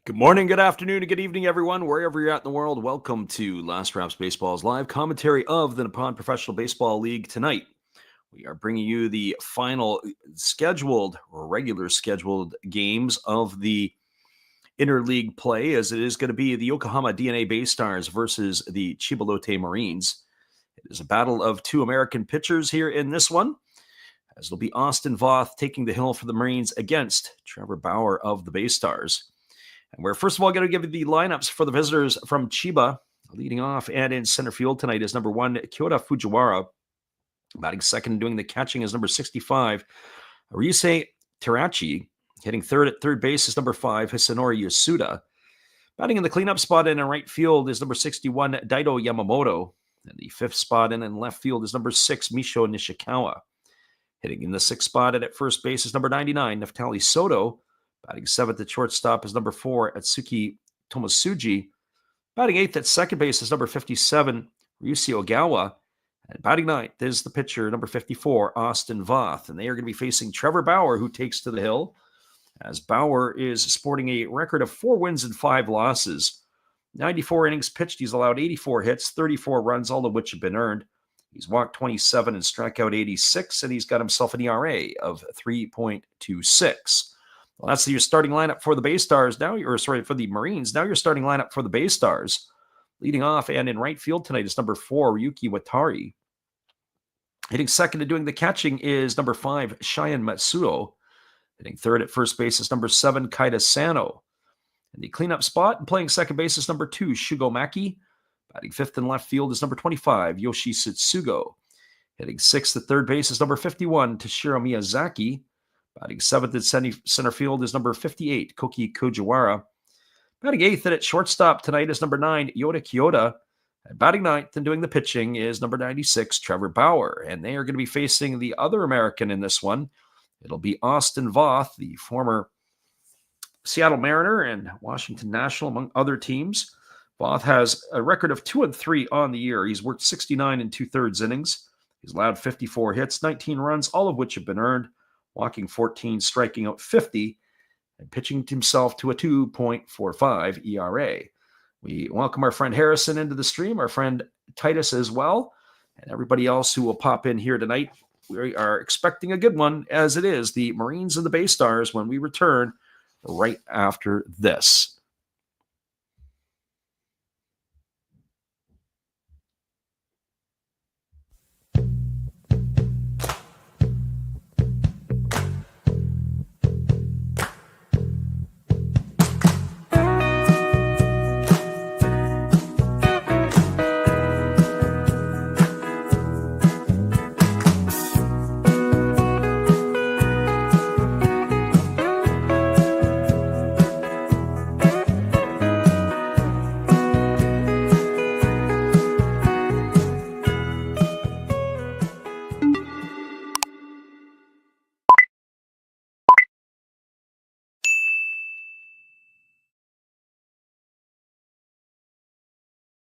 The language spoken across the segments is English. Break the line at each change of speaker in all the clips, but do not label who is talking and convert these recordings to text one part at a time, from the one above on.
Good morning, good afternoon, and good evening, everyone, wherever you're at in the world. Welcome to Last Raps Baseball's live commentary of the Nippon Professional Baseball League tonight. We are bringing you the final scheduled or regular scheduled games of the Interleague play, as it is going to be the Yokohama DeNA BayStars versus the Chiba Lotte Marines. It is a battle of two American pitchers here in this one, as it'll be Austin Voth taking the hill for the Marines against Trevor Bauer of the BayStars. And we're first of all going to give you the lineups for the visitors from Chiba. Leading off and in center field tonight is number 1, Kyota Fujiwara. Batting second and doing the catching is number 65, Ryusei Terachi. Hitting third at third base is number 5, Hisanori Yasuda. Batting in the cleanup spot in right field is number 61, Daido Yamamoto. And the fifth spot in left field is number 6, Misho Nishikawa. Hitting in the sixth spot at first base is number 99, Neftali Soto. Batting seventh at shortstop is number 4, Atsuki Tomosuji. Batting eighth at second base is number 57, Ryushi Ogawa. And batting ninth is the pitcher, number 54, Austin Voth. And they are going to be facing Trevor Bauer, who takes to the hill, as Bauer is sporting a record of 4 wins and 5 losses. 94 innings pitched. He's allowed 84 hits, 34 runs, all of which have been earned. He's walked 27 and struck out 86, and he's got himself an ERA of 3.26. Well, that's your starting lineup for the BayStars now, for the Marines. Now your starting lineup for the BayStars. Leading off and in right field tonight is number 4, Ryuki Watari. Hitting second and doing the catching is number 5, Shion Matsuo. Hitting third at first base is number 7, Kaida Sano. In the cleanup spot and playing second base is number 2, Shugo Maki. Batting fifth in left field is number 25, Yoshi Satsugo. Hitting sixth at third base is number 51, Toshiro Miyazaki. Batting seventh at center field is number 58, Koki Kojiwara. Batting eighth at shortstop tonight is number 9, Yoda Kyoda. And batting ninth and doing the pitching is number 96, Trevor Bauer. And they are going to be facing the other American in this one. It'll be Austin Voth, the former Seattle Mariner and Washington National, among other teams. Voth has a record of 2-3 on the year. He's worked 69 2/3 innings. He's allowed 54 hits, 19 runs, all of which have been earned. Walking 14, striking out 50, and pitching himself to a 2.45 ERA. We welcome our friend Harrison into the stream, our friend Titus as well, and everybody else who will pop in here tonight. We are expecting a good one, as it is the Marines and the BayStars when we return right after this.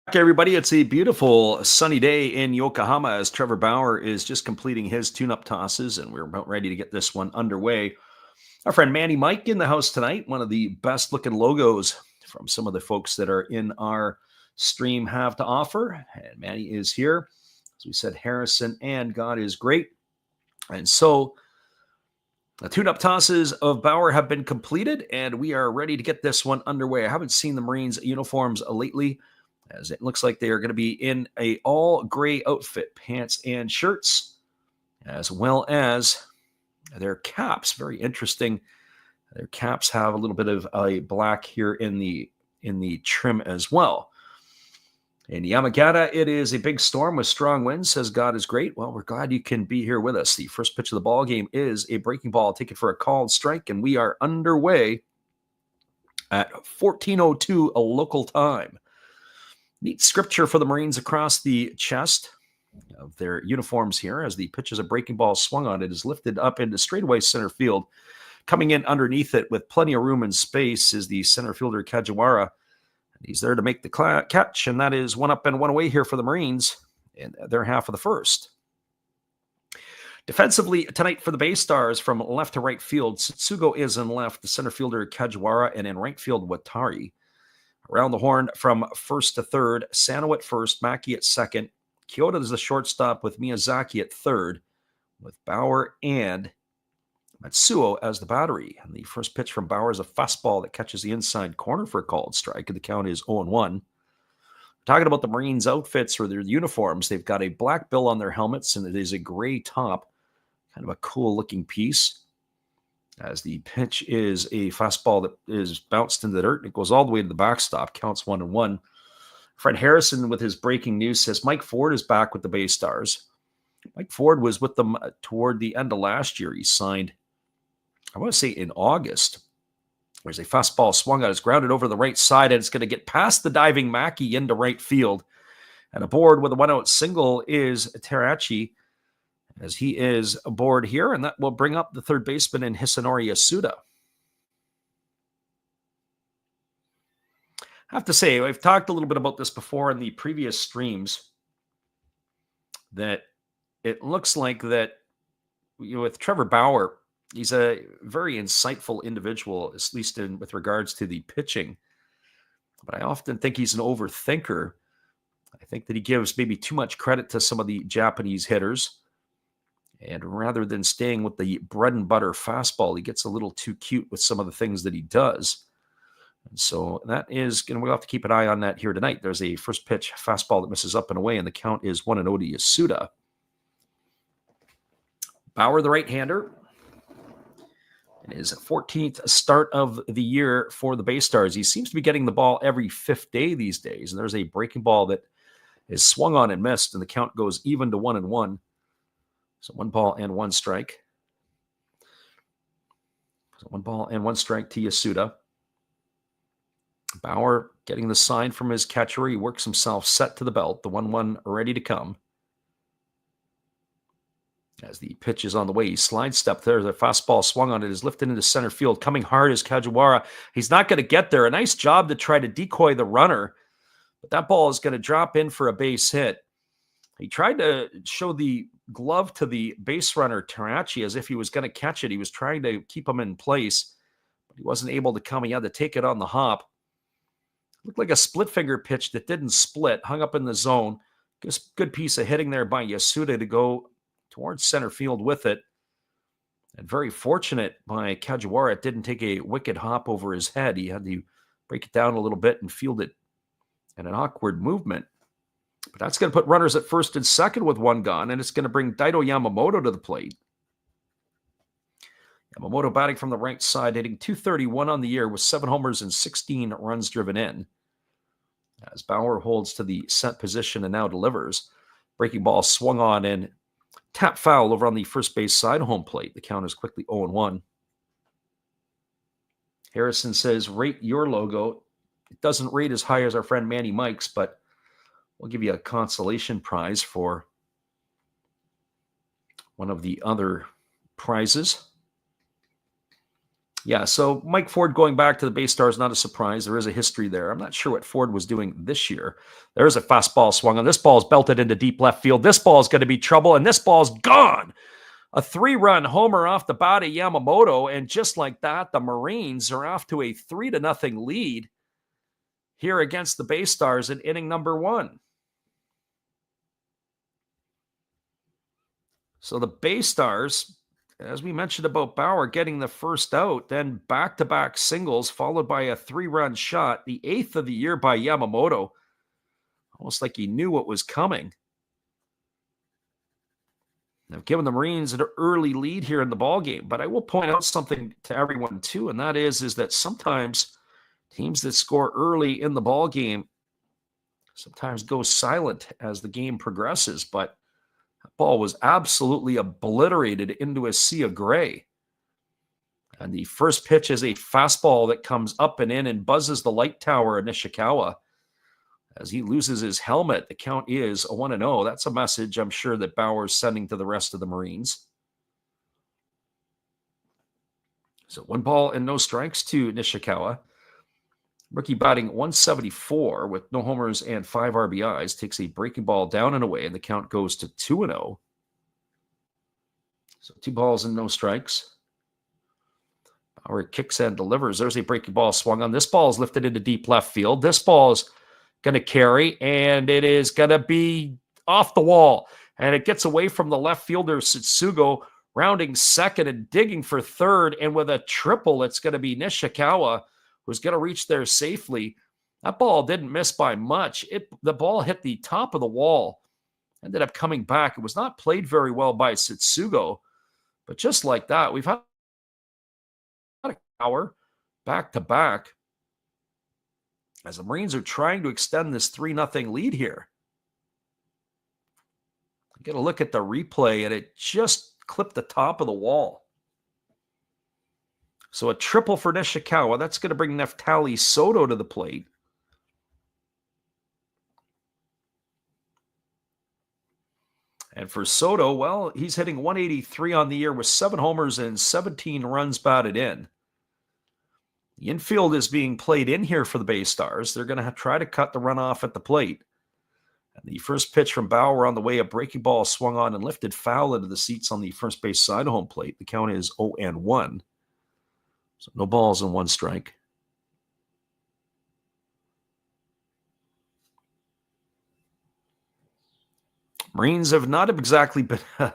Okay, everybody, it's a beautiful sunny day in Yokohama as Trevor Bauer is just completing his tune-up tosses, and we're about ready to get this one underway. Our friend Manny Mike in the house tonight, one of the best-looking logos from some of the folks that are in our stream have to offer, and Manny is here. As we said, Harrison and God is great. And so the tune-up tosses of Bauer have been completed, and we are ready to get this one underway. I haven't seen the Marines uniforms lately. as it looks like they are going to be in a all gray outfit, pants and shirts, as well as their caps. Very interesting. Their caps have a little bit of a black here in the trim as well. In Yamagata, it is a big storm with strong winds, says God is great. Well, we're glad you can be here with us. The first pitch of the ball game is a breaking ball taken for a called strike, and we are underway at 14:02 a local time. Neat scripture for the Marines across the chest of their uniforms here as the pitch is a breaking ball swung on. It is lifted up into straightaway center field. Coming in underneath it with plenty of room and space is the center fielder Kajiwara. He's there to make the catch, and that is one up and one away here for the Marines in their half of the first. Defensively tonight for the BayStars from left to right field, Satsugo is in left, the center fielder Kajiwara, and in right field, Watari. Around the horn from first to third, Sano at first, Maki at second. Kyoto is the shortstop with Miyazaki at third, with Bauer and Matsuo as the battery. And the first pitch from Bauer is a fastball that catches the inside corner for a called strike, and the count is 0-1. Talking about the Marines' outfits or their uniforms, they've got a black bill on their helmets, and it is a gray top. Kind of a cool-looking piece. As the pitch is a fastball that is bounced into the dirt, and it goes all the way to the backstop. Counts 1-1. Fred Harrison, with his breaking news, says Mike Ford is back with the BayStars. Mike Ford was with them toward the end of last year. He signed, I want to say in August. There's a fastball swung out. It's grounded over the right side, and it's going to get past the diving Mackey into right field. And aboard with a one-out single is Terachi, as he is aboard here, and that will bring up the third baseman in Hisanori Yasuda. I have to say, I've talked a little bit about this before in the previous streams, that it looks like that with Trevor Bauer, he's a very insightful individual, at least with regards to the pitching. But I often think he's an overthinker. I think that he gives maybe too much credit to some of the Japanese hitters. And rather than staying with the bread and butter fastball, he gets a little too cute with some of the things that he does. And so that is going to, we'll have to keep an eye on that here tonight. There's a first pitch fastball that misses up and away, and the count is 1-0 to Yasuda. Bauer, the right-hander. It is 14th start of the year for the BayStars. He seems to be getting the ball every fifth day these days. And there's a breaking ball that is swung on and missed, and the count goes even to 1-1. So 1 ball and 1 strike. So 1 ball and 1 strike to Yasuda. Bauer getting the sign from his catcher. He works himself set to the belt. The 1-1 ready to come. As the pitch is on the way, he slides step there. The fastball swung on it, is lifted into center field. Coming hard is Kajiwara. He's not going to get there. A nice job to try to decoy the runner, but that ball is going to drop in for a base hit. He tried to show the glove to the base runner, Terachi, as if he was going to catch it. He was trying to keep him in place, but he wasn't able to come. He had to take it on the hop. Looked like a split finger pitch that didn't split, hung up in the zone. Good piece of hitting there by Yasuda to go towards center field with it. And very fortunate by Kajiwara. It didn't take a wicked hop over his head. He had to break it down a little bit and field it in an awkward movement. But that's going to put runners at first and second with 1 gone, and it's going to bring Daito Yamamoto to the plate. Yamamoto batting from the right side, hitting .231 on the year with 7 homers and 16 runs driven in. As Bauer holds to the set position and now delivers. Breaking ball swung on and tap foul over on the first base side home plate. The count is quickly 0-1. Harrison says, rate your logo. It doesn't rate as high as our friend Manny Mike's, but we'll give you a consolation prize for one of the other prizes. Yeah, so Mike Ford going back to the BayStars, not a surprise. There is a history there. I'm not sure what Ford was doing this year. There's a fastball swung on. This ball is belted into deep left field. This ball is going to be trouble, and this ball's gone. A 3-run homer off the bat of Yamamoto, and just like that, the Marines are off to a 3-0 lead here against the BayStars in inning number 1. So the BayStars, as we mentioned about Bauer getting the first out, then back-to-back singles followed by a 3-run shot, the 8th of the year by Yamamoto. almost like he knew what was coming. I've given the Marines an early lead here in the ballgame, but I will point out something to everyone too, and that is that sometimes teams that score early in the ballgame sometimes go silent as the game progresses, but that ball was absolutely obliterated into a sea of gray. And the first pitch is a fastball that comes up and in and buzzes the light tower of Nishikawa. As he loses his helmet, the count is a 1-0. That's a message I'm sure that Bauer's sending to the rest of the Marines. So 1 ball and no strikes to Nishikawa. Rookie batting 174 with no homers and 5 RBIs. Takes a breaking ball down and away, and the count goes to 2-0. So 2 balls and no strikes. Bauer kicks and delivers. There's a breaking ball swung on. This ball is lifted into deep left field. This ball is going to carry, and it is going to be off the wall. And it gets away from the left fielder, Satsugo, rounding second and digging for third. And with a triple, it's going to be Nishikawa, who's going to reach there safely. That ball didn't miss by much. The ball hit the top of the wall, ended up coming back. It was not played very well by Satsugo, but just like that, we've had a hour back-to-back as the Marines are trying to extend this 3-0 lead here. Get a look at the replay, and it just clipped the top of the wall. So a triple for Nishikawa. That's going to bring Neftali Soto to the plate. And for Soto, well, he's hitting 183 on the year with 7 homers and 17 runs batted in. The infield is being played in here for the BayStars. They're going to try to cut the runoff at the plate. And the first pitch from Bauer on the way, a breaking ball swung on and lifted foul into the seats on the first base side of home plate. The count is 0-1. So no balls and 1 strike. Marines have not exactly been a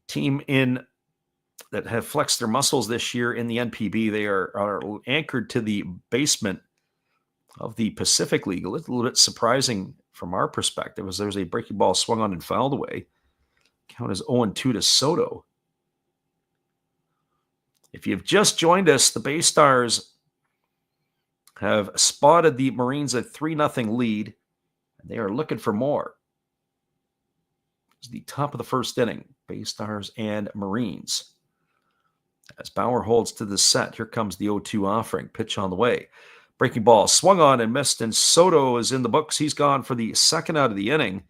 team that have flexed their muscles this year in the NPB. They are anchored to the basement of the Pacific League. A little bit surprising from our perspective, as there's a breaking ball swung on and fouled away. Count is 0-2 to Soto. If you've just joined us, the BayStars have spotted the Marines at 3-0 lead, and they are looking for more. It's the top of the first inning, BayStars and Marines. As Bauer holds to the set, here comes the 0-2 offering. Pitch on the way. Breaking ball swung on and missed, and Soto is in the books. He's gone for the second out of the inning.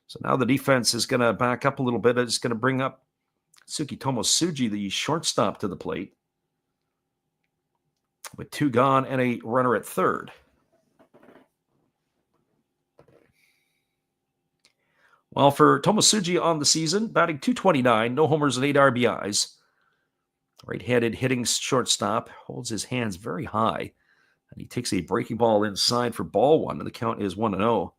So now the defense is going to back up a little bit. It's going to bring up Tsukitomo Tsuji, the shortstop, to the plate, with 2 gone and a runner at third. Well, for Tomosuji on the season, batting .229, no homers and 8 RBIs. Right-handed hitting shortstop, holds his hands very high, and he takes a breaking ball inside for ball 1, and the count is 1-0.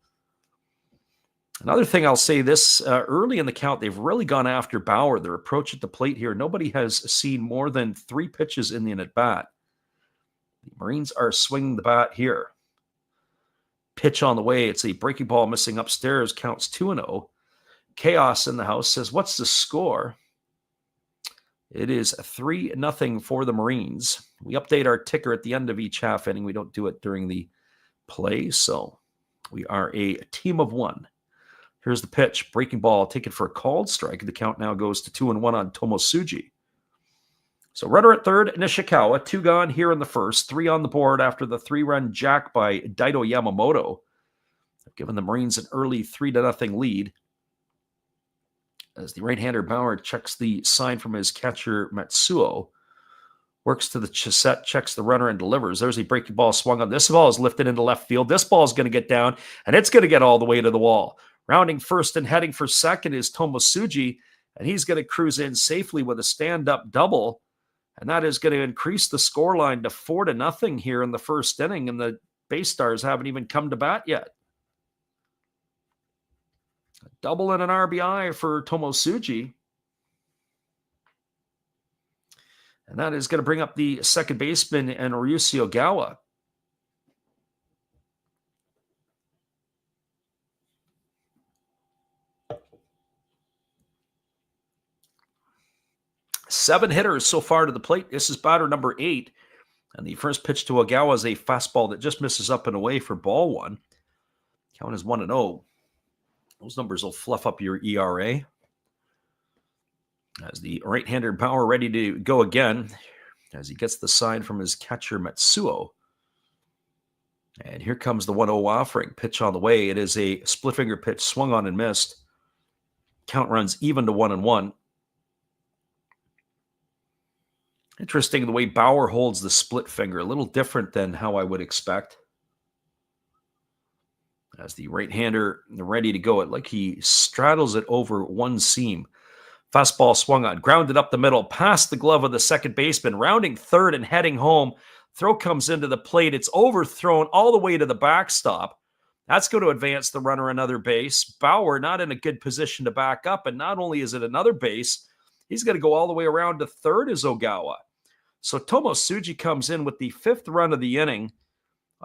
Another thing I'll say, this early in the count, they've really gone after Bauer. Their approach at the plate here, nobody has seen more than 3 pitches in the at-bat. The Marines are swinging the bat here. Pitch on the way. It's a breaking ball missing upstairs. Counts 2-0. Chaos in the house says, what's the score? It is 3-0 for the Marines. We update our ticker at the end of each half inning. We don't do it during the play, so we are a team of 1. Here's the pitch. Breaking ball taken for a called strike. The count now goes to 2-1 on Tomosuji. So runner at third, Nishikawa. 2 gone here in the first. 3 on the board after the 3-run jack by Daito Yamamoto. They've given the Marines an early 3-0 lead. As the right-hander Bauer checks the sign from his catcher Matsuo. Works to the set, checks the runner, and delivers. There's a breaking ball swung on. This ball is lifted into left field. This ball is going to get down, and it's going to get all the way to the wall. Rounding first and heading for second is Tomosuji, and he's going to cruise in safely with a stand-up double. And that is going to increase the scoreline to 4-0 here in the first inning, and the BayStars haven't even come to bat yet. A double and an RBI for Tomosuji. And that is going to bring up the second baseman and Ryushi Ogawa. 7 hitters so far to the plate. This is batter number 8. And the first pitch to Ogawa is a fastball that just misses up and away for ball 1. Count is 1-0. Those numbers will fluff up your ERA. As the right-hander Bauer ready to go again, as he gets the sign from his catcher Matsuo. And here comes the 1-0 offering. Pitch on the way. It is a split finger pitch, swung on and missed. Count runs even to 1-1. Interesting the way Bauer holds the split finger. A little different than how I would expect. As the right-hander ready to go, like he straddles it over one seam. Fastball swung on, grounded up the middle, past the glove of the second baseman, rounding third and heading home. Throw comes into the plate. It's overthrown all the way to the backstop. That's going to advance the runner another base. Bauer not in a good position to back up, and not only is it another base, he's going to go all the way around to third as Ogawa. So Tomosuji comes in with the 5th run of the inning.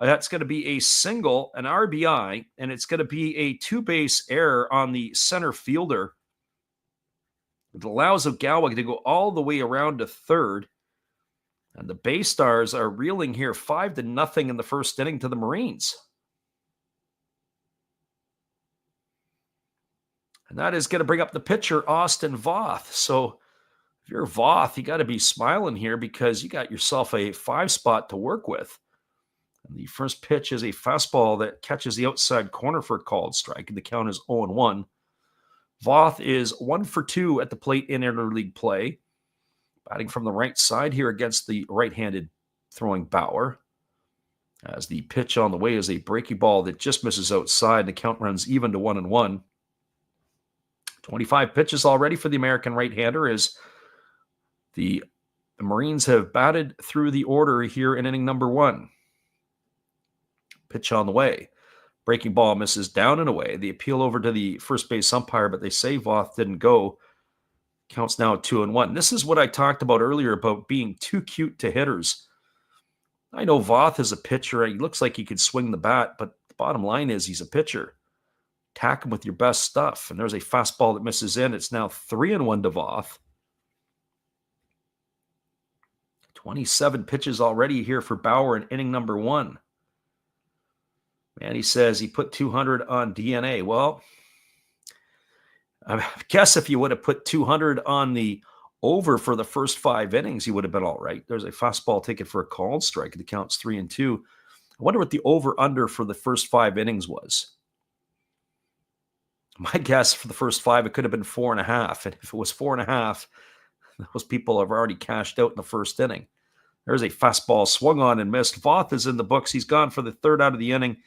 That's going to be a single, an RBI, and it's going to be a 2-base error on the center fielder. It allows Ogawa to go all the way around to third. And the BayStars are reeling here 5-0 in the first inning to the Marines. And that is going to bring up the pitcher, Austin Voth. So if you're Voth, you got to be smiling here because you got yourself a 5 spot to work with. And the first pitch is a fastball that catches the outside corner for a called strike. And the count is 0-1. Voth is 1 for 2 at the plate in interleague play. Batting from the right side here against the right-handed throwing Bauer. As the pitch on the way is a breaking ball that just misses outside. The count runs even to 1-1. 25 pitches already for the American right-hander as the Marines have batted through the order here in inning number 1. Pitch on the way. Breaking ball misses down and away. The appeal over to the first base umpire, but they say Voth didn't go. Counts now 2-1. This is what I talked about earlier about being too cute to hitters. I know Voth is a pitcher. He looks like he could swing the bat, but the bottom line is he's a pitcher. Attack him with your best stuff. And there's a fastball that misses in. It's now 3-1 to Voth. 27 pitches already here for Bauer in inning number 1. Man, he says he put 200 on DNA. Well, I guess if you would have put 200 on the over for the first 5 innings, you would have been all right. There's a fastball taken for a called strike. The count's 3-2. I wonder what the over-under for the first 5 innings was. My guess for the first 5, it could have been 4.5. And if it was 4.5, those people have already cashed out in the first inning. There's a fastball swung on and missed. Voth is in the books. He's gone for the 3rd out of the inning.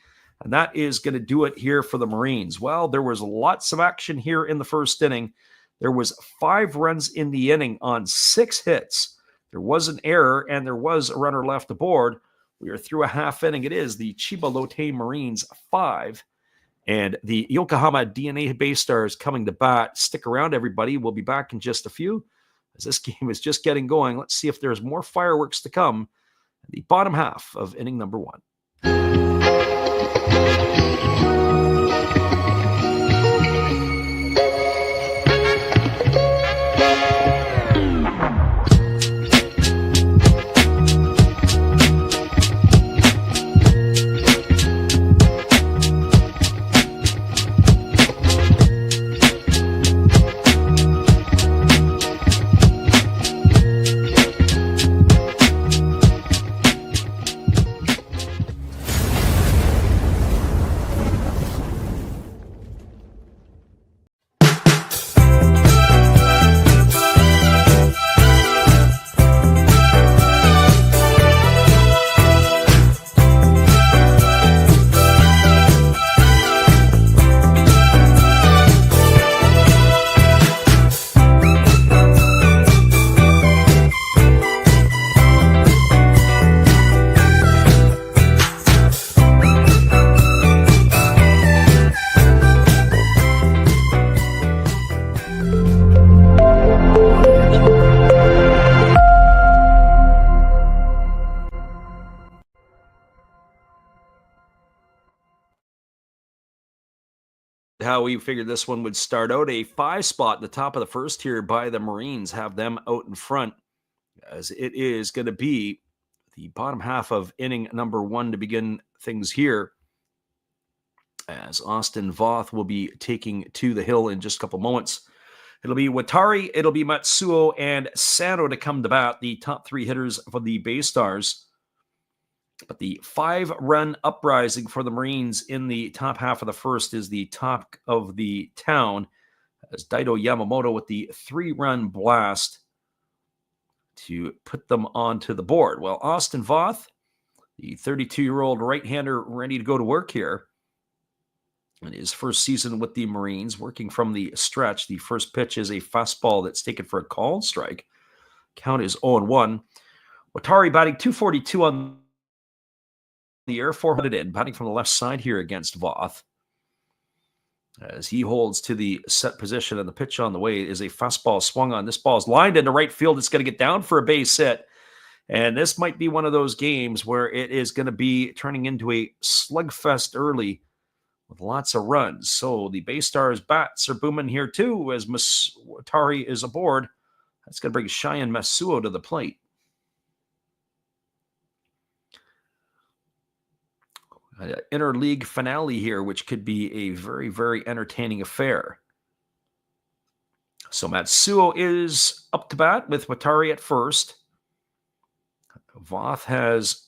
And that is going to do it here for the Marines. Well, there was lots of action here in the first inning. There was 5 runs in the inning on 6 hits. There was an error, and there was a runner left aboard. We are through a half inning. It is the Chiba Lotte Marines 5 and the Yokohama DeNA BayStars coming to bat. Stick around, everybody. We'll be back in just a few as this game is just getting going. Let's see if there's more fireworks to come in the bottom half of inning number 1. how we figured this one would start out. A 5 spot at the top of the first here by the Marines, have them out in front, as it is going to be the bottom half of inning number 1 to begin things here, as Austin Voth will be taking to the hill in just a couple moments. It'll be Watari, it'll be Matsuo, and Sano to come to bat, the top 3 hitters for the BayStars. But the 5-run uprising for the Marines in the top half of the first is the talk of the town, as Daido Yamamoto with the 3-run blast to put them onto the board. Well, Austin Voth, the 32-year-old right-hander, ready to go to work here in his first season with the Marines, working from the stretch. The first pitch is a fastball that's taken for a called strike. Count is 0-1. Watari batting .242 on the year, 400 in, batting from the left side here against Voth, as he holds to the set position, and the pitch on the way is a fastball swung on. This ball is lined into right field. It's going to get down for a base hit, and this might be one of those games where it is going to be turning into a slugfest early with lots of runs. So the BayStars bats are booming here too, as Watari is aboard. That's going to bring Cheyenne Matsuo to the plate. Interleague finale here, which could be a very, very entertaining affair. So Matsuo is up to bat with Watari at first. Voth has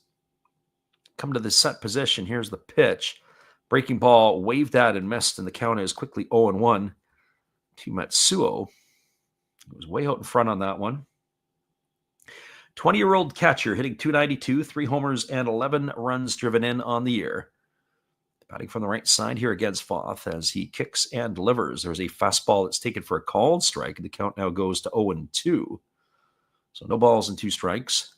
come to the set position. Here's the pitch. Breaking ball waved at and missed, and the count is quickly 0-1 to Matsuo. He was way out in front on that one. 20-year-old catcher hitting .292, 3 homers and 11 runs driven in on the year. Batting from the right side here against Voth as he kicks and delivers. There's a fastball that's taken for a called strike, and the count now goes to 0-2. So no balls and 2 strikes.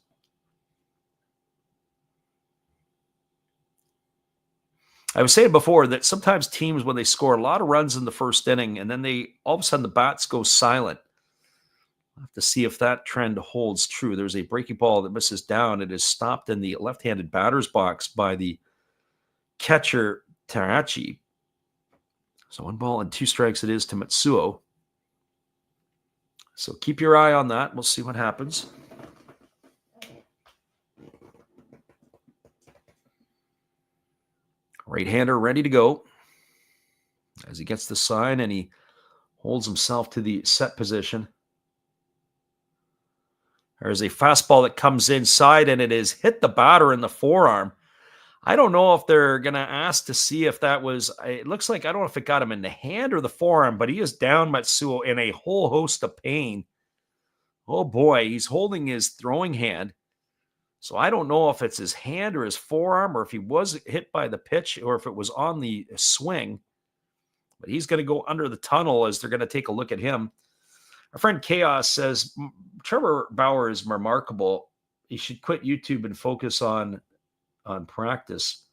I was saying before that sometimes teams, when they score a lot of runs in the first inning, and then all of a sudden the bats go silent. We'll have to see if that trend holds true. There's a breaking ball that misses down. It is stopped in the left-handed batter's box by the catcher, Tarachi. So 1 ball and 2 strikes it is to Matsuo. So keep your eye on that. We'll see what happens. Right-hander ready to go as he gets the sign, and he holds himself to the set position. There's a fastball that comes inside, and it has hit the batter in the forearm. I don't know if they're going to ask to see if that was, it looks like, I don't know if it got him in the hand or the forearm, but he is down Matsuo in a whole host of pain. Oh boy, he's holding his throwing hand. So I don't know if it's his hand or his forearm, or if he was hit by the pitch, or if it was on the swing. But he's going to go under the tunnel as they're going to take a look at him. Our friend Chaos says, Trevor Bauer is remarkable. He should quit YouTube and focus on practice.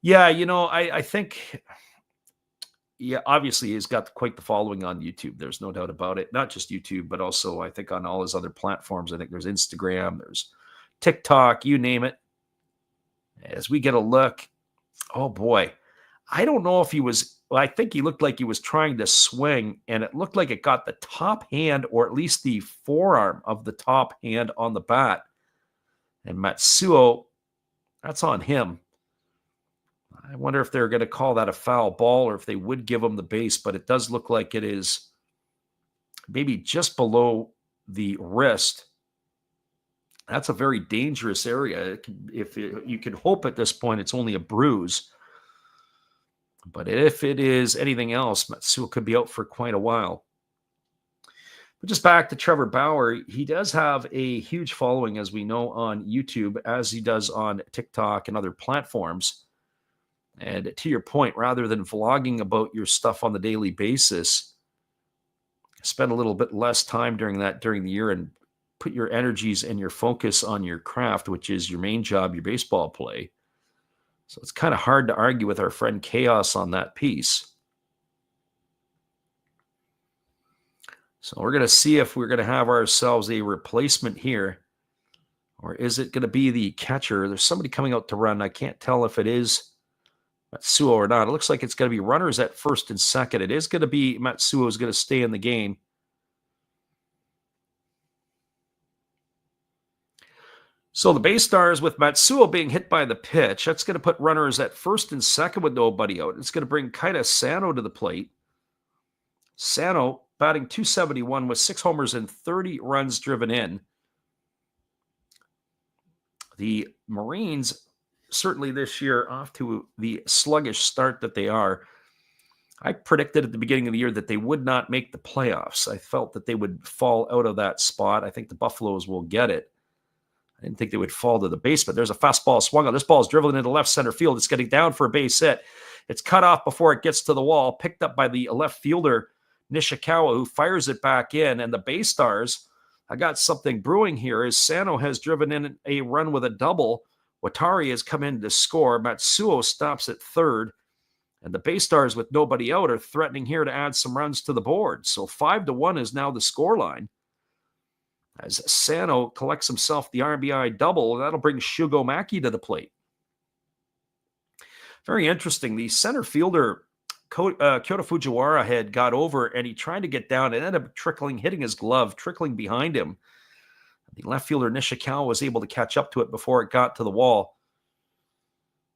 Yeah, I think, obviously he's got quite the following on YouTube. There's no doubt about it. Not just YouTube, but also I think on all his other platforms. I think there's Instagram, there's TikTok, you name it. As we get a look, oh boy, I don't know if he was, I think he looked like he was trying to swing, and it looked like it got the top hand, or at least the forearm of the top hand on the bat. And Matsuo, that's on him. I wonder if they're going to call that a foul ball, or if they would give him the base, but it does look like it is maybe just below the wrist. That's a very dangerous area. You can hope at this point it's only a bruise. But if it is anything else, Matsuo could be out for quite a while. But just back to Trevor Bauer, he does have a huge following, as we know, on YouTube, as he does on TikTok and other platforms. And to your point, rather than vlogging about your stuff on the daily basis, spend a little bit less time during the year and put your energies and your focus on your craft, which is your main job, your baseball play. So it's kind of hard to argue with our friend Chaos on that piece. So we're going to see if we're going to have ourselves a replacement here, or is it going to be the catcher? There's somebody coming out to run. I can't tell if it is Matsuo or not. It looks like it's going to be runners at first and second. It is going to be Matsuo is going to stay in the game. So the BayStars, with Matsuo being hit by the pitch, that's going to put runners at first and second with nobody out. It's going to bring Kaita Sano to the plate. Sano batting .271 with 6 homers and 30 runs driven in. The Marines, certainly this year, off to the sluggish start that they are. I predicted at the beginning of the year that they would not make the playoffs. I felt that they would fall out of that spot. I think the Buffaloes will get it. I didn't think they would fall to the basement. There's a fastball swung on. This ball is dribbling into left center field. It's getting down for a base hit. It's cut off before it gets to the wall, picked up by the left fielder, Nishikawa, who fires it back in. And the BayStars, I got something brewing here, as Sano has driven in a run with a double. Watari has come in to score. Matsuo stops at third. And the BayStars, with nobody out, are threatening here to add some runs to the board. So 5-1 is now the scoreline, as Sano collects himself the RBI double, and that'll bring Shugo Maki to the plate. Very interesting. The center fielder, Kyoto Fujiwara, had got over, and he tried to get down and ended up hitting his glove, trickling behind him. The left fielder, Nishikawa, was able to catch up to it before it got to the wall.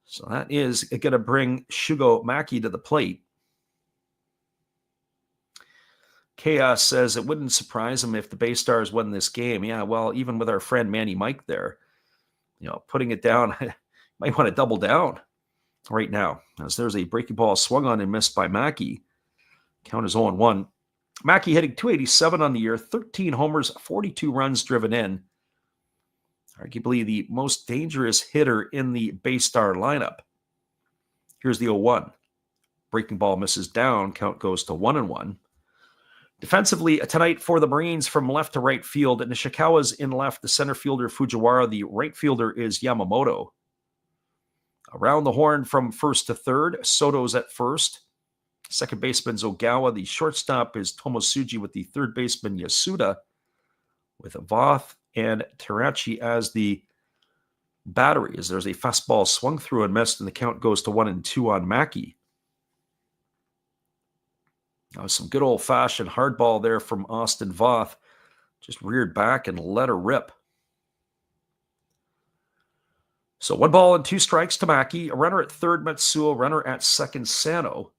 So that is going to bring Shugo Maki to the plate. Chaos says it wouldn't surprise him if the BayStars won this game. Yeah, well, even with our friend Manny Mike there, putting it down, might want to double down right now, as there's a breaking ball swung on and missed by Maki. Count is 0-1. Maki hitting .287 on the year, 13 homers, 42 runs driven in. Arguably the most dangerous hitter in the BayStar lineup. Here's the 0-1. Breaking ball misses down. Count goes to 1-1. Defensively tonight for the Marines, from left to right field, Nishikawa's in left, the center fielder Fujiwara, the right fielder is Yamamoto. Around the horn from first to third, Soto's at first. Second baseman's Ogawa. The shortstop is Tomosuji, with the third baseman Yasuda, with Voth and Terachi as the battery, as there's a fastball swung through and missed, and the count goes to 1-2 on Maki. Some good old-fashioned hardball there from Austin Voth. Just reared back and let her rip. So 1 ball and 2 strikes to Maki. A runner at third, Matsuo. Runner at second, Sano.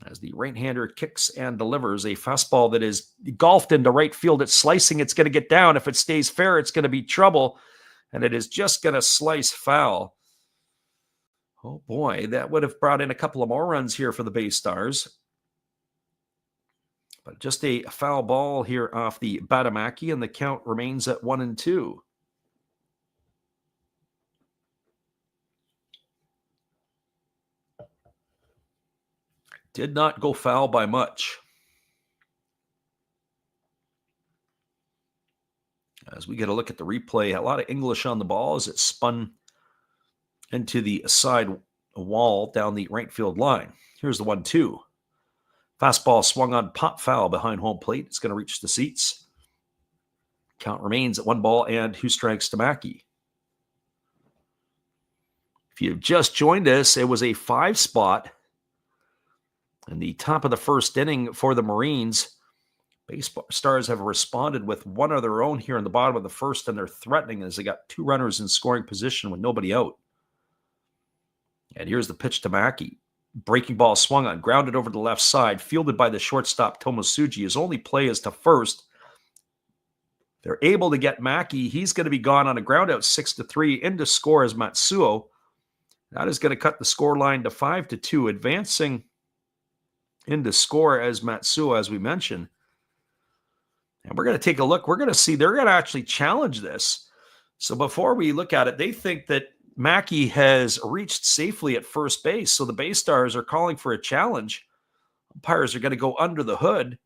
As the right-hander kicks and delivers a fastball that is golfed into right field. It's slicing. It's going to get down. If it stays fair, it's going to be trouble. And it is just going to slice foul. Oh, boy. That would have brought in a couple of more runs here for the BayStars. But just a foul ball here off the Batamaki, and the count remains at 1-2. Did not go foul by much. As we get a look at the replay, a lot of English on the ball as it spun into the side wall down the right field line. Here's the 1-2. Fastball swung on, pop foul behind home plate. It's going to reach the seats. Count remains at 1 ball and 2 strikes to Maki. If you've just joined us, it was a 5 spot in the top of the first inning for the Marines. BayStars have responded with one of their own here in the bottom of the first, and they're threatening as they got 2 runners in scoring position with nobody out. And here's the pitch to Maki. Breaking ball swung on, grounded over to the left side, fielded by the shortstop Tomosuji. His only play is to first. They're able to get Maki. He's going to be gone on a ground out, 6-3. In to score as Matsuo. That is going to cut the score line to 5-2, advancing in to score as Matsuo, as we mentioned. And we're going to take a look. We're going to see they're going to actually challenge this. So before we look at it, they think that Maki has reached safely at first base. So the BayStars are calling for a challenge. Umpires are going to go under the hood.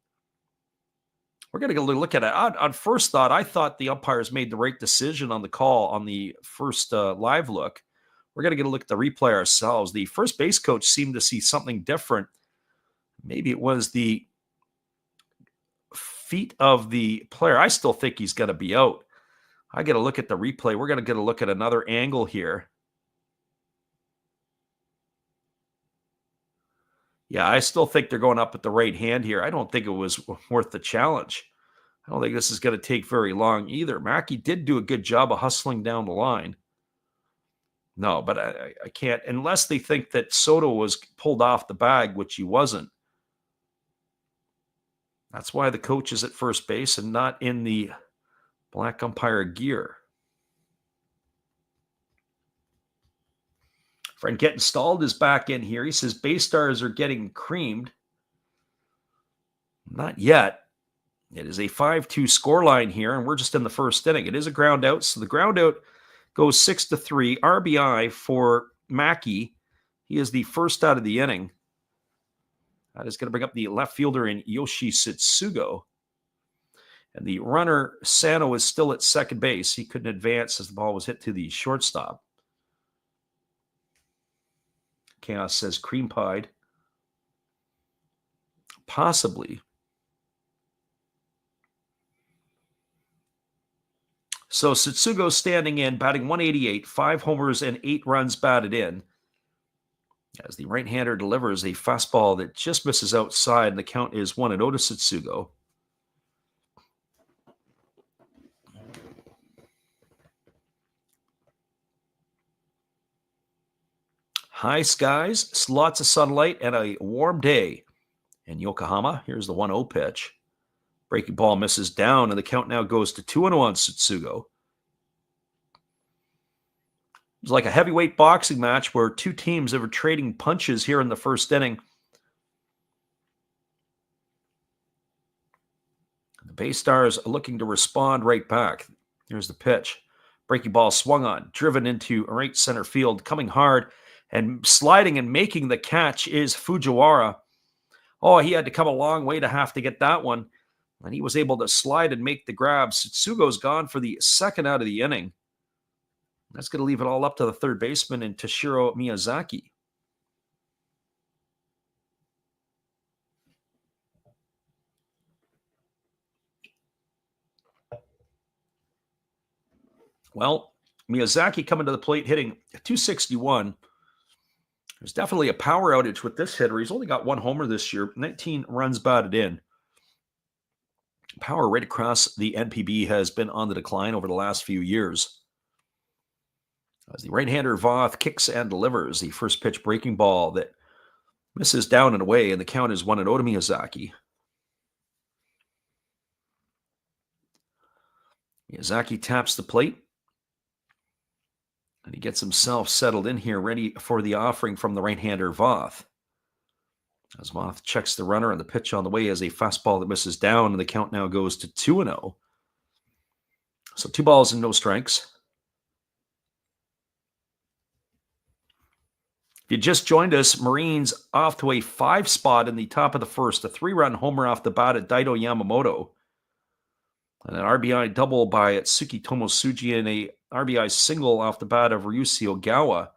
We're going to go look at it. On first thought, I thought the umpires made the right decision on the call on the first live look. We're going to get a look at the replay ourselves. The first base coach seemed to see something different. Maybe it was the feet of the player. I still think he's going to be out. I get a look at the replay. We're going to get a look at another angle here. Yeah, I still think they're going up at the right hand here. I don't think it was worth the challenge. I don't think this is going to take very long either. Mackey did do a good job of hustling down the line. No, but I can't, unless they think that Soto was pulled off the bag, which he wasn't. That's why the coach is at first base and not in the black umpire gear. Friend Getting Stalled is back in here. He says BayStars are getting creamed. Not yet. It is a 5-2 scoreline here, and we're just in the first inning. It is a ground out, so the ground out goes 6-3. RBI for Mackey. He is the first out of the inning. That is going to bring up the left fielder in Yoshi Satsugo. And the runner, Sano, is still at second base. He couldn't advance as the ball was hit to the shortstop. Chaos says cream pied. Possibly. So Satsugo standing in, batting 188, 5 homers and 8 runs batted in. As the right-hander delivers a fastball that just misses outside, and the count is 1-0 to Satsugo. High skies, lots of sunlight, and a warm day in Yokohama. Here's the 1-0 pitch. Breaking ball misses down, and the count now goes to 2-0 on Satsugo. It's like a heavyweight boxing match where two teams are trading punches here in the first inning. The BayStars are looking to respond right back. Here's the pitch. Breaking ball swung on, driven into right center field, coming hard and sliding and making the catch is Fujiwara. Oh, he had to come a long way to have to get that one. And he was able to slide and make the grab. Satsugo's gone for the second out of the inning. That's going to leave it all up to the third baseman and Toshiro Miyazaki. Well, Miyazaki coming to the plate hitting 261. There's definitely a power outage with this hitter. He's only got 1 homer this year, 19 runs batted in. Power right across the NPB has been on the decline over the last few years. As the right-hander Voth kicks and delivers the first pitch breaking ball that misses down and away, and the count is 1-0 to Miyazaki. Miyazaki taps the plate, and he gets himself settled in here, ready for the offering from the right-hander Voth. As Voth checks the runner, and the pitch on the way is a fastball that misses down, and the count now goes to 2-0. So 2 balls and no strikes. If you just joined us, Marines off to a 5 spot in the top of the first. A 3-run homer off the bat at Daido Yamamoto. And an RBI double by Atsuki Tomosuji and a RBI single off the bat of Ryusi Ogawa.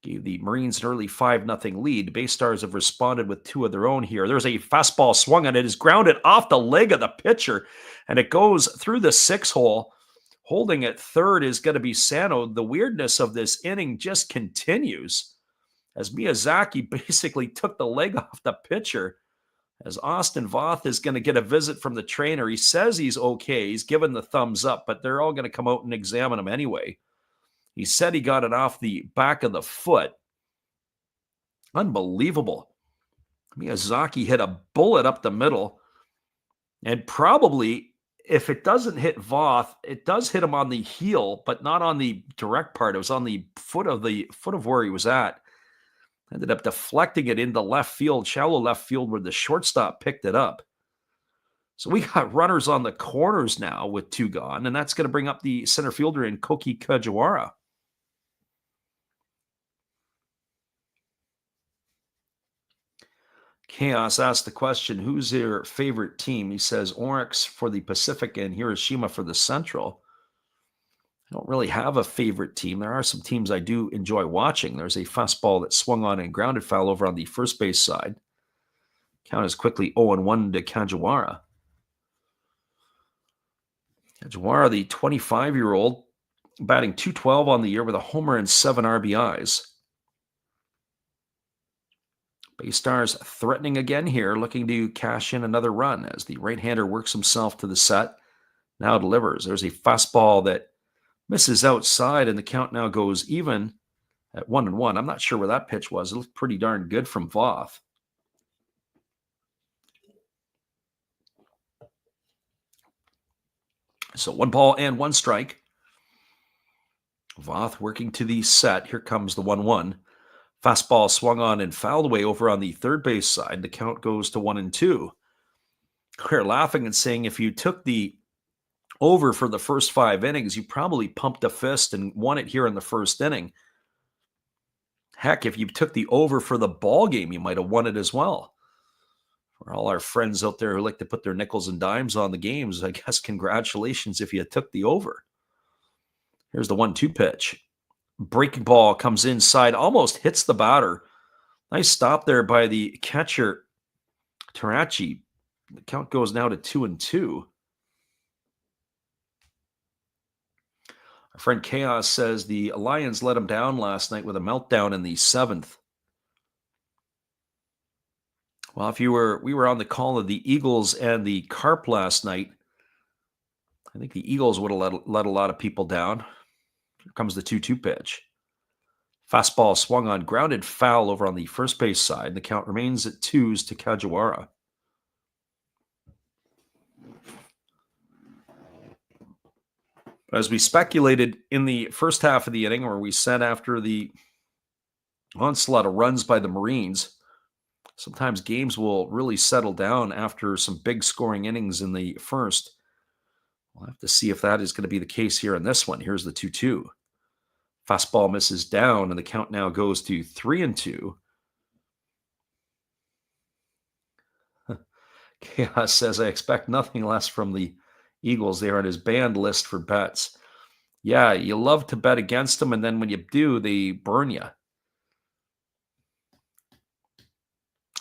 Gave the Marines an early 5-0 lead. BayStars have responded with 2 of their own here. There's a fastball swung on it. It is grounded off the leg of the pitcher, and it goes through the 6 hole. Holding at third is going to be Sano. The weirdness of this inning just continues as Miyazaki basically took the leg off the pitcher. As Austin Voth is going to get a visit from the trainer. He says he's okay. He's given the thumbs up, but they're all going to come out and examine him anyway. He said he got it off the back of the foot. Unbelievable. Miyazaki hit a bullet up the middle, and probably, if it doesn't hit Voth, it does hit him on the heel, but not on the direct part. It was on the foot of where he was at. Ended up deflecting it into left field, shallow left field, where the shortstop picked it up. So we got runners on the corners now with 2 gone, and that's going to bring up the center fielder in Koki Kajiwara. Chaos asked the question, who's your favorite team? He says Oryx for the Pacific and Hiroshima for the Central. I don't really have a favorite team. There are some teams I do enjoy watching. There's a fastball that swung on and grounded foul over on the first base side. Count is quickly 0-1 to Kajiwara. Kajiwara, the 25-year-old, batting .212 on the year with a homer and 7 RBIs. BayStars threatening again here, looking to cash in another run as the right-hander works himself to the set. Now delivers. There's a fastball that misses outside, and the count now goes even at 1-1. I'm not sure where that pitch was. It looked pretty darn good from Voth. So 1 ball and 1 strike. Voth working to the set. Here comes the 1-1. Fastball swung on and fouled away over on the third base side. The count goes to 1-2. We're laughing and saying if you took the over for the first 5 innings, you probably pumped a fist and won it here in the first inning. Heck, if you took the over for the ball game, you might have won it as well. For all our friends out there who like to put their nickels and dimes on the games, I guess congratulations if you took the over. Here's the 1-2 pitch. Breaking ball comes inside, almost hits the batter. Nice stop there by the catcher, Tarachi. The count goes now to 2-2. Our friend Chaos says the Lions let him down last night with a meltdown in the 7th. Well, if we were on the call of the Eagles and the Carp last night, I think the Eagles would have let a lot of people down. Here comes the 2-2 pitch. Fastball swung on, grounded foul over on the first base side. The count remains at 2s to Kajiwara. As we speculated in the first half of the inning, or we said after the onslaught of runs by the Marines, sometimes games will really settle down after some big scoring innings in the first. We'll have to see if that is going to be the case here in this one. Here's the 2-2. Fastball misses down, and the count now goes to 3-2. Chaos says, I expect nothing less from the Eagles. They are on his banned list for bets. Yeah, you love to bet against them, and then when you do, they burn you.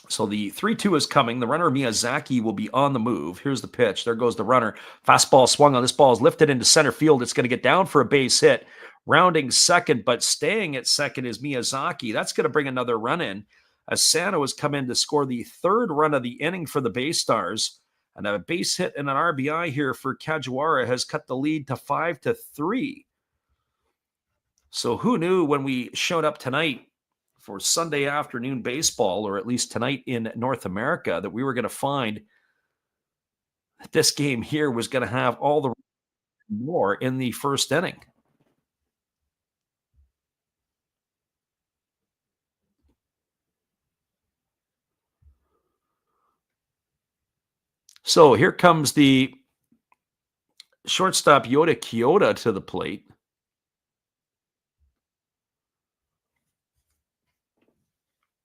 So the 3-2 is coming. The runner, Miyazaki, will be on the move. Here's the pitch. There goes the runner. Fastball swung on. This ball is lifted into center field. It's going to get down for a base hit. Rounding second, but staying at second is Miyazaki. That's going to bring another run in as Sano has come in to score the 3rd run of the inning for the BayStars. And a base hit and an RBI here for Kajiwara has cut the lead to 5-3. So who knew when we showed up tonight for Sunday afternoon baseball, or at least tonight in North America, that we were going to find that this game here was going to have all the more in the first inning. So here comes the shortstop Yoda Kyoto to the plate.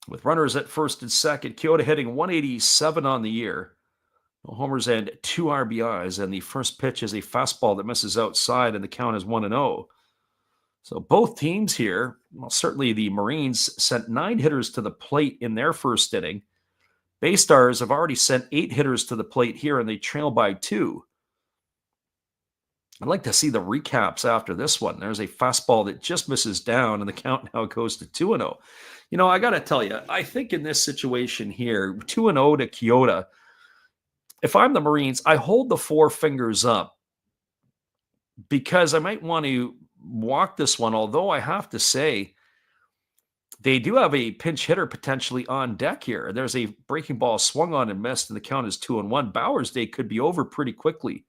With runners at first and second, Kyoto hitting 187 on the year. No homers and 2 RBIs, and the first pitch is a fastball that misses outside, and the count is 1-0. So both teams here, well, certainly the Marines sent 9 hitters to the plate in their first inning. BayStars have already sent 8 hitters to the plate here, and they trail by 2. I'd like to see the recaps after this one. There's a fastball that just misses down, and the count now goes to 2-0. You know, I got to tell you, I think in this situation here, 2-0 to Kyoto, if I'm the Marines, I hold the 4 fingers up because I might want to walk this one, although I have to say, they do have a pinch hitter potentially on deck here. There's a breaking ball swung on and missed, and the count is 2-1. Bauer's day could be over pretty quickly,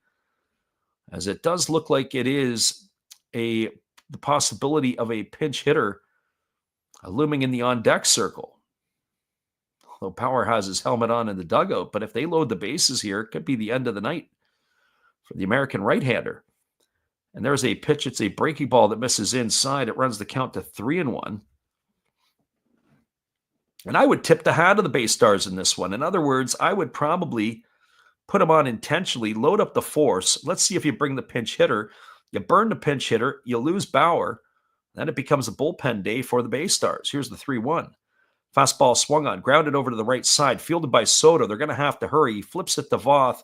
as it does look like it is the possibility of a pinch hitter looming in the on-deck circle. Although Bauer has his helmet on in the dugout, but if they load the bases here, it could be the end of the night for the American right-hander. And there's a pitch. It's a breaking ball that misses inside. It runs the count to 3-1. And I would tip the hat of the BayStars in this one. In other words, I would probably put them on intentionally, load up the force. Let's see if you bring the pinch hitter. You burn the pinch hitter, you lose Bauer. Then it becomes a bullpen day for the BayStars. Here's the 3-1. Fastball swung on, grounded over to the right side, fielded by Soto. They're going to have to hurry. He flips it to Voth,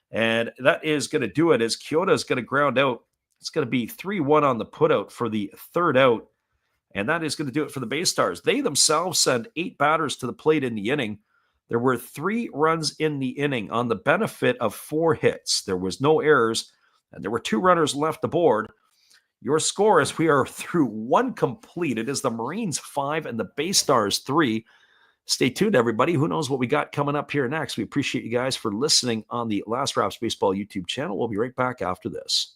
and that is going to do it as Kyoto is going to ground out. It's going to be 3-1 on the putout for the 3rd out. And that is going to do it for the BayStars. They themselves sent 8 batters to the plate in the inning. There were 3 runs in the inning on the benefit of 4 hits. There was no errors, and there were 2 runners left aboard. Your score is we are through 1 complete. It is the Marines 5 and the BayStars 3. Stay tuned, everybody. Who knows what we got coming up here next? We appreciate you guys for listening on the Last Raps Baseball YouTube channel. We'll be right back after this.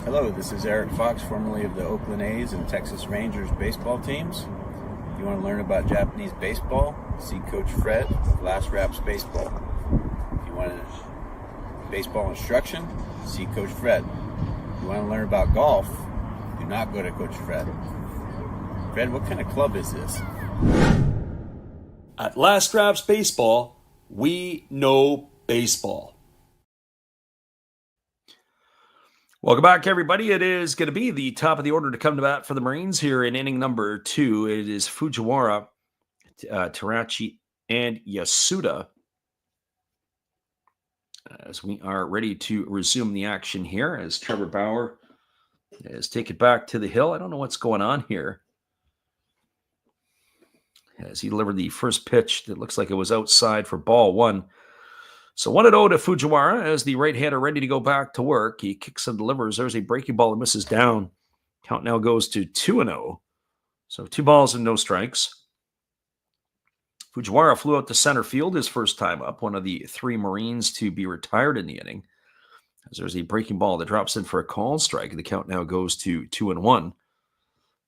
Hello, this is Eric Fox, formerly of the Oakland A's and Texas Rangers baseball teams. If you want to learn about Japanese baseball, see Coach Fred of Last Raps Baseball. If you want baseball instruction, see Coach Fred. If you want to learn about golf, do not go to Coach Fred. Fred, what kind of club is this?
At Last Raps Baseball, we know baseball. Welcome back, everybody. It is going to be the top of the order to come to bat for the Marines here in inning number 2. It is Fujiwara, Terachi, and Yasuda. As we are ready to resume the action here, as Trevor Bauer is taken back to the hill. I don't know what's going on here. As he delivered the first pitch that looks like it was outside for ball 1. So 1-0 to Fujiwara as the right-hander ready to go back to work. He kicks and delivers. There's a breaking ball that misses down. Count now goes to 2-0. So 2 balls and no strikes. Fujiwara flew out to center field his first time up, one of the 3 Marines to be retired in the inning. As there's a breaking ball that drops in for a called strike, and the count now goes to 2-1.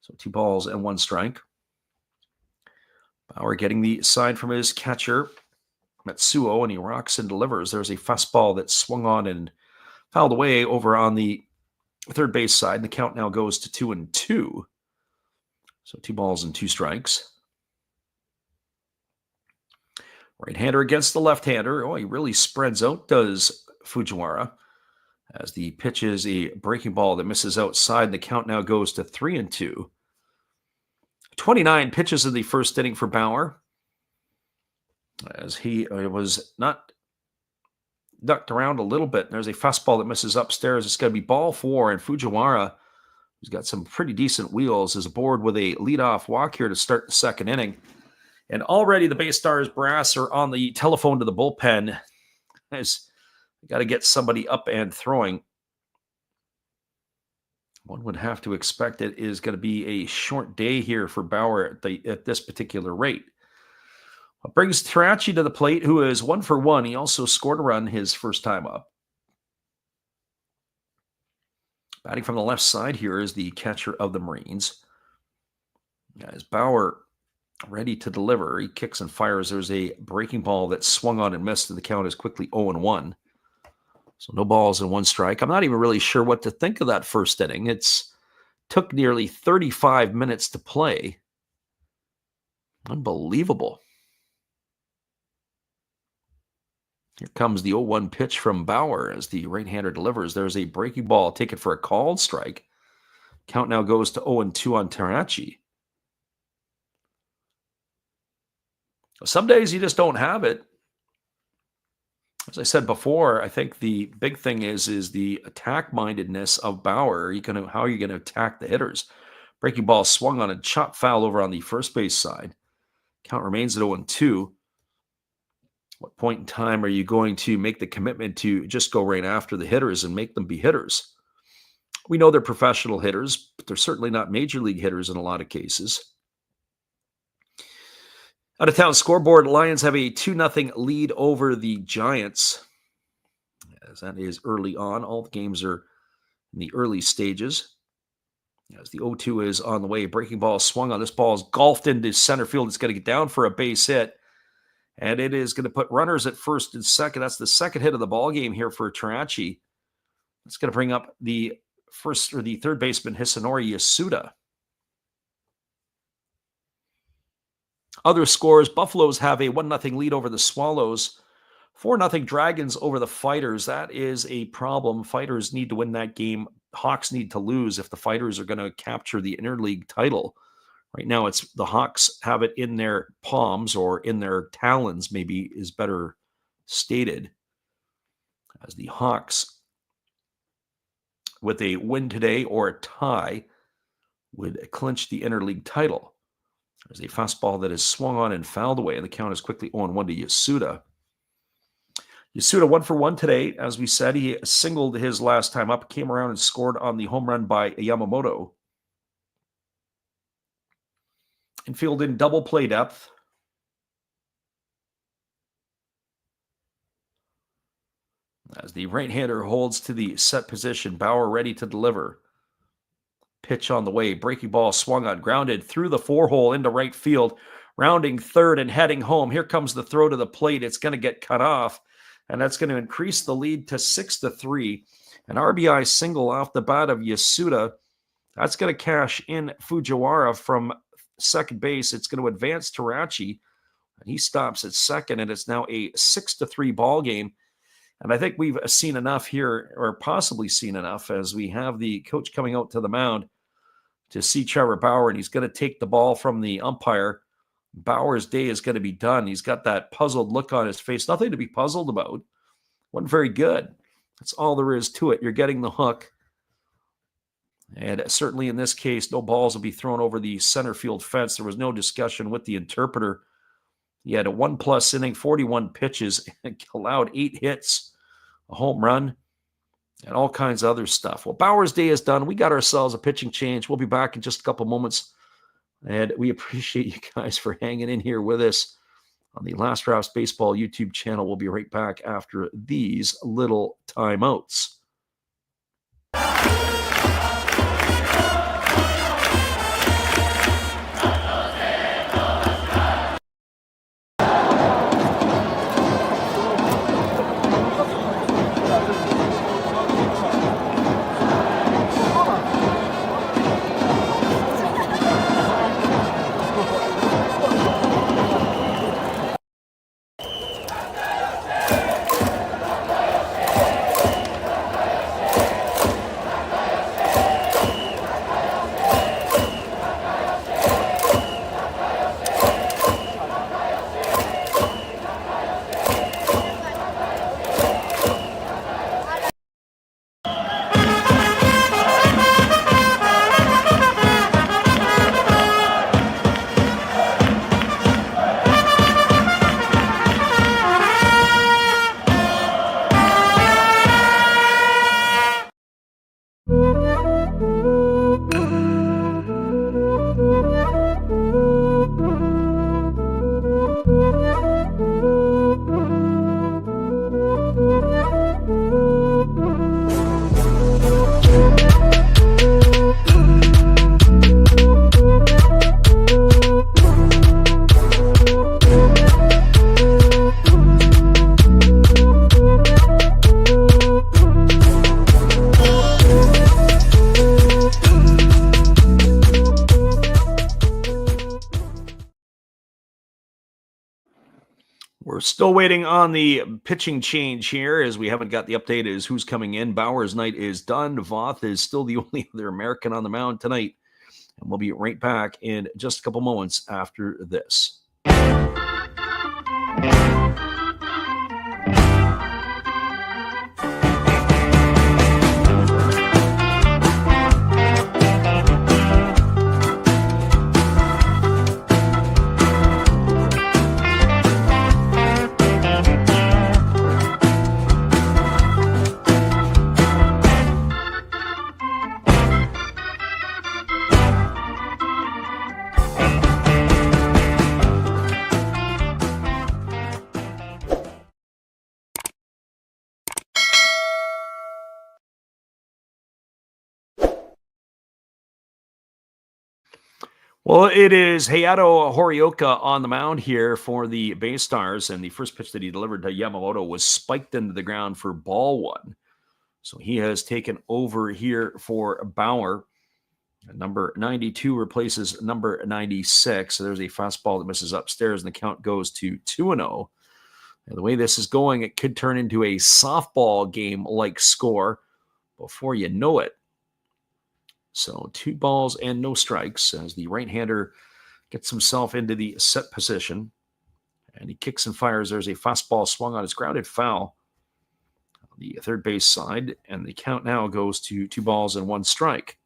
So 2 balls and 1 strike. Bauer getting the sign from his catcher, Matsuo, and he rocks and delivers. There's a fastball that swung on and fouled away over on the third base side. And the count now goes to 2-2. So 2 balls and 2 strikes. Right-hander against the left-hander. Oh, he really spreads out, does Fujiwara. As the pitch is a breaking ball that misses outside. The count now goes to 3-2. 29 pitches in the first inning for Bauer, as he was not ducked around a little bit. There's a fastball that misses upstairs. It's going to be ball 4, and Fujiwara, who's got some pretty decent wheels, is aboard with a leadoff walk here to start the second inning. And already the BayStars brass are on the telephone to the bullpen, as they got to get somebody up and throwing. One would have to expect it is going to be a short day here for Bauer at this particular rate. What brings Terachi to the plate, who is 1 for 1. He also scored a run his first time up. Batting from the left side here is the catcher of the Marines. As Bauer ready to deliver, he kicks and fires. There's a breaking ball that swung on and missed, and the count is quickly 0-1. So no balls and 1 strike. I'm not even really sure what to think of that first inning. It's took nearly 35 minutes to play. Unbelievable. Here comes the 0-1 pitch from Bauer as the right-hander delivers. There's a breaking ball taken for a called strike. Count now goes to 0-2 on Terachi. Some days you just don't have it. As I said before, I think the big thing is the attack-mindedness of Bauer. How are you going to attack the hitters? Breaking ball swung on and chopped foul over on the first base side. Count remains at 0-2. What point in time are you going to make the commitment to just go right after the hitters and make them be hitters? We know they're professional hitters, but they're certainly not major league hitters in a lot of cases. Out of town scoreboard, Lions have a 2-0 lead over the Giants. As that is early on. All the games are in the early stages. As the 0-2 is on the way, breaking ball swung on. This ball is golfed into center field. It's going to get down for a base hit. And it is going to put runners at first and second. That's the second hit of the ball game here for Tarachi. It's going to bring up the third baseman, Hisanori Yasuda. Other scores, Buffaloes have a 1-0 lead over the Swallows. 4-0 Dragons over the Fighters. That is a problem. Fighters need to win that game. Hawks need to lose if the Fighters are going to capture the Interleague title. Right now, it's the Hawks have it in their palms, or in their talons, maybe is better stated. As the Hawks, with a win today or a tie, would clinch the Interleague title. There's a fastball that is swung on and fouled away, and the count is quickly 0-1 to Yasuda. Yasuda 1 for 1 today. As we said, he singled his last time up, came around and scored on the home run by Yamamoto. Infield in double play depth. As the right-hander holds to the set position, Bauer ready to deliver. Pitch on the way. Breaking ball swung on, grounded through the 4-hole into right field, rounding third and heading home. Here comes the throw to the plate. It's going to get cut off, and that's going to increase the lead to 6-3. An RBI single off the bat of Yasuda. That's going to cash in Fujiwara from second base. It's going to advance Tarachi, and he stops at second, and it's now a 6-3 ball game. And I think we've seen enough here, or possibly seen enough, as we have the coach coming out to the mound to see Trevor Bauer, and he's going to take the ball from the umpire. Bauer's day is going to be done. He's got that puzzled look on his face. Nothing to be puzzled about. Wasn't very good. That's all there is to it. You're getting the hook. And certainly in this case, no balls will be thrown over the center field fence. There was no discussion with the interpreter. He had a 1+ inning, 41 pitches, allowed 8 hits, a home run, and all kinds of other stuff. Well, Bauer's day is done. We got ourselves a pitching change. We'll be back in just a couple moments. And we appreciate you guys for hanging in here with us on the Last Drafts Baseball YouTube channel. We'll be right back after these little timeouts. We're still waiting on the pitching change here, as we haven't got the update as who's coming in. Bauer's night is done. Voth is still the only other American on the mound tonight. And we'll be right back in just a couple moments after this. Well, it is Hayato Horioka on the mound here for the BayStars, and the first pitch that he delivered to Yamamoto was spiked into the ground for ball one. So he has taken over here for Bauer. Number 92 replaces number 96. So there's a fastball that misses upstairs, and the count goes to 2-0. And the way this is going, it could turn into a softball game-like score before you know it. So 2 balls and no strikes as the right-hander gets himself into the set position. And he kicks and fires. There's a fastball swung on. His grounded foul on the third base side. And the count now goes to 2 balls and 1 strike.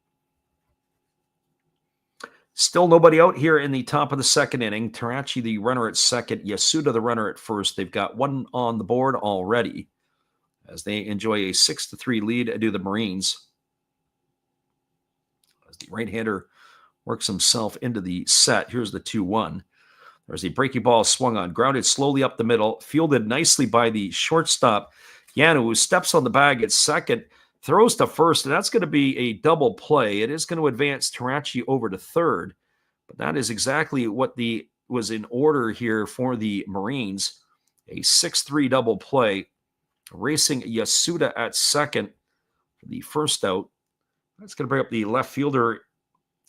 Still nobody out here in the top of the second inning. Tarachi, the runner at second. Yasuda, the runner at first. They've got 1 on the board already as they enjoy a 6-3 lead to the Marines. As the right-hander works himself into the set. Here's the 2-1. There's a breaking ball swung on. Grounded slowly up the middle. Fielded nicely by the shortstop. Yano, who steps on the bag at second. Throws to first, and that's going to be a double play. It is going to advance Tarachi over to third, but that is exactly what was in order here for the Marines. A 6-3 double play. Racing Yasuda at second for the first out. That's going to bring up the left fielder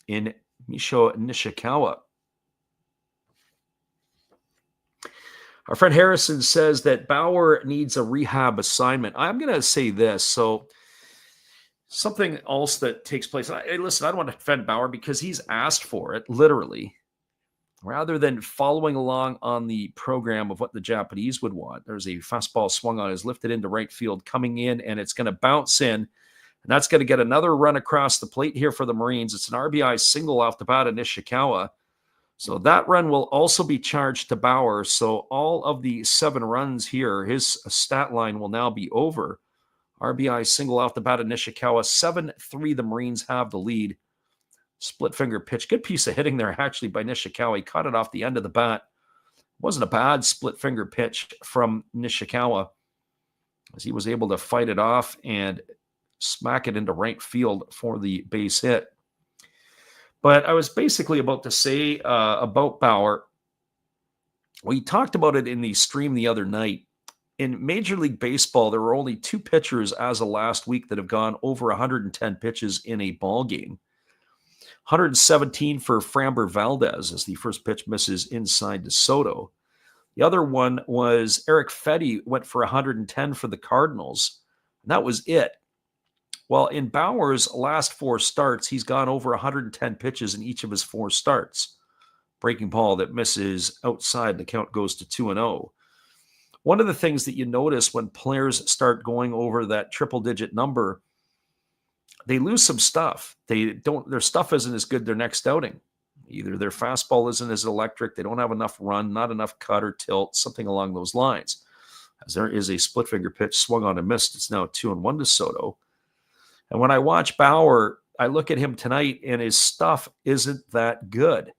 in Misho Nishikawa. Our friend Harrison says that Bauer needs a rehab assignment. I'm going to say this. So something else that takes place. Listen, I don't want to defend Bauer because he's asked for it, literally. Rather than following along on the program of what the Japanese would want, there's a fastball swung on, is lifted into right field, coming in, and it's going to bounce in. And that's going to get another run across the plate here for the Marines. It's an RBI single off the bat of Nishikawa. So that run will also be charged to Bauer. So all of the 7 runs here, his stat line will now be over. RBI single off the bat of Nishikawa. 7-3, the Marines have the lead. Split finger pitch. Good piece of hitting there, actually, by Nishikawa. He caught it off the end of the bat. Wasn't a bad split finger pitch from Nishikawa, as he was able to fight it off and smack it into right field for the base hit. But I was basically about to say about Bauer, we talked about it in the stream the other night. In Major League Baseball, there were only 2 pitchers as of last week that have gone over 110 pitches in a ball game. 117 for Framber Valdez as the first pitch misses inside to Soto. The other one was Eric Fetty, went for 110 for the Cardinals, and that was it. Well, in Bauer's last 4 starts, he's gone over 110 pitches in each of his 4 starts. Breaking ball that misses outside, the count goes to 2-0. One of the things that you notice when players start going over that triple-digit number, they lose some stuff. Their stuff isn't as good their next outing. Either their fastball isn't as electric, they don't have enough run, not enough cut or tilt, something along those lines. As there is a split finger pitch swung on and missed. It's now 2-1 to Soto. And when I watch Bauer, I look at him tonight and his stuff isn't that good.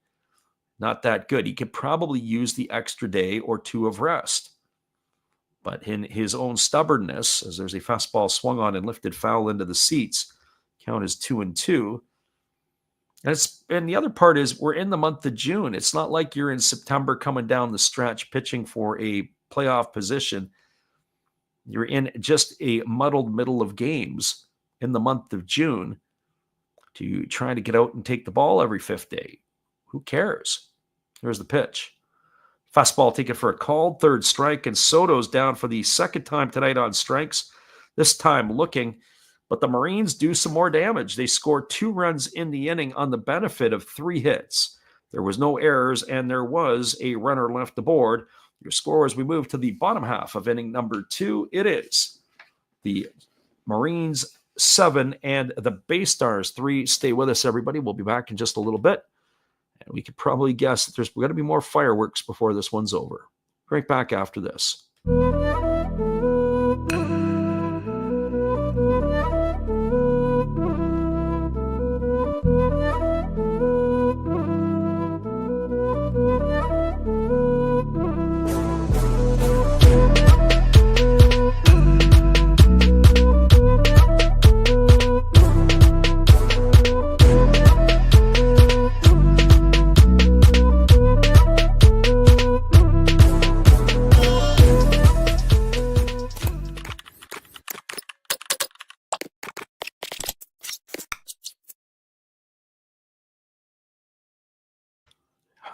Not that good. He could probably use the extra day or 2 of rest. But in his own stubbornness, as there's a fastball swung on and lifted foul into the seats, count is 2-2. And the other part is we're in the month of June. It's not like you're in September coming down the stretch pitching for a playoff position. You're in just a muddled middle of games in the month of June to try to get out and take the ball every 5th day. Who cares? Here's the pitch. Fastball taken for a called 3rd strike, and Soto's down for the 2nd time tonight on strikes, this time looking. But the Marines do some more damage. They score 2 runs in the inning on the benefit of 3 hits. There was no errors, and there was a runner left aboard. Your score as we move to the bottom half of inning number 2, it is the Marines 7 and the BayStars 3. Stay with us, everybody. We'll be back in just a little bit. And we could probably guess that there's going to be more fireworks before this one's over. Right back after this.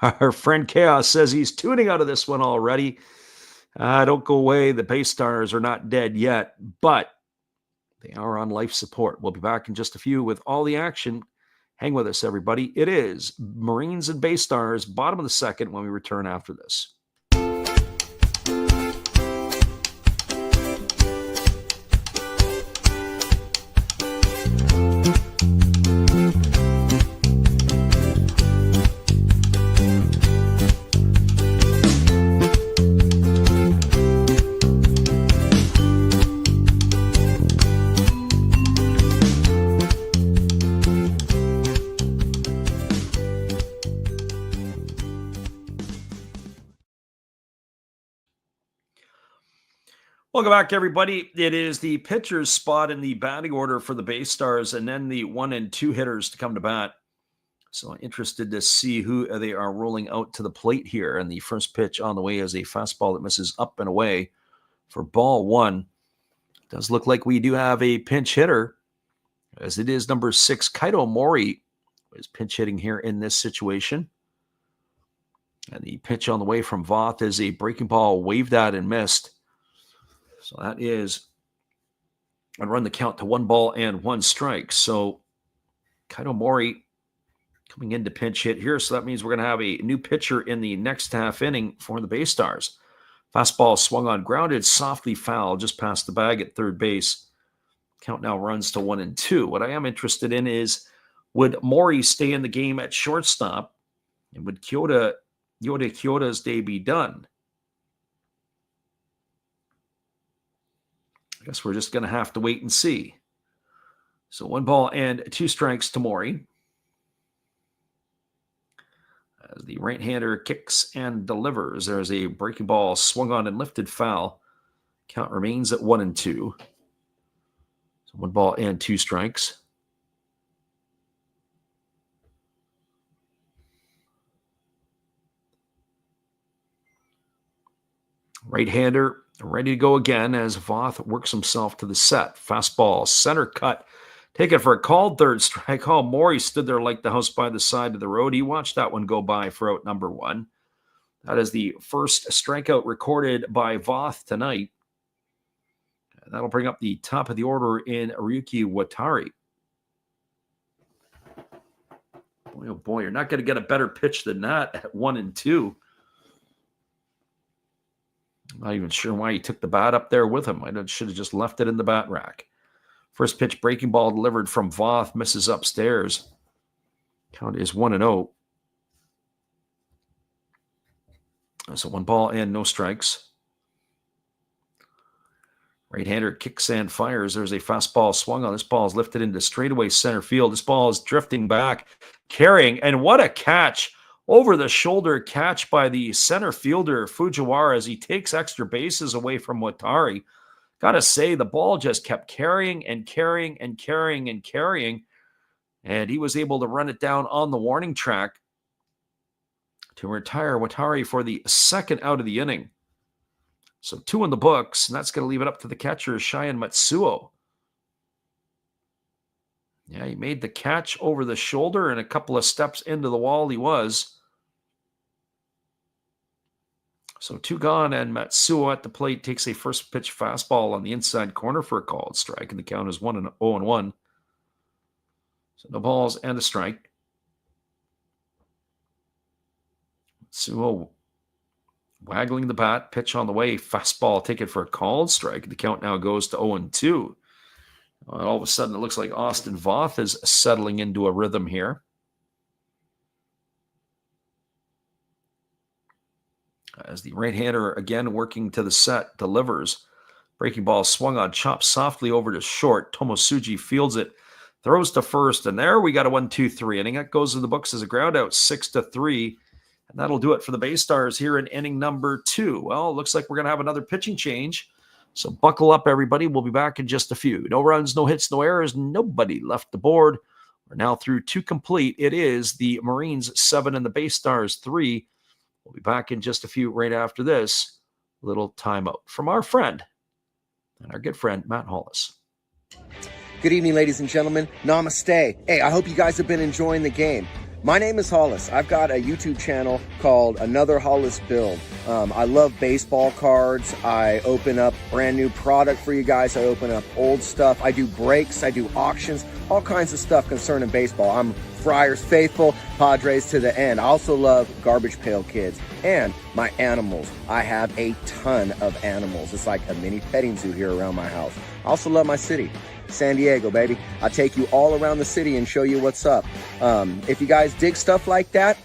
Our friend Chaos says he's tuning out of this one already. Don't go away. The BayStars are not dead yet, but they are on life support. We'll be back in just a few with all the action. Hang with us, everybody. It is Marines and BayStars, bottom of the second, when we return after this. Welcome back, everybody. It is the pitcher's spot in the batting order for the BayStars, and then the 1 and 2 hitters to come to bat. So interested to see who they are rolling out to the plate here. And the first pitch on the way is a fastball that misses up and away for ball 1. Does look like we do have a pinch hitter, as it is number 6, Kaito Mori, is pinch hitting here in this situation. And the pitch on the way from Voth is a breaking ball, waved at and missed. So that is, and run the count to 1 ball and 1 strike. So Kaito Mori coming in to pinch hit here. So that means we're going to have a new pitcher in the next half inning for the BayStars. Fastball swung on, grounded, softly foul, just past the bag at third base. Count now runs to 1 and 2. What I am interested in is, would Mori stay in the game at shortstop? And would Yoda Kyota's day be done? I guess we're just going to have to wait and see. So 1 ball and 2 strikes to Mori. As the right-hander kicks and delivers, there's a breaking ball swung on and lifted foul. Count remains at 1 and 2. So 1 ball and 2 strikes. Right-hander ready to go again as Voth works himself to the set. Fastball, center cut. Take it for a called third strike. Oh, Maury stood there like the house by the side of the road. He watched that one go by for out number 1. That is the first strikeout recorded by Voth tonight. That'll bring up the top of the order in Ryuki Watari. Boy, oh boy, you're not going to get a better pitch than that at 1 and 2. I'm not even sure why he took the bat up there with him. I should have just left it in the bat rack. First pitch, breaking ball delivered from Voth, misses upstairs. Count is 1 and 0. So 1 ball and no strikes. Right-hander kicks and fires. There's a fastball swung on. This ball is lifted into straightaway center field. This ball is drifting back, carrying, and what a catch. Over the shoulder catch by the center fielder, Fujiwara, as he takes extra bases away from Watari. Got to say, the ball just kept carrying and carrying and carrying and carrying, and he was able to run it down on the warning track to retire Watari for the second out of the inning. So 2 in the books, and that's going to leave it up to the catcher, Shion Matsuo. Yeah, he made the catch over the shoulder, and a couple of steps into the wall he was. So 2 gone, and Matsuo at the plate takes a first pitch fastball on the inside corner for a called strike, and the count is 0-1. So no balls and a strike. Matsuo waggling the bat, pitch on the way, fastball, take it for a called strike. The count now goes to 0-2. All of a sudden, it looks like Austin Voth is settling into a rhythm here. As the right-hander, again, working to the set, delivers. Breaking ball swung on, chopped softly over to short. Tomosuji fields it, throws to first, and there we got a 1-2-3 inning. That goes in the books as a ground out, 6-3. And that'll do it for the BayStars here in inning number 2. Well, it looks like we're going to have another pitching change. So buckle up, everybody. We'll be back in just a few. No runs, no hits, no errors. Nobody left the board. We're now through 2 complete. It is the Marines 7 and the BayStars 3. We'll be back in just a few right after this little timeout from our friend and our good friend, Matt Hollis.
Good evening, ladies and gentlemen. Namaste. Hey, I hope you guys have been enjoying the game. My name is Hollis. I've got a YouTube channel called Another Hollis Build. I love baseball cards. I open up brand new product for you guys. I open up old stuff. I do breaks. I do auctions. All kinds of stuff concerning baseball. I'm Friars faithful, Padres to the end. I also love Garbage Pail Kids and my animals. I have a ton of animals. It's like a mini petting zoo here around my house. I also love my city. San Diego, baby. I take you all around the city and show you what's up. If you guys dig stuff like that,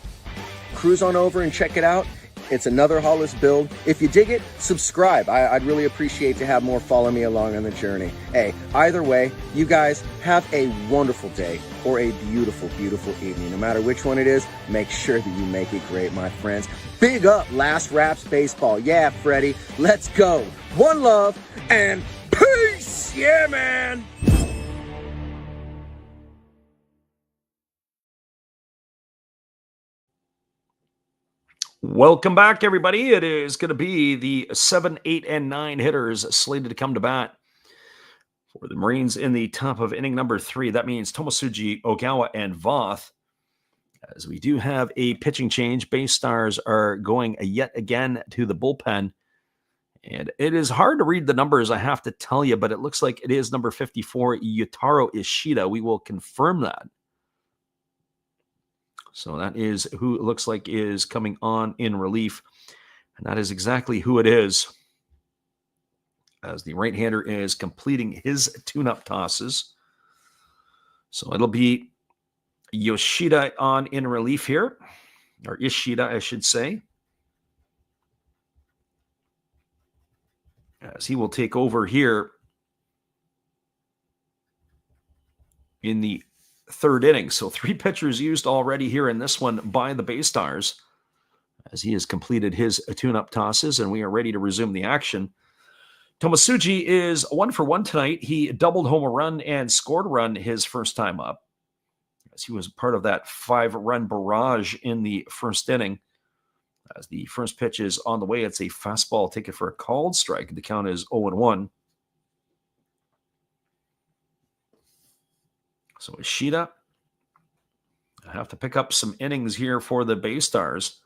cruise on over and check it out. It's Another Hollis Build. If you dig it, subscribe. I'd really appreciate to have more follow me along on the journey. Hey, either way, you guys have a wonderful day or a beautiful, beautiful evening. No matter which one it is, make sure that you make it great, my friends. Big up Last Raps Baseball. Yeah, Freddie, let's go. One love and peace. Yeah, man.
Welcome back, everybody. It is going to be the 7, 8, and 9 hitters slated to come to bat for the Marines in the top of inning number 3. That means Tomosuji, Ogawa, and Voth. As we do have a pitching change, BayStars are going yet again to the bullpen. And it is hard to read the numbers, I have to tell you, but it looks like it is number 54, Yutaro Ishida. We will confirm that. So that is who it looks like is coming on in relief. And that is exactly who it is, as the right-hander is completing his tune-up tosses. So it'll be Yoshida on in relief here, or Ishida, I should say, as he will take over here in the 3rd inning. So 3 pitchers used already here in this one by the BayStars, as he has completed his tune-up tosses, and we are ready to resume the action. Tomosuji is 1 for 1 tonight. He doubled home a run and scored a run his first time up, as he was part of that 5-run barrage in the 1st inning. As the first pitch is on the way, it's a fastball taken for a called strike. The count is 0-1. So Ishida, I have to pick up some innings here for the BayStars.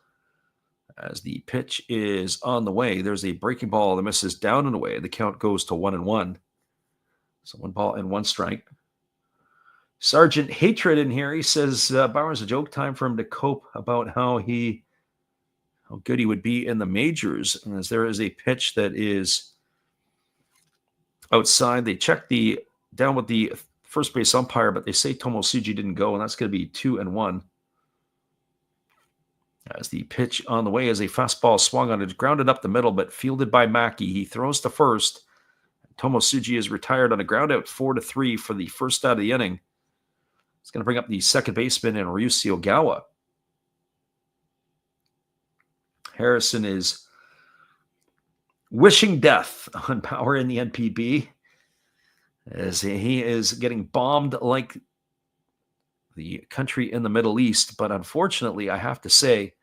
As the pitch is on the way, there's a breaking ball that misses down and away. The count goes to 1-1. So 1 ball and 1 strike. Sergeant Hatred in here, he says Bauer's a joke, time for him to cope about how good he would be in the majors. And as there is a pitch that is outside, they check the down with the first base umpire, but they say Tomosuji didn't go, and that's going to be 2-1. As the pitch on the way is a fastball swung on it, grounded up the middle, but fielded by Mackey. He throws to first. Tomosuji is retired on a ground out 4-3 for the first out of the inning. It's going to bring up the second baseman in Ryusi Ogawa. Harrison is wishing death on Bauer in the NPB, as he is getting bombed like the country in the Middle East. But unfortunately, I have to say,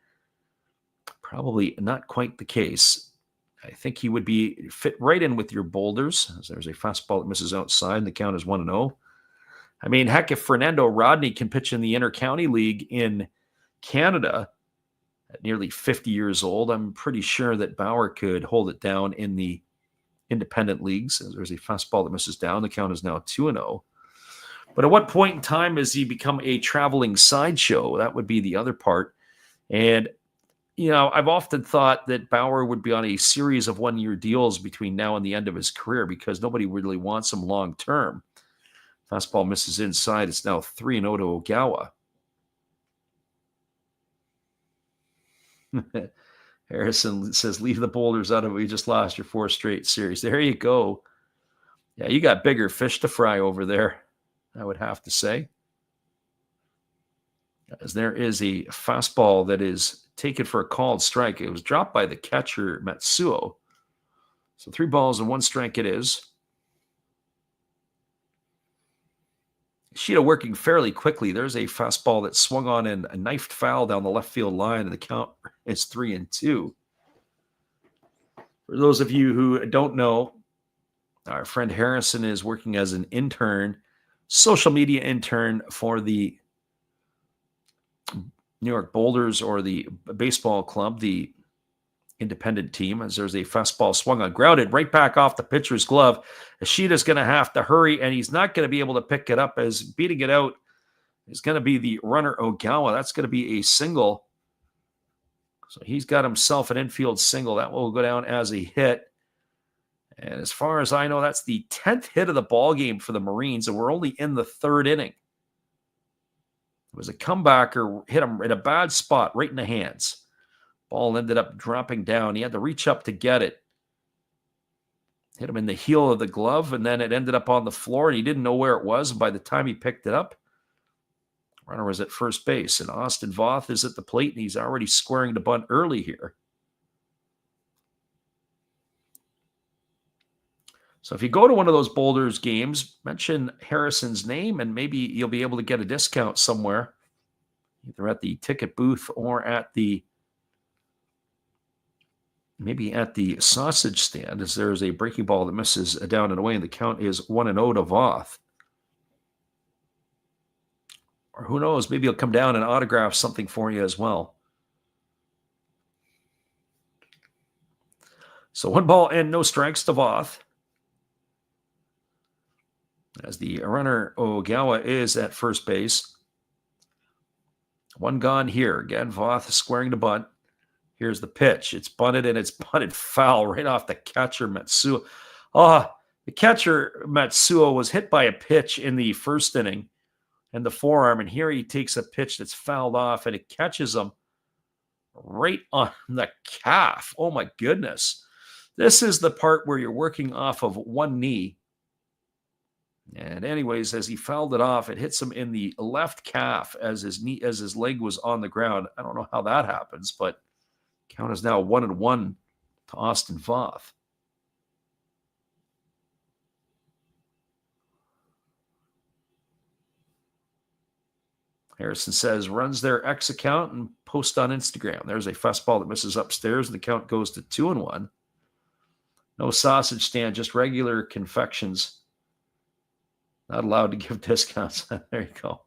probably not quite the case. I think he would be fit right in with your Boulders, as there's a fastball that misses outside, and the count is 1-0. I mean, heck, if Fernando Rodney can pitch in the Inter-County League in Canada at nearly 50 years old, I'm pretty sure that Bauer could hold it down in the independent leagues. As there's a fastball that misses down. The count is now 2-0. But at what point in time has he become a traveling sideshow? That would be the other part. And, you know, I've often thought that Bauer would be on a series of 1-year deals between now and the end of his career, because nobody really wants him long term. Fastball misses inside. It's now 3-0 to Ogawa. Harrison says, leave the Boulders out of it. You just lost your 4th straight series. There you go. Yeah, you got bigger fish to fry over there, I would have to say. As there is a fastball that is taken for a called strike. It was dropped by the catcher, Matsuo. So 3 balls and 1 strike it is. Ishida working fairly quickly. There's a fastball that swung on and a knifed foul down the left field line, and the count is 3-2. For those of you who don't know, our friend Harrison is working as an intern, social media intern for the New York Boulders or the baseball club, the independent team, as there's a fastball swung on, grounded right back off the pitcher's glove. Ishida's going to have to hurry, and he's not going to be able to pick it up, as beating it out is going to be the runner Ogawa. That's going to be a single. So he's got himself an infield single. That will go down as a hit. And as far as I know, that's the 10th hit of the ball game for the Marines, and we're only in the third inning. It was a comebacker, hit him in a bad spot, right in the hands. Ball ended up dropping down. He had to reach up to get it. Hit him in the heel of the glove, and then it ended up on the floor, and he didn't know where it was. By the time he picked it up, runner was at first base, and Austin Voth is at the plate, and he's already squaring the bunt early here. So if you go to one of those Boulders games, mention Harrison's name, and maybe you'll be able to get a discount somewhere, either at the ticket booth or at the sausage stand, as there's a breaking ball that misses down and away, and the count is 1-0 to Voth. Or who knows, maybe he'll come down and autograph something for you as well. So 1 ball and no strikes to Voth, as the runner Ogawa is at first base. 1 gone here. Again, Voth squaring the bunt. Here's the pitch. It's bunted, and it's bunted foul right off the catcher, Matsuo. The catcher, Matsuo, was hit by a pitch in the first inning and the forearm, and here he takes a pitch that's fouled off, and it catches him right on the calf. Oh, my goodness. This is the part where you're working off of one knee. And anyways, as he fouled it off, it hits him in the left calf as his leg was on the ground. I don't know how that happens, but count is now 1-1 to Austin Voth. Harrison says, runs their X account and post on Instagram. There's a fastball that misses upstairs, and the count goes to 2-1. No sausage stand, just regular confections. Not allowed to give discounts. There you go.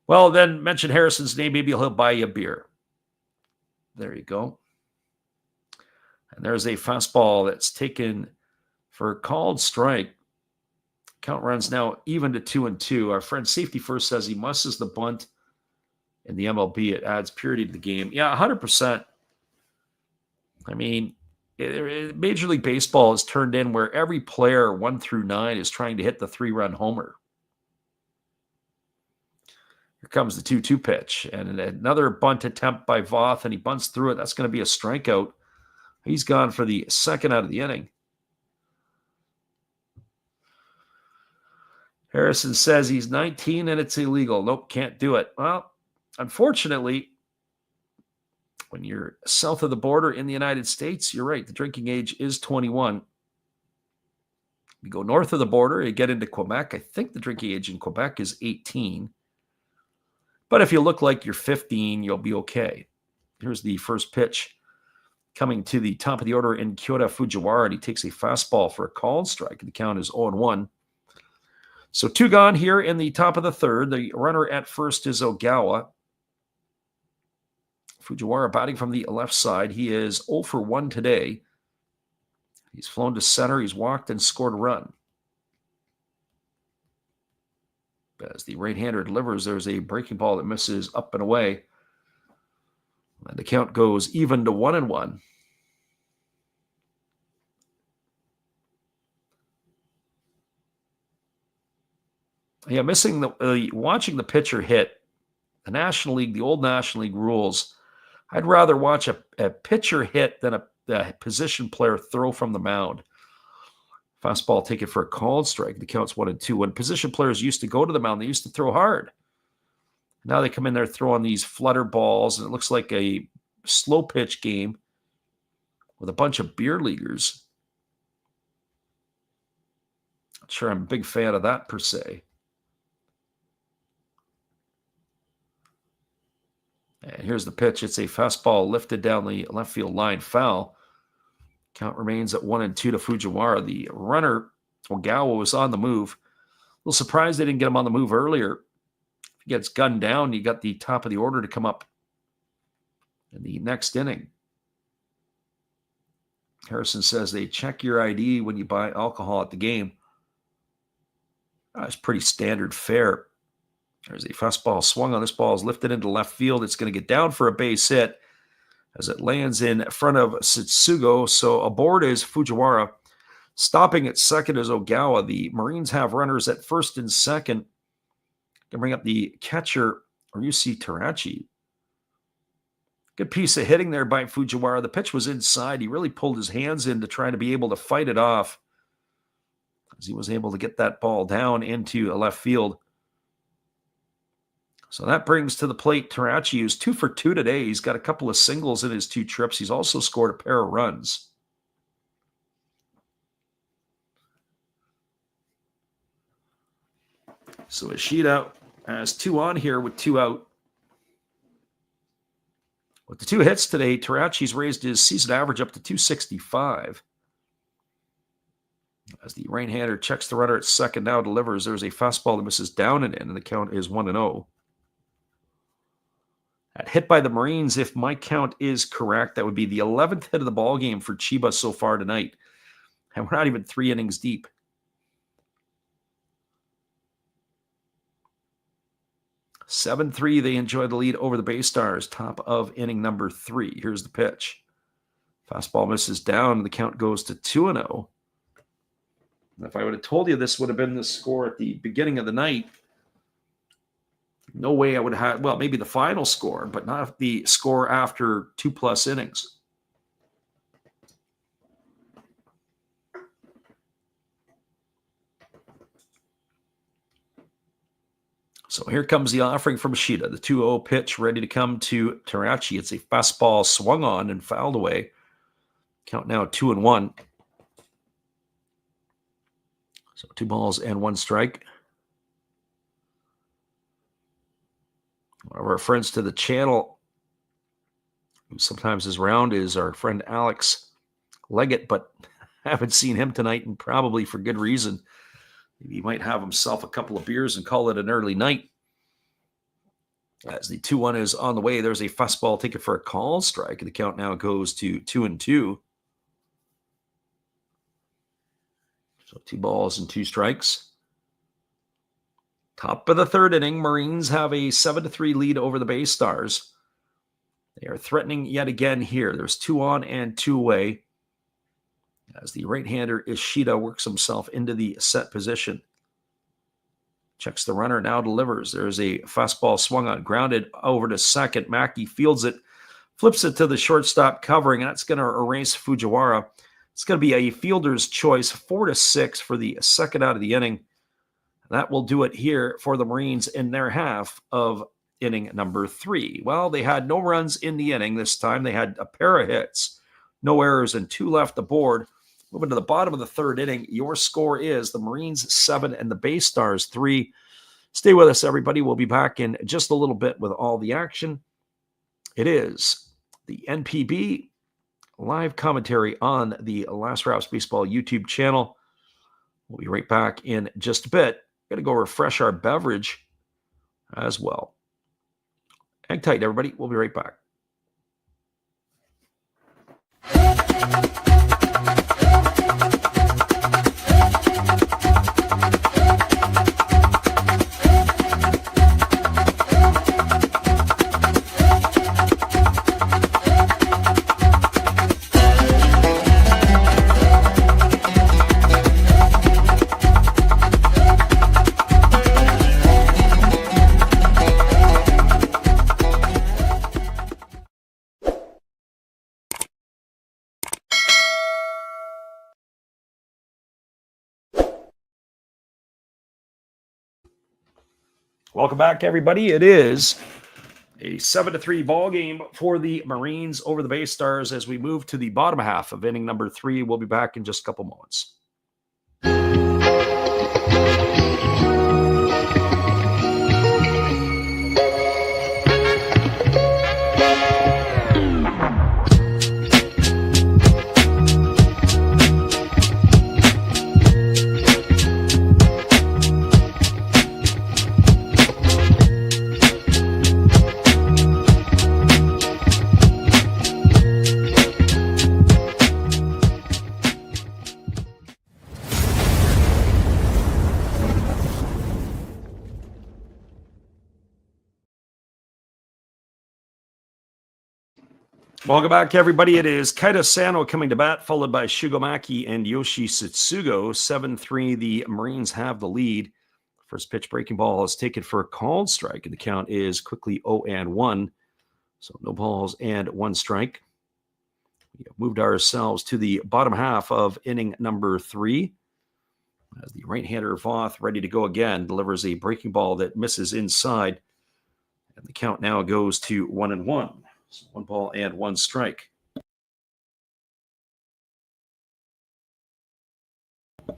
Well, then mention Harrison's name. Maybe he'll buy you a beer. There you go. And there's a fastball that's taken for a called strike. Count runs now even to 2-2. Our friend Safety First says he musses the bunt in the MLB. It adds purity to the game. Yeah, 100%. I mean, Major League Baseball is turned in where every player 1 through 9 is trying to hit the 3-run homer. Here comes the 2-2 pitch, and another bunt attempt by Voth, and he bunts through it. That's going to be a strikeout. He's gone for the second out of the inning. Harrison says he's 19 and it's illegal. Nope, can't do it. Well, unfortunately, when you're south of the border in the United States, you're right. The drinking age is 21. You go north of the border, you get into Quebec. I think the drinking age in Quebec is 18. But if you look like you're 15, you'll be okay. Here's the first pitch coming to the top of the order in Kyoto Fujiwara, and he takes a fastball for a called strike. The count is 0-1. So 2 gone here in the top of the third. The runner at first is Ogawa. Fujiwara batting from the left side. He is 0 for 1 today. He's flown to center. He's walked and scored a run. As the right-hander delivers, there's a breaking ball that misses up and away. And the count goes even to 1-1. Yeah, missing watching the pitcher hit. The National League, the old National League rules, I'd rather watch a pitcher hit than a position player throw from the mound. Fastball taken for a called strike. The count's 1-2. When position players used to go to the mound, they used to throw hard. Now they come in there throwing these flutter balls, and it looks like a slow pitch game with a bunch of beer leaguers. Not sure I'm a big fan of that per se. And here's the pitch. It's a fastball lifted down the left field line, foul. Count remains at 1-2 to Fujiwara. The runner, Ogawa, was on the move. A little surprised they didn't get him on the move earlier. If he gets gunned down, you got the top of the order to come up in the next inning. Harrison says they check your ID when you buy alcohol at the game. It's pretty standard fare. There's a fastball swung on. This ball is lifted into left field. It's going to get down for a base hit as it lands in front of Satsugo. So aboard is Fujiwara. Stopping at second is Ogawa. The Marines have runners at first and second. Can bring up the catcher, Ryusi Terachi. Good piece of hitting there by Fujiwara. The pitch was inside. He really pulled his hands in to try to be able to fight it off, as he was able to get that ball down into left field. So that brings to the plate Terachi, who's 2 for 2 today. He's got a couple of singles in his 2 trips. He's also scored a pair of runs. So Ishida has 2 on here with 2 out. With the 2 hits today, Terachi's raised his season average up to 265. As the right-hander checks the runner at second, now delivers. There's a fastball that misses down and in, and the count is 1-0. That hit by the Marines, if my count is correct, that would be the 11th hit of the ball game for Chiba so far tonight. And we're not even 3 innings deep. 7-3, they enjoy the lead over the BayStars, top of inning number 3. Here's the pitch. Fastball misses down, the count goes to 2-0. If I would have told you this would have been the score at the beginning of the night, no way I would have had, well, maybe the final score, but not the score after 2+ innings. So here comes the offering from Ishida. The 2-0 pitch ready to come to Terachi. It's a fastball swung on and fouled away. Count now 2-1. So 2 balls and 1 strike. One of our friends to the channel, who sometimes is around, is our friend Alex Leggett, but I haven't seen him tonight, and probably for good reason. Maybe he might have himself a couple of beers and call it an early night. As the 2-1 is on the way, there's a fastball taken for a call strike. The count now goes to 2-2. So 2 balls and 2 strikes. Top of the 3rd inning, Marines have a 7-3 lead over the BayStars. They are threatening yet again here. There's 2 on and 2 away, as the right-hander Ishida works himself into the set position. Checks the runner, now delivers. There's a fastball swung on, grounded over to second. Mackey fields it, flips it to the shortstop covering, and that's going to erase Fujiwara. It's going to be a fielder's choice, 4-6 for the second out of the inning. That will do it here for the Marines in their half of inning number 3. Well, they had no runs in the inning this time. They had a pair of hits, no errors, and 2 left aboard. Moving to the bottom of the 3rd inning, your score is the Marines 7 and the BayStars 3. Stay with us, everybody. We'll be back in just a little bit with all the action. It is the NPB live commentary on the Last Raps Baseball YouTube channel. We'll be right back in just a bit. Going to go refresh our beverage as well. Hang tight, everybody. We'll be right back. Welcome back, everybody. It is a 7-3 ball game for the Marines over the BayStars as we move to the bottom half of inning number 3. We'll be back in just a couple moments. Welcome back, everybody. It is Kaita Sano coming to bat, followed by Shigomaki and Yoshi Satsugo. 7-3, the Marines have the lead. First pitch breaking ball is taken for a called strike, and the count is quickly 0-1. So no balls and one strike. We have moved ourselves to the bottom half of inning number 3. As the right-hander Voth, ready to go again, delivers a breaking ball that misses inside. And the count now goes to 1-1. So 1 ball and 1 strike. The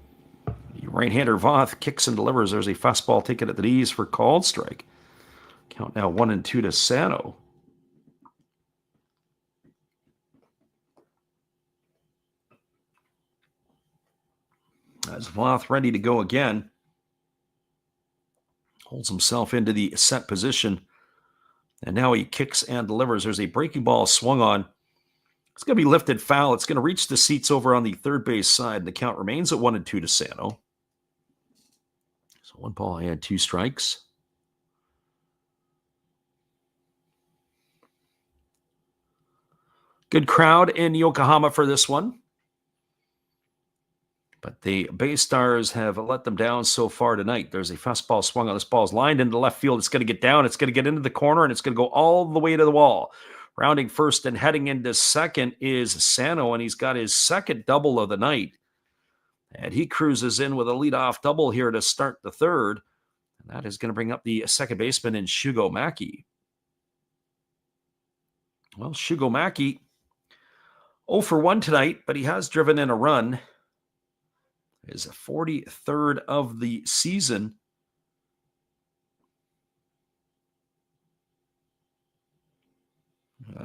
right-hander Voth kicks and delivers. There's a fastball taken at the knees for called strike. Count now 1-2 to Sano. As Voth ready to go again. Holds himself into the set position. And now he kicks and delivers. There's a breaking ball swung on. It's going to be lifted foul. It's going to reach the seats over on the third base side. And the count remains at 1-2 to Sano. So 1 ball and 2 strikes. Good crowd in Yokohama for this one. But the BayStars have let them down so far tonight. There's a fastball swung on. This ball is lined into left field. It's going to get down. It's going to get into the corner, and it's going to go all the way to the wall. Rounding first and heading into second is Sano, and he's got his second double of the night. And he cruises in with a leadoff double here to start the third. And that is going to bring up the second baseman in Shigomaki. Well, Shigomaki 0 for 1 tonight, but he has driven in a run. His 43rd of the season.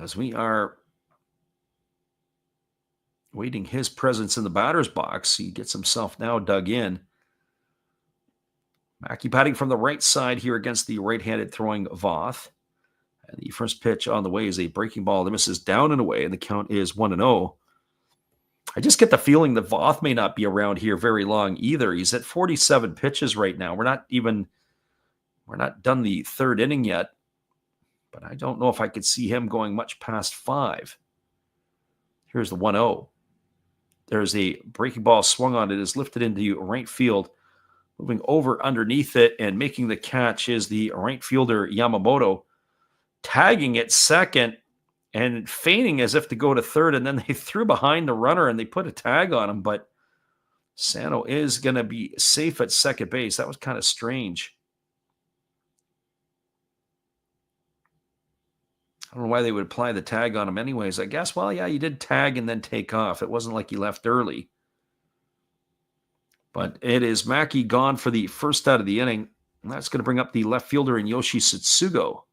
As we are waiting his presence in the batter's box, he gets himself now dug in. Mackey batting from the right side here against the right-handed throwing Voth. And the first pitch on the way is a breaking ball that misses down and away, and the count is 1-0. I just get the feeling that Voth may not be around here very long either. He's at 47 pitches right now. We're not done the third inning yet, but I don't know if I could see him going much past 5. Here's the 1-0. There's a breaking ball swung on. It is lifted into right field. Moving over underneath it and making the catch is the right fielder Yamamoto. Tagging at second and feigning as if to go to third, and then they threw behind the runner and they put a tag on him, but Sano is going to be safe at second base. That was kind of strange. I don't know why they would apply the tag on him anyways. I guess, well, yeah, you did tag and then take off. It wasn't like you left early. But it is Mackey gone for the first out of the inning, and that's going to bring up the left fielder in Yoshi Satsugo.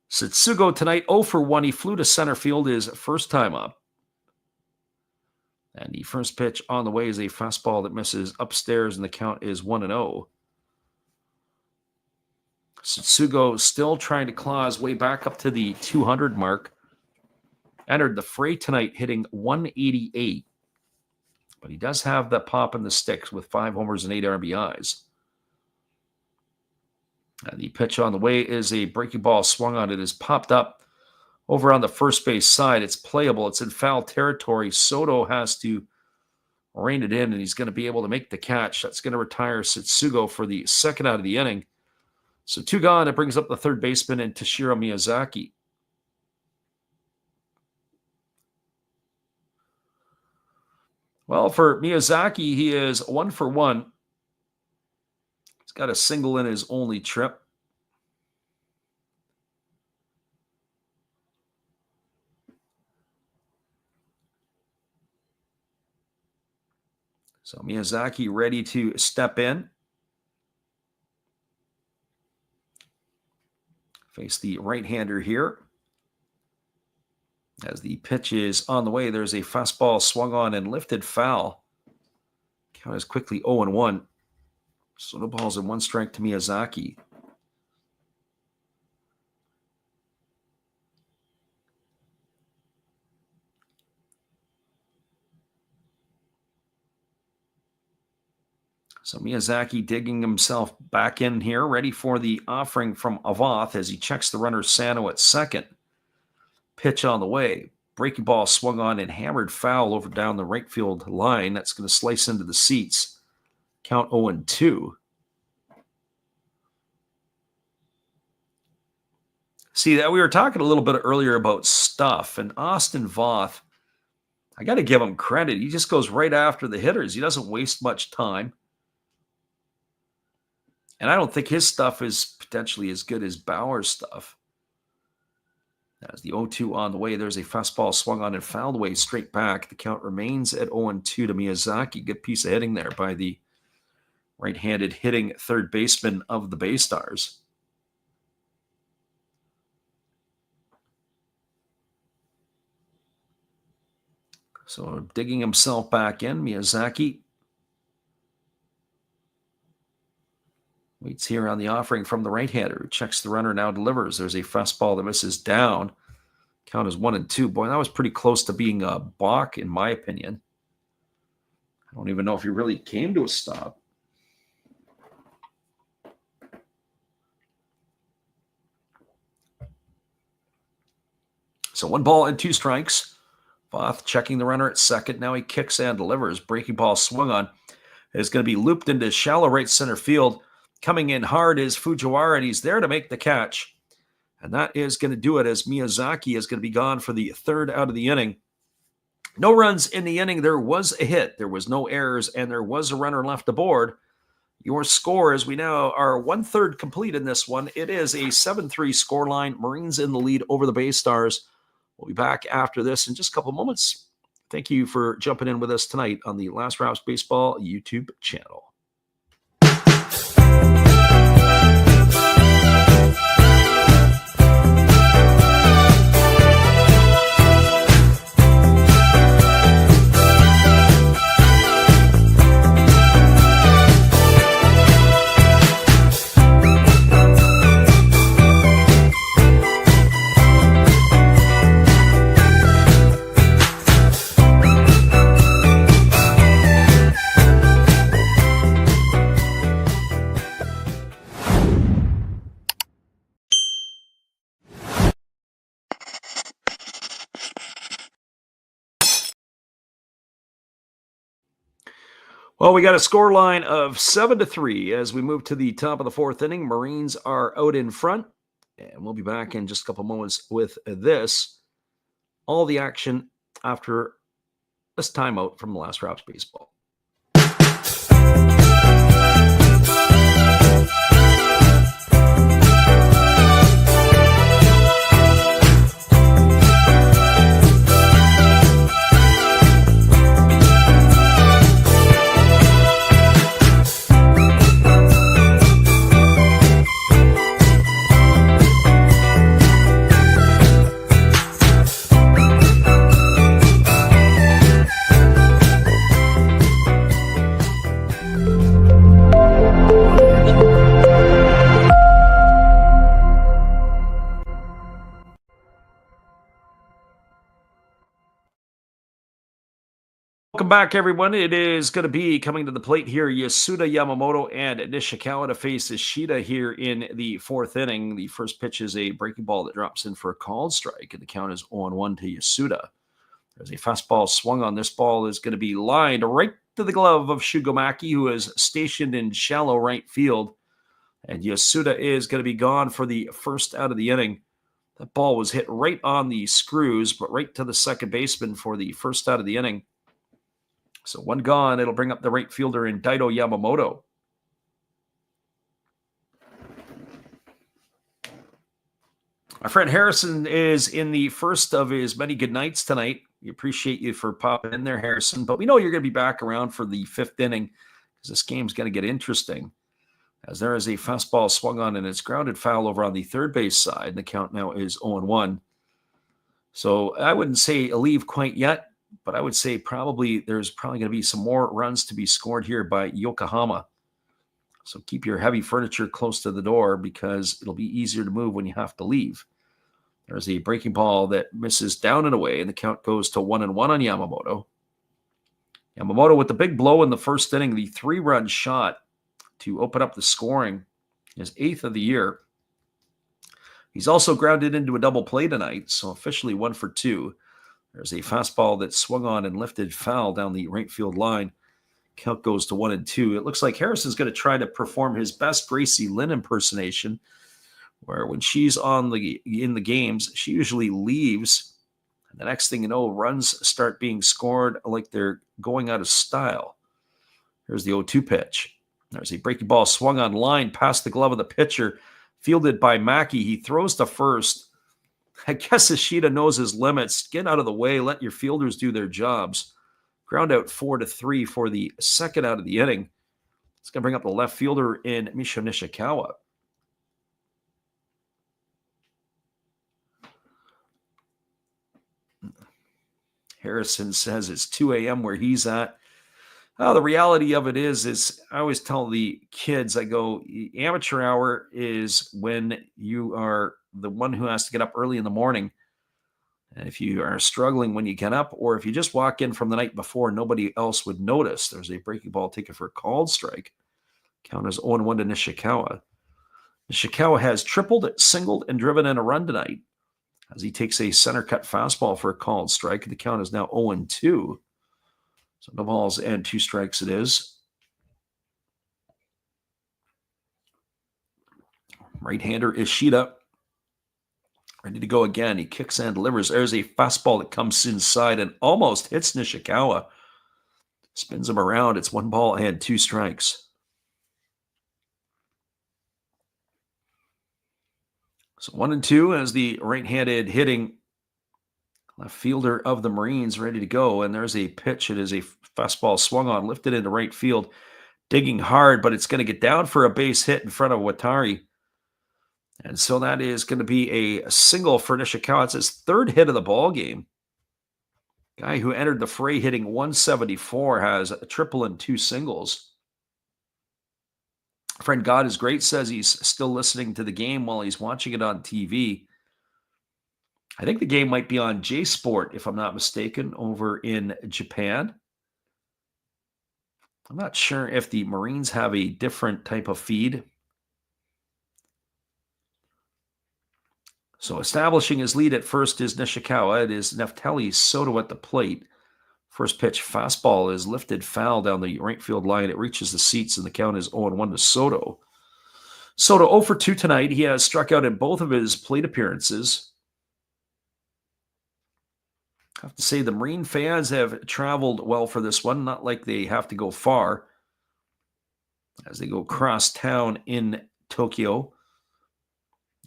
Satsugo tonight 0 for 1. He flew to center field his first time up. And the first pitch on the way is a fastball that misses upstairs, and the count is 1-0. Satsugo still trying to claw his way back up to the 200 mark. Entered the fray tonight hitting 188. But he does have the pop in the sticks with 5 homers and 8 RBIs. And the pitch on the way is a breaking ball swung on. It is popped up over on the first base side. It's playable. It's in foul territory. Soto has to rein it in, and he's going to be able to make the catch. That's going to retire Satsugo for the second out of the inning. So 2 gone. It brings up the third baseman and Toshiro Miyazaki. Well, for Miyazaki, he is 1 for 1. He's got a single in his only trip. So Miyazaki ready to step in. Face the right-hander here. As the pitch is on the way, there's a fastball swung on and lifted foul. Count is quickly 0-1. So no balls and 1 strike to Miyazaki. So Miyazaki digging himself back in here, ready for the offering from Voth as he checks the runner Sano at second. Pitch on the way. Breaking ball swung on and hammered foul over down the right field line. That's going to slice into the seats. Count 0-2. See, that we were talking a little bit earlier about stuff, and Austin Voth, I got to give him credit. He just goes right after the hitters. He doesn't waste much time. And I don't think his stuff is potentially as good as Bauer's stuff. As the 0-2 on the way, there's a fastball swung on and fouled away straight back. The count remains at 0-2 to Miyazaki. Good piece of hitting there by the right-handed hitting third baseman of the BayStars. So digging himself back in, Miyazaki waits here on the offering from the right-hander. Checks the runner, now delivers. There's a fastball that misses down. Count is 1-2. Boy, that was pretty close to being a balk, in my opinion. I don't even know if he really came to a stop. So 1 ball and 2 strikes. Voth checking the runner at second. Now he kicks and delivers. Breaking ball swung on. It's going to be looped into shallow right center field. Coming in hard is Fujiwara, and he's there to make the catch. And that is going to do it as Miyazaki is going to be gone for the third out of the inning. No runs in the inning. There was a hit. There was no errors, and there was a runner left aboard. Your score, as we now are 1/3 complete in this one, it is a 7-3 scoreline. Marines in the lead over the BayStars. We'll be back after this in just a couple moments. Thank you for jumping in with us tonight on the Last Raps Baseball YouTube channel. Well, we got a score line of 7-3 as we move to the top of the 4th inning. Marines are out in front, and we'll be back in just a couple moments with this. All the action after this timeout from Last Raps Baseball. Welcome back, everyone. It is going to be coming to the plate here, Yasuda, Yamamoto, and Nishikawa to face Ishida here in the 4th inning. The first pitch is a breaking ball that drops in for a called strike, and the count is 0-1 to Yasuda. There's a fastball swung on. This ball is going to be lined right to the glove of Shugomaki, who is stationed in shallow right field. And Yasuda is going to be gone for the first out of the inning. That ball was hit right on the screws, but right to the second baseman for the first out of the inning. So 1 gone. It'll bring up the right fielder in Daito Yamamoto. My friend Harrison is in the first of his many good nights tonight. We appreciate you for popping in there, Harrison. But we know you're going to be back around for the 5th inning because this game's going to get interesting. As there is a fastball swung on and it's grounded foul over on the third base side. And the count now is 0-1. So I wouldn't say a leave quite yet, but I would say there's probably going to be some more runs to be scored here by Yokohama. So keep your heavy furniture close to the door because it'll be easier to move when you have to leave. There's a breaking ball that misses down and away, and the count goes to 1-1 on Yamamoto. Yamamoto with the big blow in the first inning, the 3-run shot to open up the scoring, his 8th of the year. He's also grounded into a double play tonight, so officially 1 for 2. There's a fastball that swung on and lifted foul down the right field line. Count goes to 1-2. It looks like Harrison's going to try to perform his best Gracie Lynn impersonation, where when she's in the games, she usually leaves. And the next thing you know, runs start being scored like they're going out of style. Here's the 0-2 pitch. There's a breaking ball swung on line past the glove of the pitcher, fielded by Mackey. He throws to first. I guess Ishida knows his limits. Get out of the way. Let your fielders do their jobs. Ground out 4-3 for the second out of the inning. It's going to bring up the left fielder in Misho Nishikawa. Harrison says it's 2 a.m. where he's at. The reality of it is I always tell the kids, I go, amateur hour is when you are the one who has to get up early in the morning. And if you are struggling when you get up, or if you just walk in from the night before, nobody else would notice. There's a breaking ball taken for a called strike. Count is 0-1 to Nishikawa. Nishikawa has tripled, singled, and driven in a run tonight as he takes a center cut fastball for a called strike. The count is now 0-2. So no balls and 2 strikes it is. Right-hander Ishida ready to go again. He kicks and delivers. There's a fastball that comes inside and almost hits Nishikawa. Spins him around. It's 1 ball and 2 strikes. So 1-2 as the right-handed hitting left fielder of the Marines ready to go. And there's a pitch. It is a fastball swung on, lifted into right field, digging hard, but it's going to get down for a base hit in front of Watari. And so that is going to be a single for Nishikawa. It's his 3rd hit of the ball game. Guy who entered the fray hitting 174 has a triple and 2 singles. Friend God is Great says he's still listening to the game while he's watching it on TV. I think the game might be on J Sport, if I'm not mistaken, over in Japan. I'm not sure if the Marines have a different type of feed. So establishing his lead at first is Nishikawa. It is Neftali Soto at the plate. First pitch fastball is lifted foul down the right field line. It reaches the seats, and the count is 0-1 to Soto. Soto 0 for 2 tonight. He has struck out in both of his plate appearances. I have to say the Marine fans have traveled well for this one. Not like they have to go far as they go across town in Tokyo.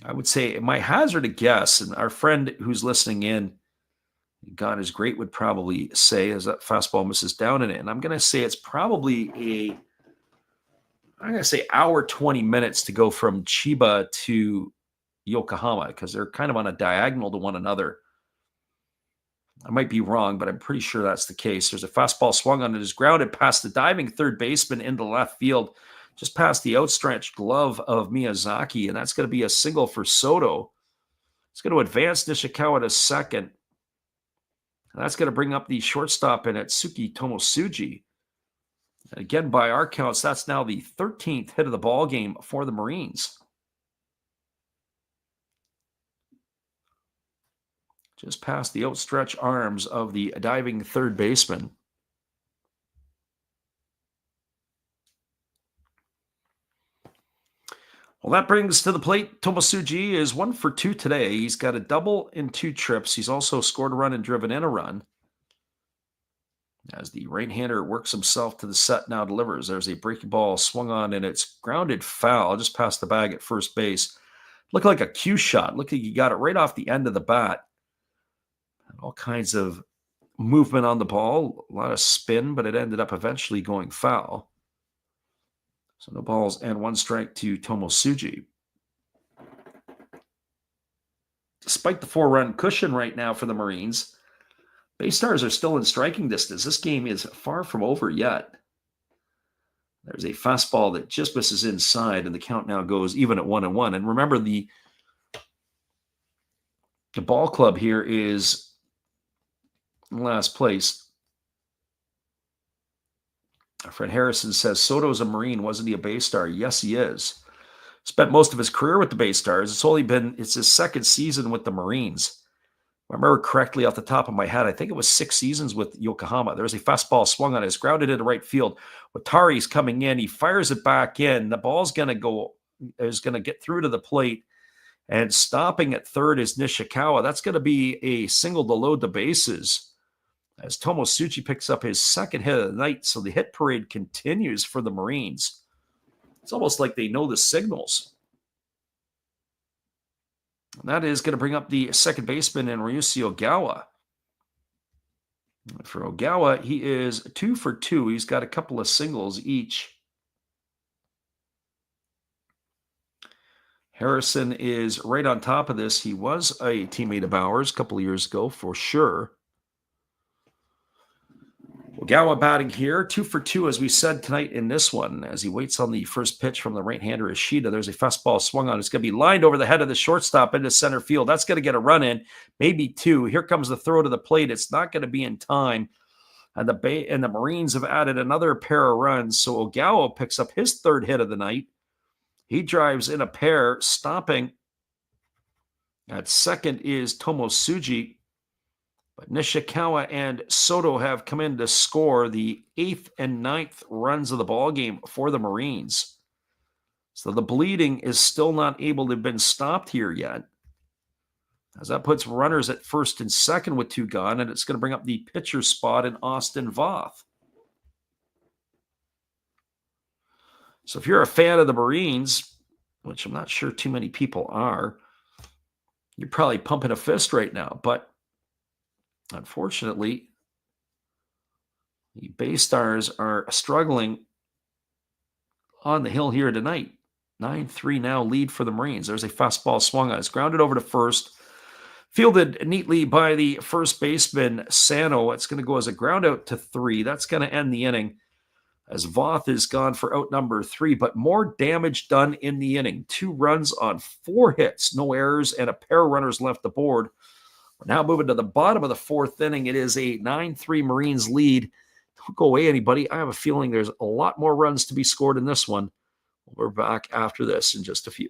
I would say my hazard a guess, and our friend who's listening in, God is Great, would probably say as that fastball misses down in it. And I'm going to say it's probably hour 20 minutes to go from Chiba to Yokohama, because they're kind of on a diagonal to one another. I might be wrong, but I'm pretty sure that's the case. There's a fastball swung on. It is grounded past the diving third baseman into left field, just past the outstretched glove of Miyazaki, and that's going to be a single for Soto. It's going to advance Nishikawa to second. And that's going to bring up the shortstop in Atsuki Tomosuji. And again, by our counts, that's now the 13th hit of the ball game for the Marines. Just past the outstretched arms of the diving third baseman. Well, that brings to the plate. Tomosuji is 1 for 2 today. He's got a double in 2 trips. He's also scored a run and driven in a run. As the right-hander works himself to the set, now delivers. There's a breaking ball swung on, and it's grounded foul just past the bag at first base. Looked like a cue shot. Looked like he got it right off the end of the bat. All kinds of movement on the ball, a lot of spin, but it ended up eventually going foul. So no balls and 1 strike to Tomosuji. Despite the 4-run cushion right now for the Marines, BayStars are still in striking distance. This game is far from over yet. There's a fastball that just misses inside, and the count now goes even at 1-1. And remember, the ball club here is in last place. Our friend Harrison says, Soto's a Marine. Wasn't he a BayStar? Yes, he is. Spent most of his career with the BayStars. It's his second season with the Marines. If I remember correctly off the top of my head, I think it was 6 seasons with Yokohama. There's a fastball swung on his, grounded into right field. Watari's coming in. He fires it back in. The ball's going to get through to the plate. And stopping at third is Nishikawa. That's going to be a single to load the bases as Tomosuchi picks up his second hit of the night. So the hit parade continues for the Marines. It's almost like they know the signals. And that is going to bring up the second baseman in Ryushi Ogawa. For Ogawa, he is 2 for 2. He's got a couple of singles each. Harrison is right on top of this. He was a teammate of Bauer's a couple of years ago for sure. Ogawa batting here, 2 for 2, as we said tonight in this one, as he waits on the first pitch from the right-hander Ishida. There's a fastball swung on. It's going to be lined over the head of the shortstop into center field. That's going to get a run in, maybe 2. Here comes the throw to the plate. It's not going to be in time. And the Marines have added another pair of runs. So Ogawa picks up his third hit of the night. He drives in a pair, stopping. At second is Tomosuji. But Nishikawa and Soto have come in to score the 8th and 9th runs of the ballgame for the Marines. So the bleeding is still not able to have been stopped here yet, as that puts runners at first and second with 2 gone, and it's going to bring up the pitcher spot in Austin Voth. So if you're a fan of the Marines, which I'm not sure too many people are, you're probably pumping a fist right now. But unfortunately, the BayStars are struggling on the hill here tonight. 9-3 now lead for the Marines. There's a fastball swung on. It's grounded over to first. Fielded neatly by the first baseman, Sano. It's going to go as a ground out to 3. That's going to end the inning, as Voth is gone for out number 3, but more damage done in the inning. 2 runs on 4 hits, no errors, and a pair of runners left the board. We're now moving to the bottom of the 4th inning. It is a 9-3 Marines lead. Don't go away, anybody. I have a feeling there's a lot more runs to be scored in this one. We're back after this in just a few.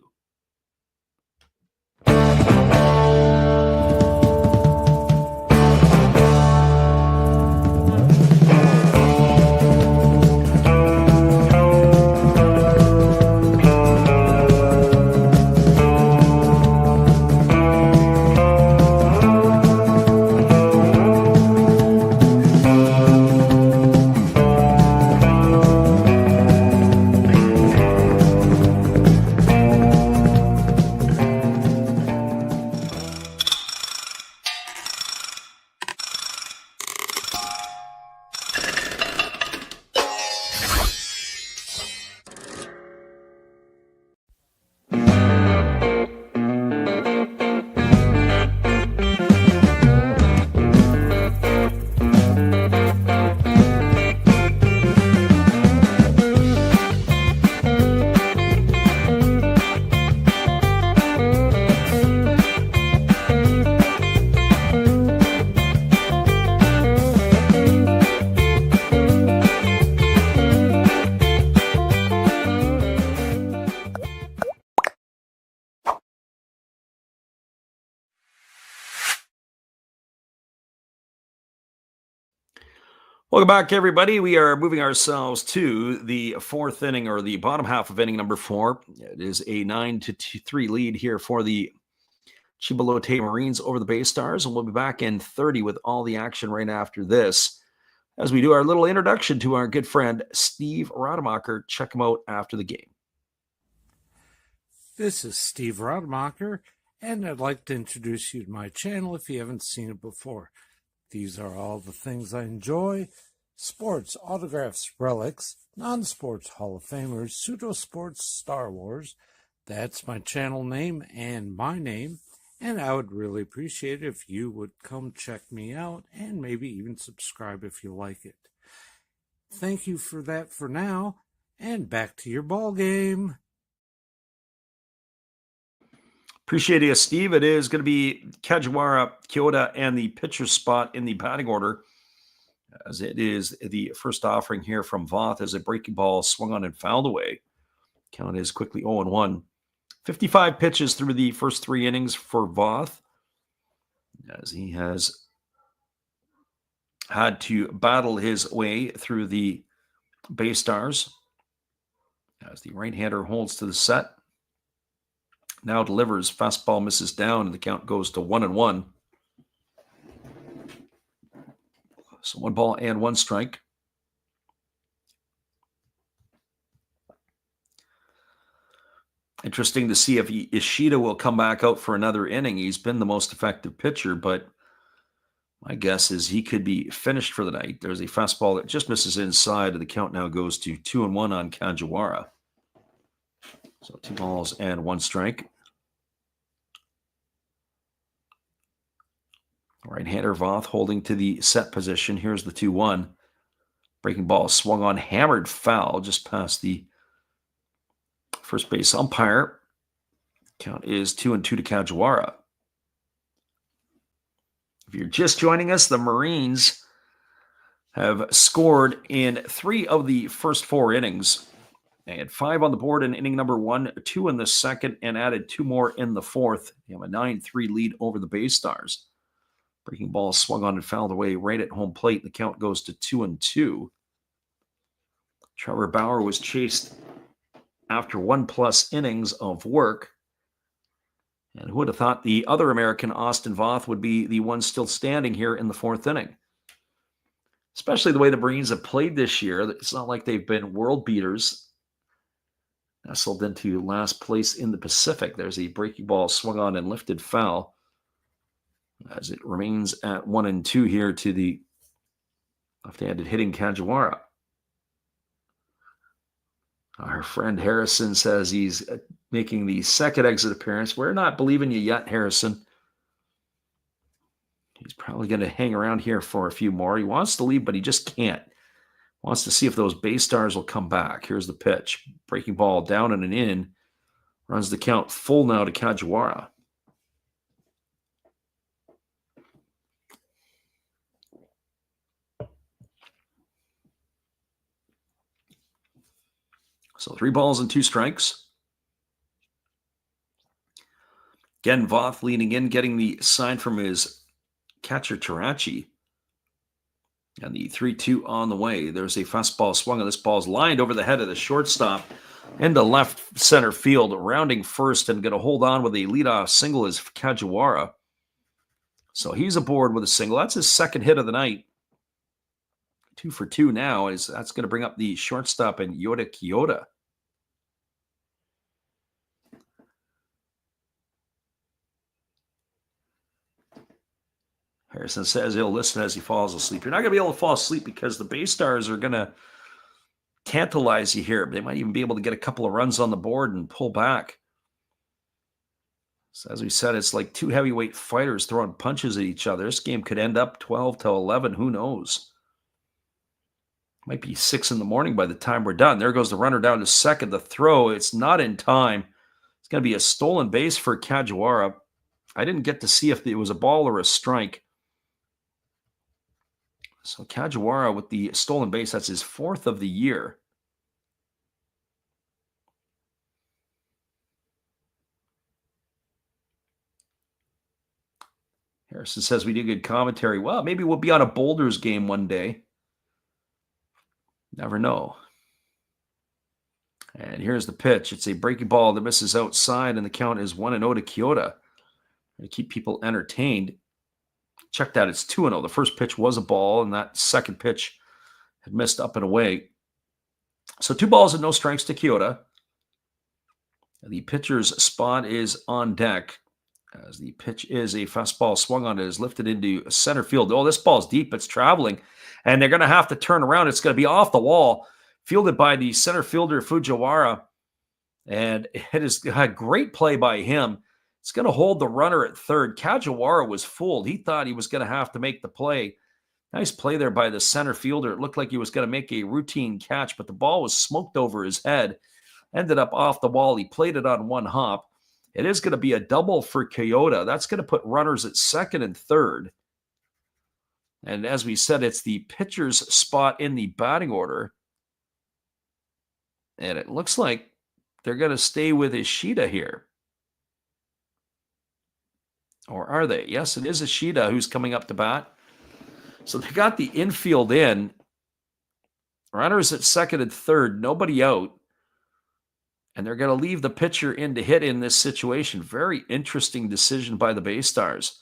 Welcome back, everybody. We are moving ourselves to the 4th inning, or the bottom half of inning number 4. It is a 9-3 lead here for the Chiba Lotte Marines over the BayStars, and we'll be back in 30 with all the action right after this, as we do our little introduction to our good friend Steve Rademacher. Check him out after the game.
This is Steve Rademacher, and I'd like to introduce you to my channel if you haven't seen it before. These are all the things I enjoy: sports, autographs, relics, non-sports, Hall of Famers, pseudo-sports, Star Wars. That's my channel name and my name, and I would really appreciate it if you would come check me out and maybe even subscribe if you like it. Thank you for that for now, and back to your ball game.
Appreciate you, Steve. It is going to be Kajiwara, Kyoto, and the pitcher spot in the batting order, as it is the first offering here from Voth as a breaking ball swung on and fouled away. Count is quickly 0-1. 55 pitches through the first 3 innings for Voth, as he has had to battle his way through the BayStars. As the right-hander holds to the set. Now delivers, fastball misses down, and the count goes to 1-1. So 1 ball and 1 strike. Interesting to see if Ishida will come back out for another inning. He's been the most effective pitcher, but my guess is he could be finished for the night. There's a fastball that just misses inside, and the count now goes to 2-1 on Kajiwara. So 2 balls and 1 strike. Right-hander Voth holding to the set position. Here's the 2-1. Breaking ball swung on, hammered foul just past the first base umpire. Count is 2-2 to Kajiwara. If you're just joining us, the Marines have scored in 3 of the first 4 innings. They had 5 on the board in inning number 1, 2 in the second, and added 2 more in the fourth. They have a 9-3 lead over the BayStars. Breaking ball swung on and fouled away right at home plate. The count goes to 2-2. Trevor Bauer was chased after 1+ innings of work. And who would have thought the other American, Austin Voth, would be the one still standing here in the 4th inning? Especially the way the Marines have played this year. It's not like they've been world beaters. Nestled into last place in the Pacific. There's a breaking ball swung on and lifted foul, as it remains at 1-2 here to the left-handed hitting Kajiwara. Our friend Harrison says he's making the second exit appearance. We're not believing you yet, Harrison. He's probably going to hang around here for a few more. He wants to leave, but he just can't. Wants to see if those BayStars will come back. Here's the pitch. Breaking ball down and in. Runs the count full now to Kajiwara. So 3 balls and 2 strikes. Again, Voth leaning in, getting the sign from his catcher, Tarachi. And the 3-2 on the way. There's a fastball swung, and this ball's lined over the head of the shortstop into left center field, rounding first, and going to hold on with a leadoff single is Kajiwara. So he's aboard with a single. That's his second hit of the night. 2 for 2 now. That's going to bring up the shortstop and Yoda Kyoda. Harrison says he'll listen as he falls asleep. You're not going to be able to fall asleep because the BayStars are going to tantalize you here. They might even be able to get a couple of runs on the board and pull back. So as we said, it's like 2 heavyweight fighters throwing punches at each other. This game could end up 12-11. Who knows? Might be 6 in the morning by the time we're done. There goes the runner down to second. The throw, it's not in time. It's going to be a stolen base for Kajiwara. I didn't get to see if it was a ball or a strike. So Kajiwara with the stolen base, that's his 4th of the year. Harrison says we do good commentary. Well, maybe we'll be on a Boulders game one day. Never know. And here's the pitch. It's a breaking ball that misses outside, and the count is 1-0 to Kyoto. To keep people entertained. Check that. It's 2-0. The first pitch was a ball, and that second pitch had missed up and away. So 2 balls and no strikes to Kyoto. The pitcher's spot is on deck, as the pitch is a fastball swung on. It is lifted into center field. Oh, this ball's deep. It's traveling, and they're going to have to turn around. It's going to be off the wall, fielded by the center fielder, Fujiwara, and it is a great play by him. It's going to hold the runner at third. Kajiwara was fooled. He thought he was going to have to make the play. Nice play there by the center fielder. It looked like he was going to make a routine catch, but the ball was smoked over his head. Ended up off the wall. He played it on 1 hop. It is going to be a double for Kyoto. That's going to put runners at second and third. And as we said, it's the pitcher's spot in the batting order. And it looks like they're going to stay with Ishida here. Or are they? Yes, it is Ishida who's coming up to bat. So they got the infield in. Runners at second and third, nobody out. And they're going to leave the pitcher in to hit in this situation. Very interesting decision by the BayStars.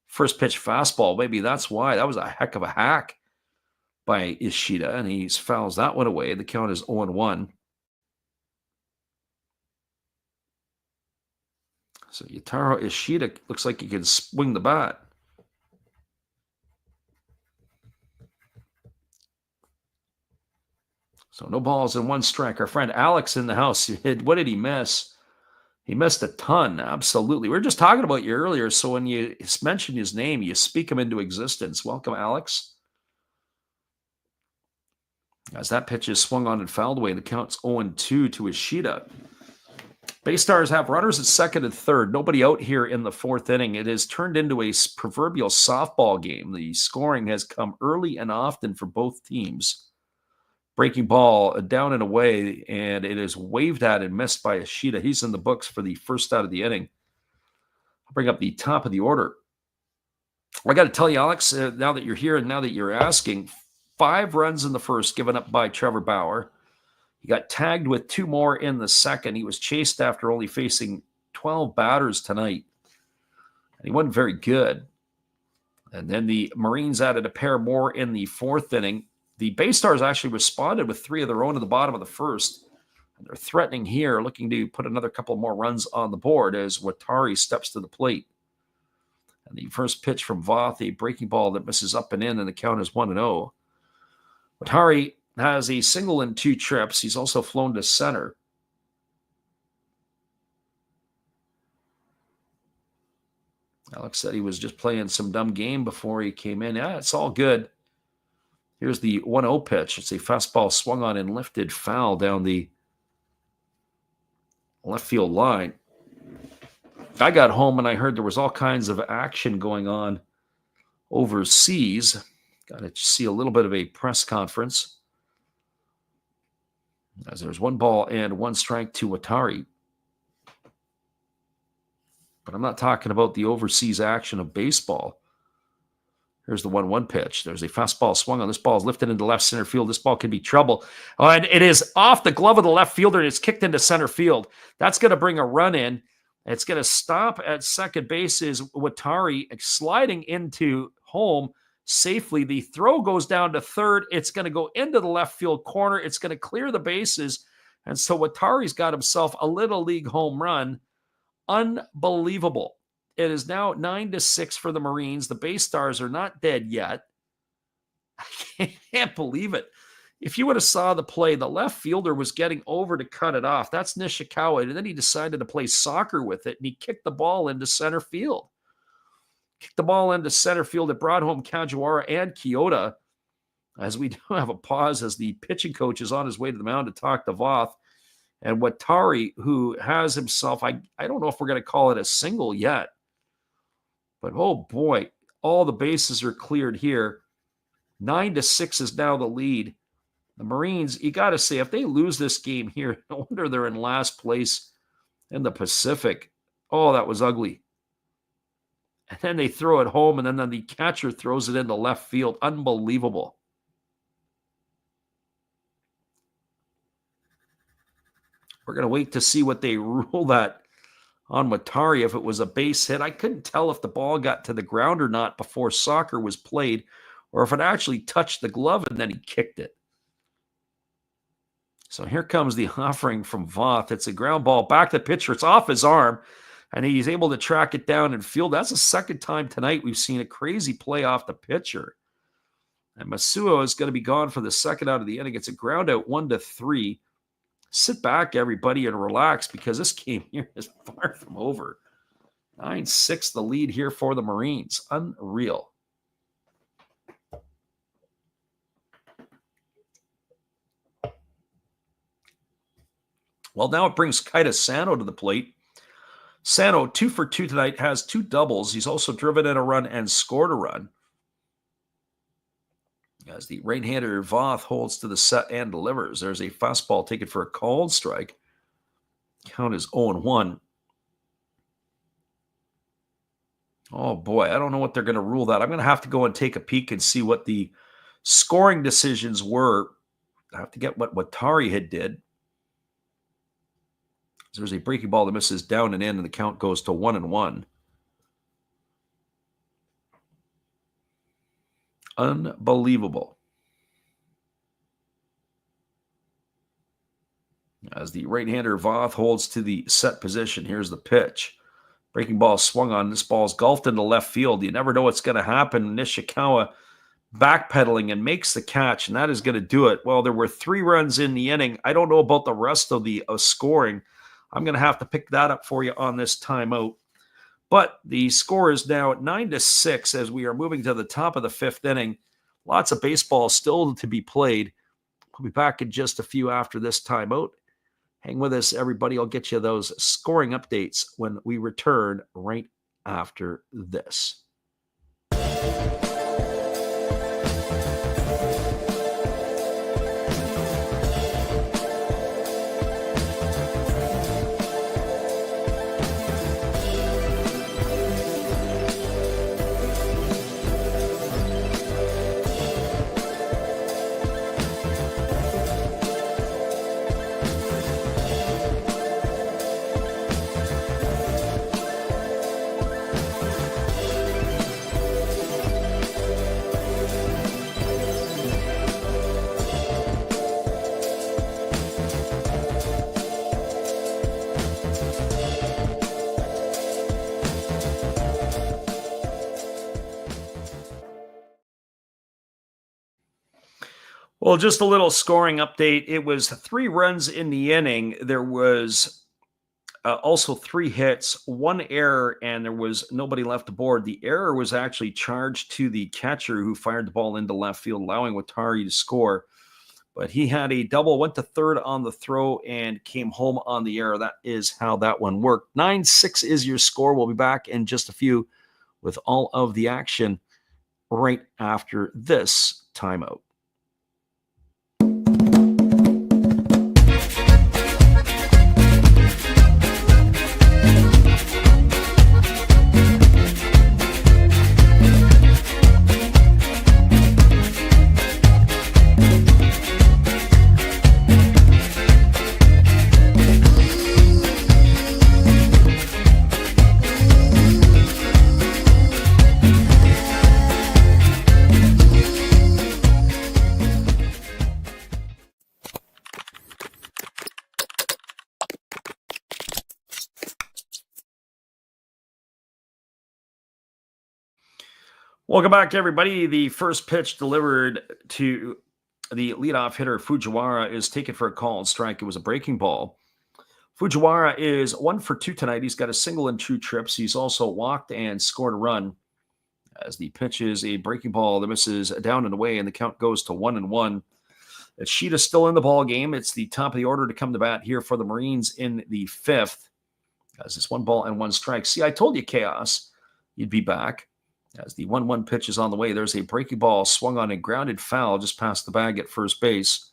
First pitch fastball, maybe that's why. That was a heck of a hack by Ishida, and he fouls that one away. The count is 0-1. So Yutaro Ishida looks like he can swing the bat. So no balls and one strike. Our friend Alex in the house. What did he miss? He missed a ton. Absolutely. We were just talking about you earlier. So when you mention his name, you speak him into existence. Welcome, Alex. As that pitch is swung on and fouled away, the count's 0-2 to Ishida. BayStars have runners at second and third. Nobody out here in the fourth inning. It has turned into a proverbial softball game. The scoring has come early and often for both teams. Breaking ball down and away, and it is waved at and missed by Ishida. He's in the books for the first out of the inning. I'll bring up the top of the order. I got to tell you, Alex, now that you're here and now that you're asking, 5 runs in the first given up by Trevor Bauer. He got tagged with 2 more in the second. He was chased after only facing 12 batters tonight. And he wasn't very good. And then the Marines added a pair more in the fourth inning. The BayStars actually responded with 3 of their own at the bottom of the first. And they're threatening here, looking to put another couple more runs on the board as Watari steps to the plate. And the first pitch from Voth, a breaking ball that misses up and in, and the count is 1-0. Watari has a single and 2 trips. He's also flown to center. Alex said he was just playing some dumb game before he came in. Yeah, it's all good. Here's the 1-0 pitch. It's a fastball swung on and lifted foul down the left field line. I got home and I heard there was all kinds of action going on overseas. Got to see a little bit of a press conference. As there's 1 ball and 1 strike to Watari. But I'm not talking about the overseas action of baseball. Here's the 1-1 pitch. There's a fastball swung on. This ball is lifted into left center field. This ball could be trouble. And it is off the glove of the left fielder, and it's kicked into center field. That's going to bring a run in. It's going to stop at second base is Watari sliding into home safely. The throw goes down to third. It's going to go into the left field corner. It's going to clear the bases. And so Watari's got himself a little league home run. Unbelievable. It is now 9-6 for the Marines. The BayStars are not dead yet. I can't believe it. If you would have saw the play, the left fielder was getting over to cut it off. That's Nishikawa. And then he decided to play soccer with it, and he kicked the ball into center field. Kicked the ball into center field. It brought home Kajiwara and Kyoto. As we do have a pause as the pitching coach is on his way to the mound to talk to Voth. And Watari, who has himself, I don't know if we're going to call it a single yet. But, oh, boy, all the bases are cleared here. 9-6 is now the lead. The Marines, you got to say, if they lose this game here, no wonder they're in last place in the Pacific. Oh, that was ugly. And then they throw it home, and then the catcher throws it into left field. Unbelievable. We're going to wait to see what they rule that on Watari, if it was a base hit. I couldn't tell if the ball got to the ground or not before soccer was played, or if it actually touched the glove and then he kicked it. So here comes the offering from Voth. It's a ground ball back to the pitcher. It's off his arm, and he's able to track it down and field. That's the second time tonight we've seen a crazy play off the pitcher. And Masuo is going to be gone for the second out of the inning. It's a ground out 1-3. Sit back, everybody, and relax because this game here is far from over. 9-6 the lead here for the Marines. Unreal. Well, now it brings Kaita Sano to the plate. Sano, 2 for 2 tonight, has 2 doubles. He's also driven in a run and scored a run. as the right-hander Voth holds to the set and delivers. There's a fastball taken for a called strike. Count is 0-1. Oh boy, I don't know what they're going to rule that. I'm going to have to go and take a peek and see what the scoring decisions were. I have to get what Watari had did. There's a breaking ball that misses down and in, and the count goes to 1-1. Unbelievable. As the right-hander Voth holds to the set position, here's the pitch. Breaking ball swung on. This ball's golfed into left field. You never know what's going to happen. Nishikawa backpedaling and makes the catch, and that is going to do it. Well, there were 3 runs in the inning. I don't know about the rest of the scoring. I'm going to have to pick that up for you on this timeout. But the score is now at 9-6 as we are moving to the top of the 5th inning. Lots of baseball still to be played. We'll be back in just a few after this timeout. Hang with us, everybody. I'll get you those scoring updates when we return right after this. Well, just a little scoring update. It was 3 runs in the inning. There was also 3 hits, 1 error, and there was nobody left aboard. The error was actually charged to the catcher who fired the ball into left field, allowing Watari to score. But he had a double, went to third on the throw, and came home on the error. That is how that one worked. 9-6 is your score. We'll be back in just a few with all of the action right after this timeout. Welcome back, everybody. The first pitch delivered to the leadoff hitter, Fujiwara, is taken for a called strike. It was a breaking ball. Fujiwara is 1 for 2 tonight. He's got a single and 2 trips. He's also walked and scored a run. As the pitch is a breaking ball that misses down and away, and the count goes to 1-1. Sheeta's still in the ball game. It's the top of the order to come to bat here for the Marines in the 5th. As it's 1 ball and 1 strike. See, I told you, Chaos, you'd be back. As the 1-1 pitch is on the way, there's a breaking ball swung on a grounded foul just past the bag at first base.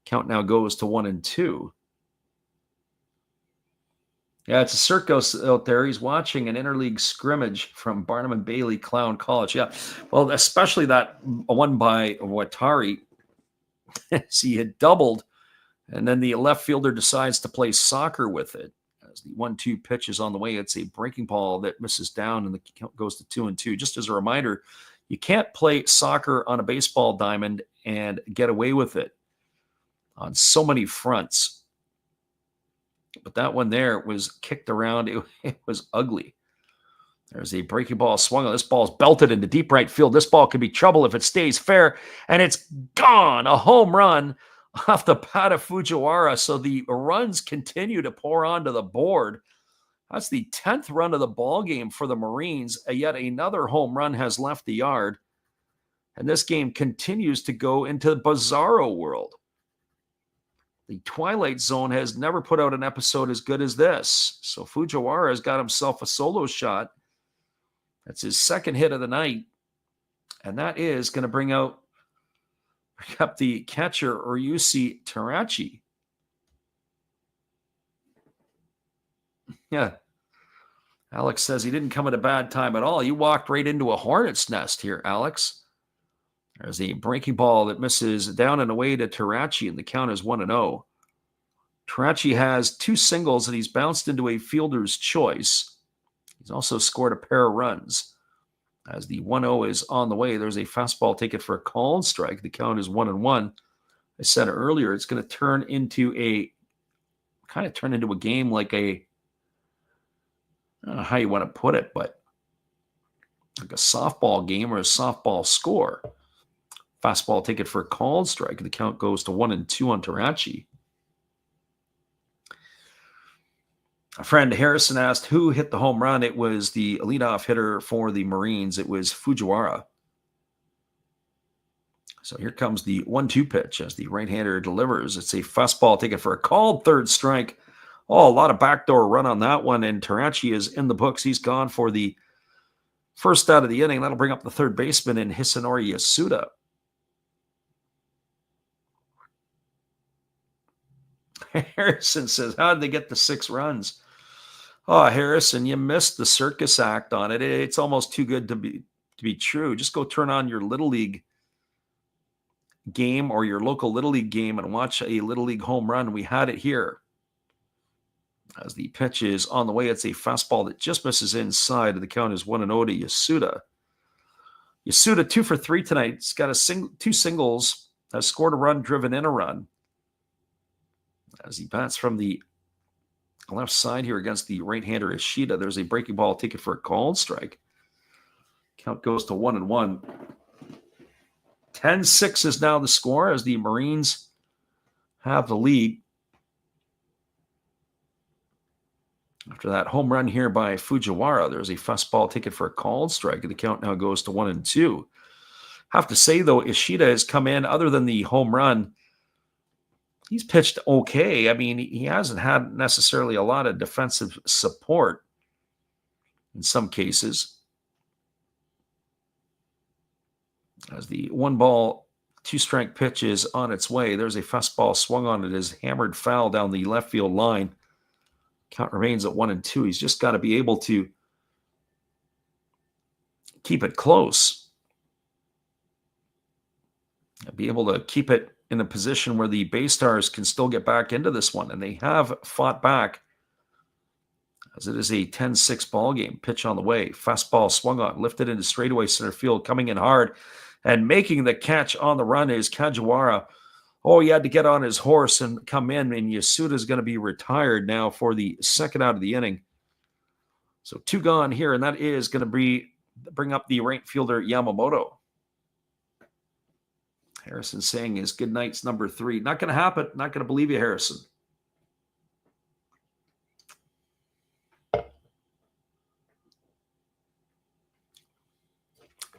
Count now goes to 1-2. Yeah, it's a circus out there. He's watching an interleague scrimmage from Barnum and Bailey Clown College. Yeah, well, especially that one by Watari. See, he had doubled, and then the left fielder decides to play soccer with it. As the 1-2 pitch is on the way, it's a breaking ball that misses down, and the count goes to 2-2. Just as a reminder, you can't play soccer on a baseball diamond and get away with it on so many fronts. But that one there was kicked around. It was ugly. There's a breaking ball swung on. This ball's belted into deep right field. This ball could be trouble if it stays fair, and it's gone. A home run off the bat of Fujiwara. So the runs continue to pour onto the board. That's the 10th run of the ball game for the Marines. Yet another home run has left the yard. And this game continues to go into the bizarro world. The Twilight Zone has never put out an episode as good as this. So Fujiwara has got himself a solo shot. That's his 2nd hit of the night. And that is going to bring out Bring up the catcher, Ryusi Terachi. Yeah. Alex says he didn't come at a bad time at all. You walked right into a hornet's nest here, Alex. There's a breaking ball that misses down and away to Terachi, and the count is 1-0. Terachi has 2 singles, and he's bounced into a fielder's choice. He's also scored a pair of runs. As the 1-0 is on the way, there's a fastball taken for a called strike. The count is 1-1. I said earlier, it's going to turn into a game like a, I don't know how you want to put it, but like a softball game or a softball score. Fastball taken for a called strike. The count goes to 1-2 on Terachi. A friend Harrison asked who hit the home run. It was the leadoff hitter for the Marines. It was Fujiwara. So here comes the 1-2 pitch as the right-hander delivers. It's a fastball taken for a called third strike. Oh, a lot of backdoor run on that one, and Terachi is in the books. He's gone for the first out of the inning. That'll bring up the third baseman in Hisanori Yasuda. Harrison says, how did they get the 6 runs? Oh, Harrison, you missed the circus act on it. It's almost too good to be true. Just go turn on your Little League game or your local Little League game and watch a Little League home run. We had it here. As the pitch is on the way, it's a fastball that just misses inside, and the count is 1-0 to Yasuda. Yasuda 2 for 3 tonight. He's got 2 singles, has scored a run, driven in a run. As he bats from the left side here against the right-hander Ishida, there's a breaking ball taken for a called strike. Count goes to 1-1. 10-6 is now the score as the Marines have the lead. After that home run here by Fujiwara, there's a fastball taken for a called strike, and the count now goes to 1-2. Have to say, though, Ishida has come in, other than the home run, he's pitched okay. I mean, he hasn't had necessarily a lot of defensive support in some cases. As the 1-2 strike pitch is on its way, there's a fastball swung on it, is hammered foul down the left field line. Count remains at 1-2. He's just got to be able to keep it close. Be able to keep it in a position where the BayStars can still get back into this one. And they have fought back, as it is a 10-6 ball game. Pitch on the way. Fastball swung on, lifted into straightaway center field, coming in hard. And making the catch on the run is Kajiwara. Oh, he had to get on his horse and come in, and Yasuda is going to be retired now for the second out of the inning. So 2 gone here, and that is going to bring up the right fielder Yamamoto. Harrison saying his good night's number 3. Not going to happen. Not going to believe you, Harrison.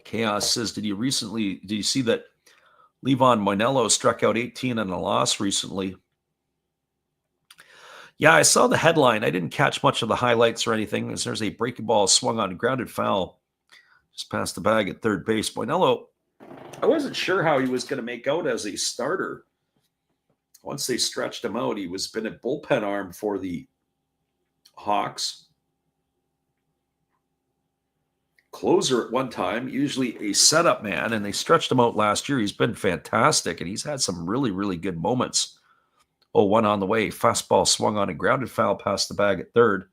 Chaos says, did you see that Levon Moinello struck out 18 in a loss recently? Yeah, I saw the headline. I didn't catch much of the highlights or anything. As there's a breaking ball swung on, grounded foul just past the bag at third base. Moinello, I wasn't sure how he was going to make out as a starter. Once they stretched him out, he was been a bullpen arm for the Hawks. Closer at one time, usually a setup man, and they stretched him out last year. He's been fantastic, and he's had some really, really good moments. 0-1 on the way. Fastball swung on and grounded foul past the bag at third.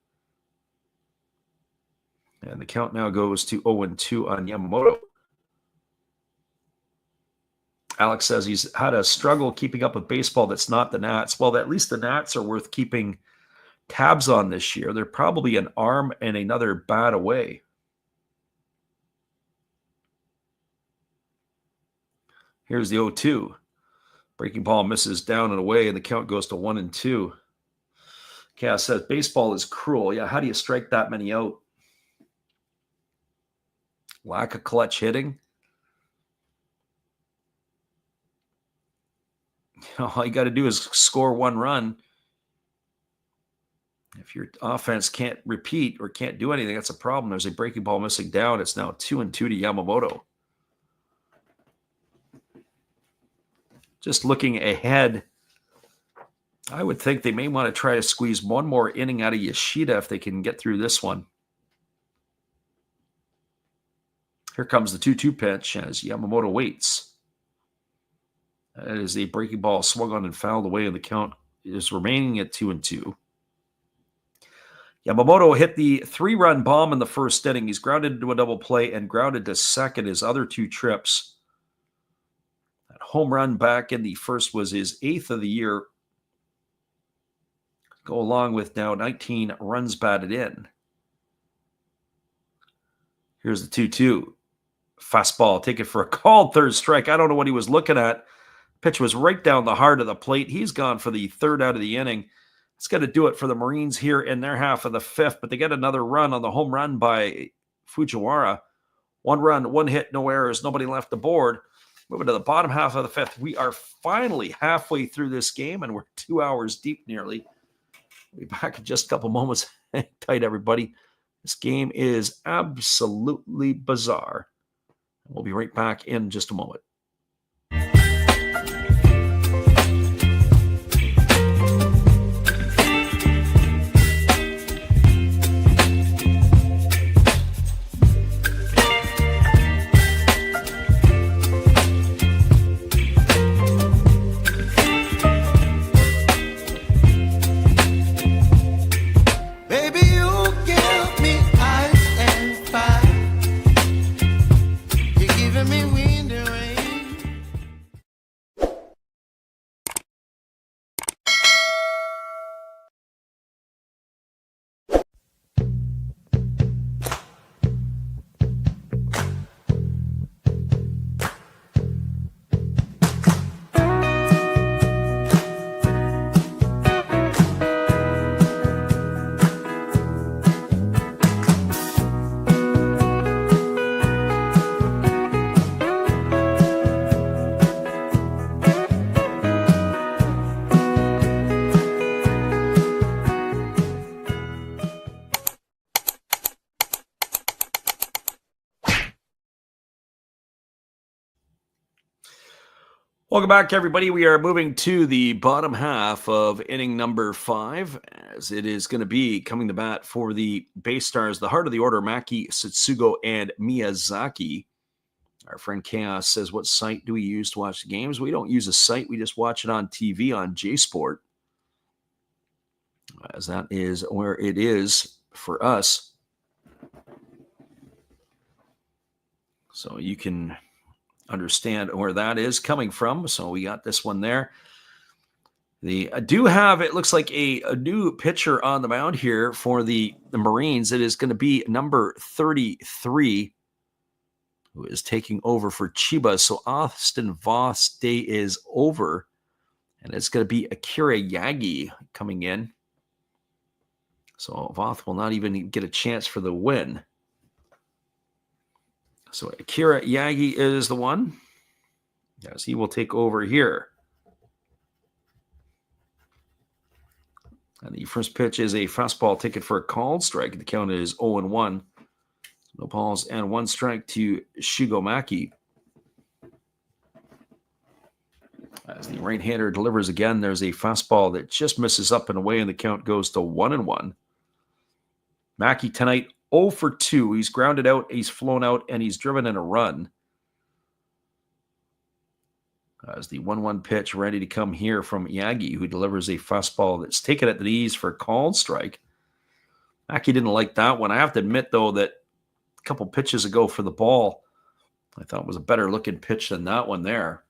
And the count now goes to 0-2 on Yamamoto. Alex says he's had a struggle keeping up with baseball that's not the Nats. Well, at least the Nats are worth keeping tabs on this year. They're probably an arm and another bat away. Here's the 0-2. Breaking ball misses down and away, and the count goes to 1-2. Cass says, baseball is cruel. Yeah, how do you strike that many out? Lack of clutch hitting. All you got to do is score 1 run. If your offense can't repeat or can't do anything, that's a problem. There's a breaking ball missing down. It's now 2-2 to Yamamoto. just looking ahead, I would think they may want to try to squeeze one more inning out of Yoshida if they can get through this one. Here comes the 2-2 pitch as Yamamoto waits. That is a breaking ball swung on and fouled away, and the count is remaining at 2-2. Yamamoto hit the 3-run bomb in the first inning. He's grounded into a double play and grounded to second his other 2 trips. That home run back in the first was his 8th of the year. Go along with now 19 runs batted in. Here's the 2-2. Fastball, take it for a called third strike. I don't know what he was looking at. Pitch was right down the heart of the plate. He's gone for the 3rd out of the inning. It's going to do it for the Marines here in their half of the 5th, but they get another run on the home run by Fujiwara. 1 run, 1 hit, no errors, nobody left the board. Moving to the bottom half of the 5th. We are finally halfway through this game, and we're 2 hours deep nearly. We'll be back in just a couple moments. Hang tight, everybody. This game is absolutely bizarre. We'll be right back in just a moment. Welcome back, everybody. We are moving to the bottom half of inning number 5, as it is going to be coming to bat for the BayStars, the heart of the order, Maki, Satsugo, and Miyazaki. Our friend Chaos says, what site do we use to watch the games? We don't use a site. We just watch it on TV on JSport, as that is where it is for us. So you can understand where that is coming from. So we got this one there. I do have, it looks like a new pitcher on the mound here for the Marines. It is going to be number 33, who is taking over for Chiba. So Austin Voth's day is over, and it's going to be Akira Yagi coming in. So Voth will not even get a chance for the win. So Akira Yagi is the one. Yes, he will take over here. And the first pitch is a fastball taken for a called strike. The count is 0-1. No balls and 1 strike to Shigomaki. As the right-hander delivers again, there's a fastball that just misses up and away, and the count goes to 1-1. Maki tonight 0 for 2. He's grounded out, he's flown out, and he's driven in a run. As the 1-1 pitch ready to come here from Yagi, who delivers a fastball that's taken at the knees for a called strike. Maki didn't like that one. I have to admit, though, that a couple pitches ago for the ball, I thought it was a better looking pitch than that one there.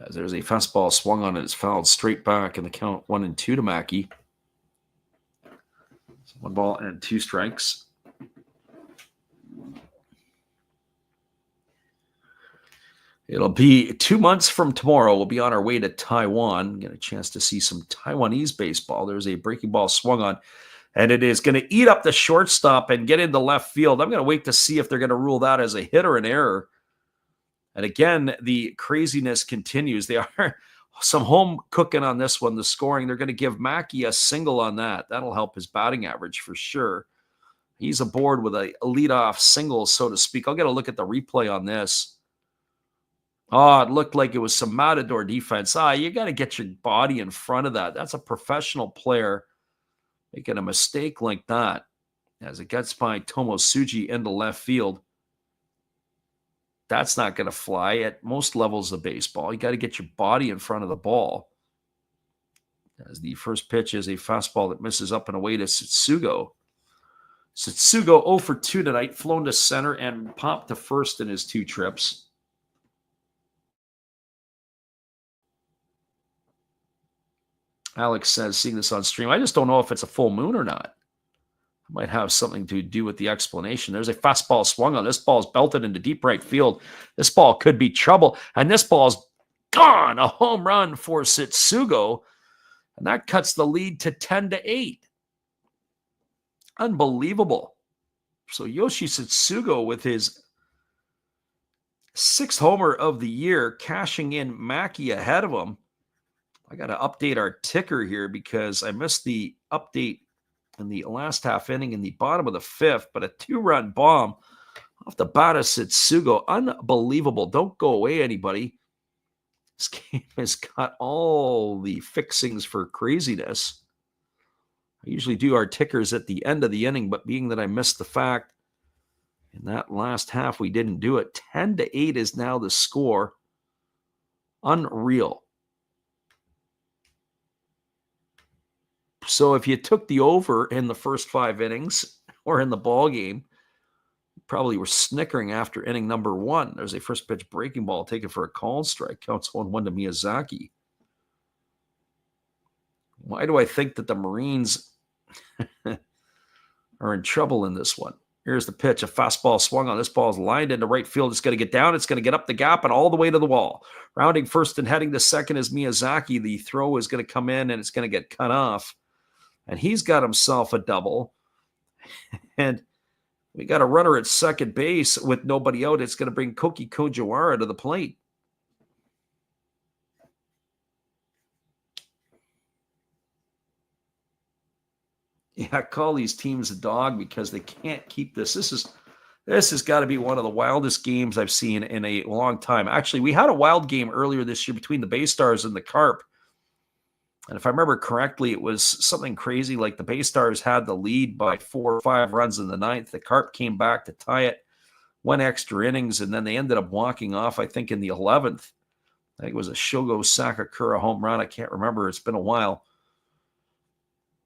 As there's a fastball swung on it, it's fouled straight back, and the count 1-2 to Maki. 1 ball and 2 strikes. It'll be 2 months from tomorrow. We'll be on our way to Taiwan. Get a chance to see some Taiwanese baseball. There's a breaking ball swung on, and it is going to eat up the shortstop and get into left field. I'm going to wait to see if they're going to rule that as a hit or an error. And again, the craziness continues. They are some home cooking on this one, the scoring. They're going to give Maki a single on that. That'll help his batting average for sure. He's aboard with a leadoff single, so to speak. I'll get a look at the replay on this. Oh, it looked like it was some Matador defense. You got to get your body in front of that. That's a professional player making a mistake like that as it gets by Tomosuji into left field. That's not going to fly at most levels of baseball. You got to get your body in front of the ball. As the first pitch is a fastball that misses up and away to Setsugo. Setsugo 0 for 2 tonight, flown to center and popped to first in his 2 trips. Alex says, seeing this on stream, I just don't know if it's a full moon or not. It might have something to do with the explanation. There's a fastball swung on. This ball is belted into deep right field. This ball could be trouble. And this ball's gone. A home run for Setsugo. And that cuts the lead to 10-8. Unbelievable. So Yoshi Setsugo with his 6th homer of the year, cashing in Mackey ahead of him. I got to update our ticker here because I missed the update in the last half inning in the bottom of the 5th, but a 2-run bomb off the bat of Setsugo. Unbelievable. Don't go away, anybody. This game has got all the fixings for craziness. I usually do our tickers at the end of the inning, but being that I missed the fact in that last half we didn't do it, 10-8 is now the score. Unreal. So if you took the over in the first 5 innings or in the ball game, you probably were snickering after inning number 1. There's a first pitch breaking ball taken for a called strike. Counts 1-1 to Miyazaki. Why do I think that the Marines are in trouble in this one? Here's the pitch. A fastball swung on. This ball is lined into right field. It's going to get down. It's going to get up the gap and all the way to the wall. Rounding first and heading to second is Miyazaki. The throw is going to come in and it's going to get cut off. And he's got himself a double. And we got a runner at second base with nobody out. It's going to bring Koki Kojiwara to the plate. Yeah, call these teams a dog because they can't keep this. This has got to be one of the wildest games I've seen in a long time. Actually, we had a wild game earlier this year between the BayStars and the Carp. And if I remember correctly, it was something crazy like the BayStars had the lead by 4 or 5 runs in the 9th. The Carp came back to tie it, went extra innings, and then they ended up walking off, I think, in the 11th. I think it was a Shogo Sakakura home run. I can't remember. It's been a while.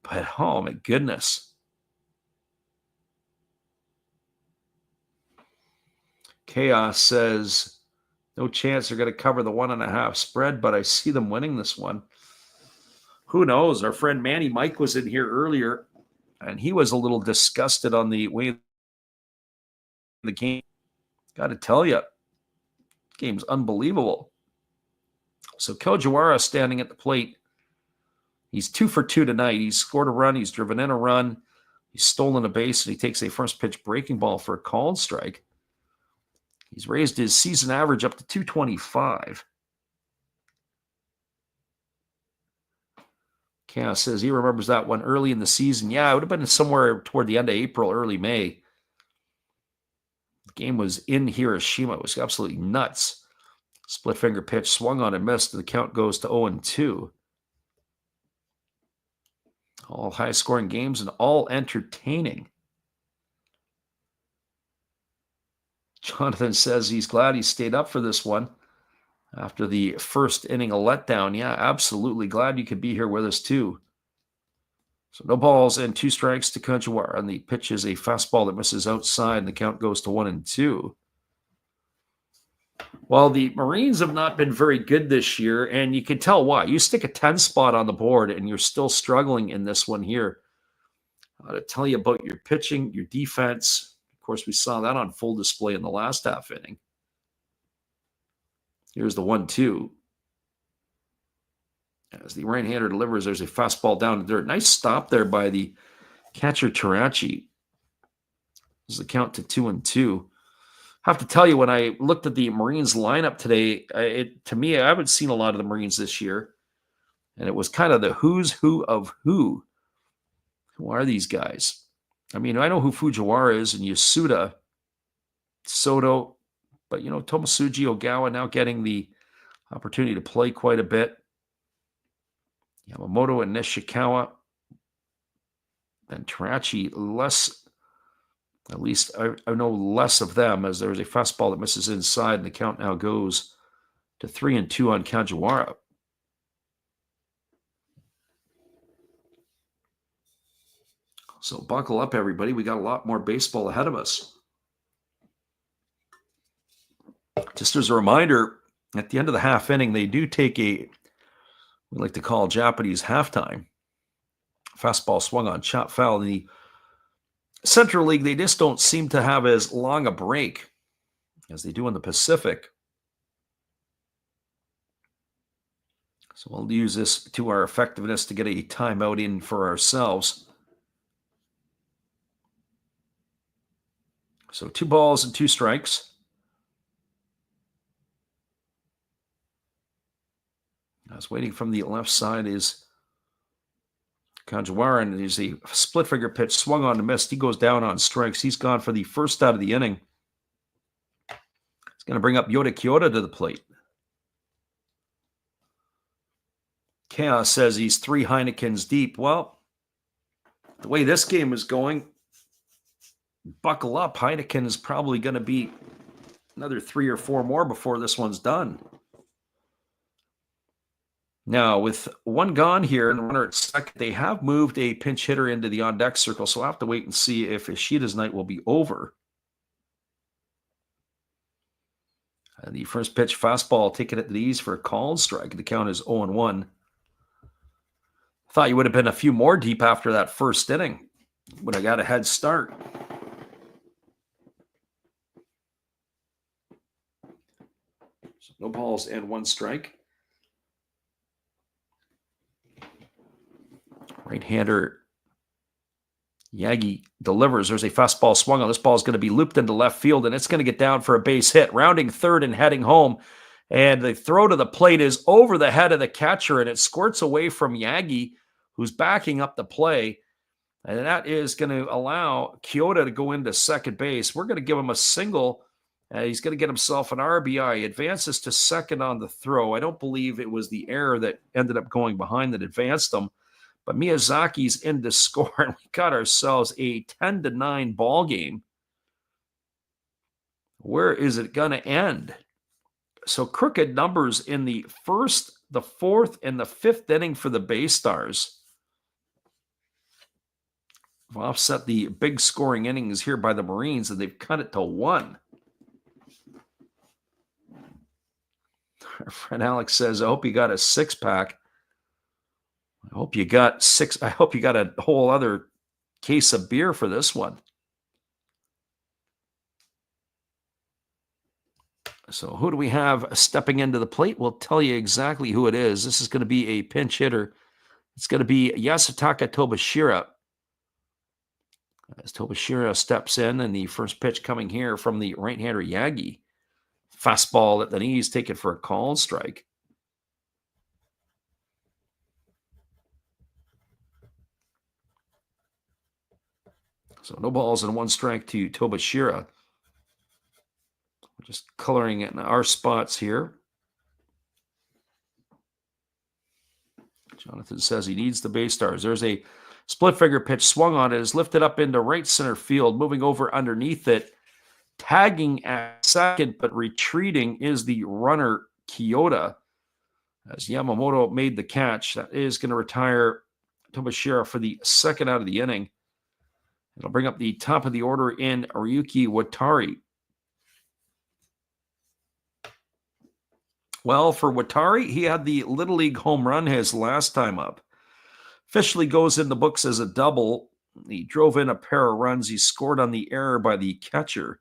But, oh, my goodness. Chaos says, no chance they're going to cover the 1.5 spread, but I see them winning this one. Who knows? Our friend Manny Mike was in here earlier, and he was a little disgusted on the way the game. Got to tell you, game's unbelievable. So Kojiwara standing at the plate. He's 2 for 2 tonight. He's scored a run. He's driven in a run. He's stolen a base, and he takes a first pitch breaking ball for a called strike. He's raised his season average up to 225. Chaos says he remembers that one early in the season. Yeah, it would have been somewhere toward the end of April, early May. The game was in Hiroshima. It was absolutely nuts. Split finger pitch swung on and missed. The count goes to 0-2. All high-scoring games and all entertaining. Jonathan says he's glad he stayed up for this one after the first inning of letdown. Yeah, absolutely glad you could be here with us too. So no balls and 2 strikes to Kojiwara. And the pitch is a fastball that misses outside, and the count goes to 1-2. Well, the Marines have not been very good this year, and you can tell why. You stick a 10 spot on the board, and you're still struggling in this one here. To tell you about your pitching, your defense. Of course, we saw that on full display in the last half inning. Here's the 1-2. As the right-hander delivers, there's a fastball down to dirt. Nice stop there by the catcher Tarachi. This is the count to 2-2. I have to tell you, when I looked at the Marines lineup today, to me, I haven't seen a lot of the Marines this year. And it was kind of the who's who of who. Who are these guys? I mean, I know who Fujiwara is and Yasuda, Soto, But, Tomosuji Ogawa now getting the opportunity to play quite a bit. Yamamoto and Nishikawa. And Tarachi, less, at least I know less of them, as there's a fastball that misses inside, and the count now goes to 3-2 on Kajiwara. So buckle up, everybody. We got a lot more baseball ahead of us. Just as a reminder, at the end of the half inning, they do take we like to call Japanese halftime. Fastball swung on, chop foul. In the Central League, they just don't seem to have as long a break as they do in the Pacific. So we'll use this to our effectiveness to get a timeout in for ourselves. So 2 balls and 2 strikes. I was waiting from the left side is Kajiwara, and there's a split finger pitch swung on and missed. He goes down on strikes. He's gone for the first out of the inning. It's going to bring up Yota Kyoto to the plate. Chaos says he's 3 Heinekens deep. Well, the way this game is going, buckle up. Heineken is probably going to be another 3 or 4 more before this one's done. Now, with 1 gone here and the runner at second, they have moved a pinch hitter into the on-deck circle, so I'll have to wait and see if Ishida's night will be over. And the first pitch fastball taken at the knees for a called strike. The count is 0-1. Thought you would have been a few more deep after that first inning. Would have got a head start. So no balls and 1 strike. Right-hander Yagi delivers. There's a fastball swung on. This ball is going to be looped into left field, and it's going to get down for a base hit. Rounding third and heading home. And the throw to the plate is over the head of the catcher, and it squirts away from Yagi, who's backing up the play. And that is going to allow Kyoto to go into second base. We're going to give him a single. He's going to get himself an RBI. He advances to second on the throw. I don't believe it was the error that ended up going behind that advanced him. But Miyazaki's in to score, and we got ourselves a 10-9 ball game. Where is it going to end? So crooked numbers in the first, the fourth, and the fifth inning for the BayStars. We've offset the big scoring innings here by the Marines, and they've cut it to 1. Our friend Alex says, I hope you got a 6-pack. I hope you got 6. I hope you got a whole other case of beer for this one. So who do we have stepping into the plate? We'll tell you exactly who it is. This is going to be a pinch hitter. It's going to be Yasutaka Tobashira. As Tobashira steps in, and the first pitch coming here from the right-hander Yagi. Fastball at the knees, taken for a called strike. So no balls and 1 strike to Tobashira. We're just coloring it in our spots here. Jonathan says he needs the BayStars. There's a split finger pitch swung on it. Is lifted up into right center field, moving over underneath it. Tagging at second, but retreating is the runner Kyoto. As Yamamoto made the catch, that is going to retire Tobashira for the second out of the inning. It'll bring up the top of the order in Ryuki Watari. Well, for Watari, he had the Little League home run his last time up. Officially goes in the books as a double. He drove in a pair of runs. He scored on the error by the catcher.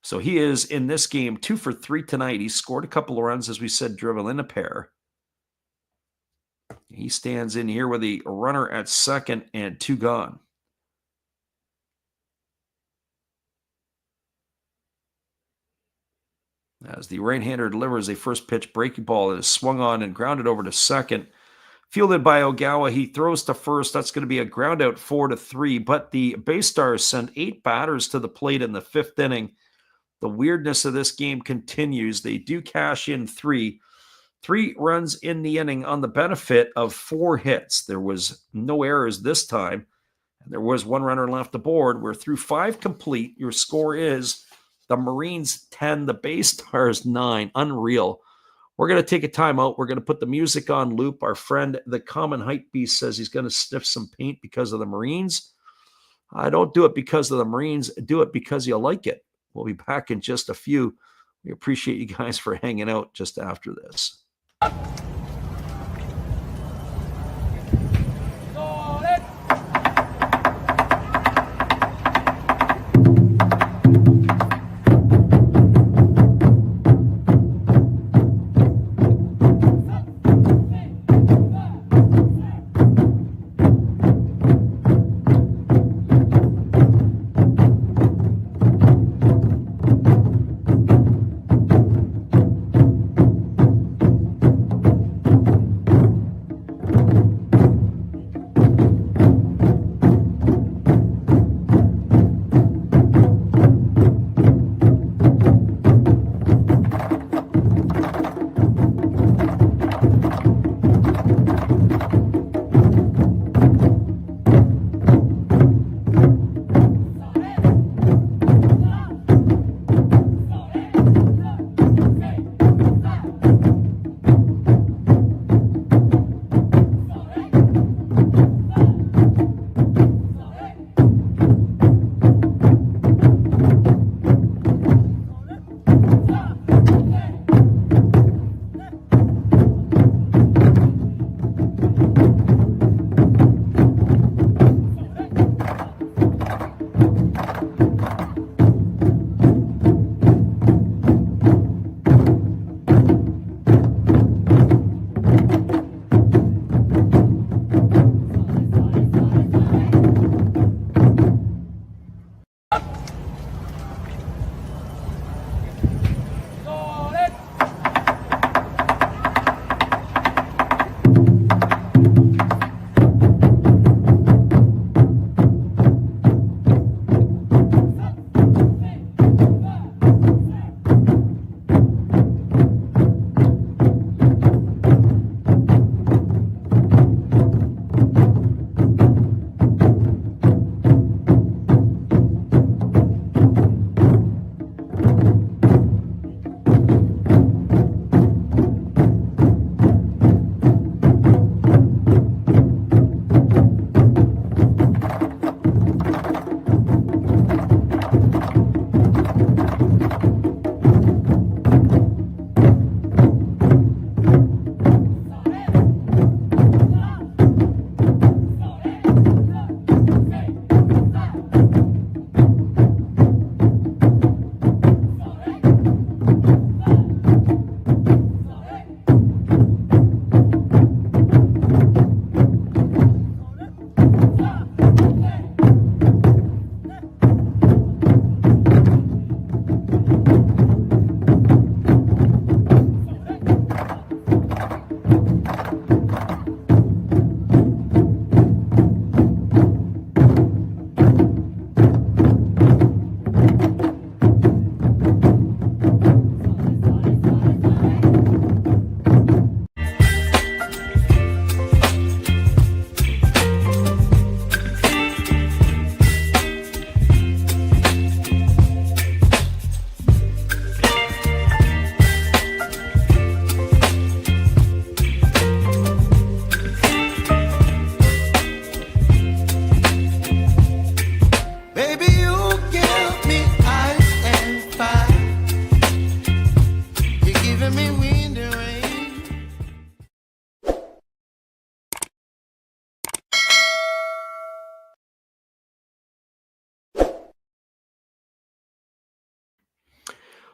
So he is, in this game, 2 for 3 tonight. He scored a couple of runs, as we said, driven in a pair. He stands in here with a runner at second and 2 gone. As the right-hander delivers a first pitch breaking ball that is swung on and grounded over to second. Fielded by Ogawa, he throws to first. That's going to be a ground out 4-3. But the BayStars send 8 batters to the plate in the 5th inning. The weirdness of this game continues. They do cash in three runs in the inning on the benefit of 4 hits. There was no errors this time. And there was 1 runner left aboard. We're through 5 complete. Your score is the Marines 10, the BayStars 9. Unreal. We're going to take a timeout. We're going to put the music on loop. Our friend, the Common Hype Beast, says he's going to sniff some paint because of the Marines. I don't do it because of the Marines. Do it because you like it. We'll be back in just a few. We appreciate you guys for hanging out just after this.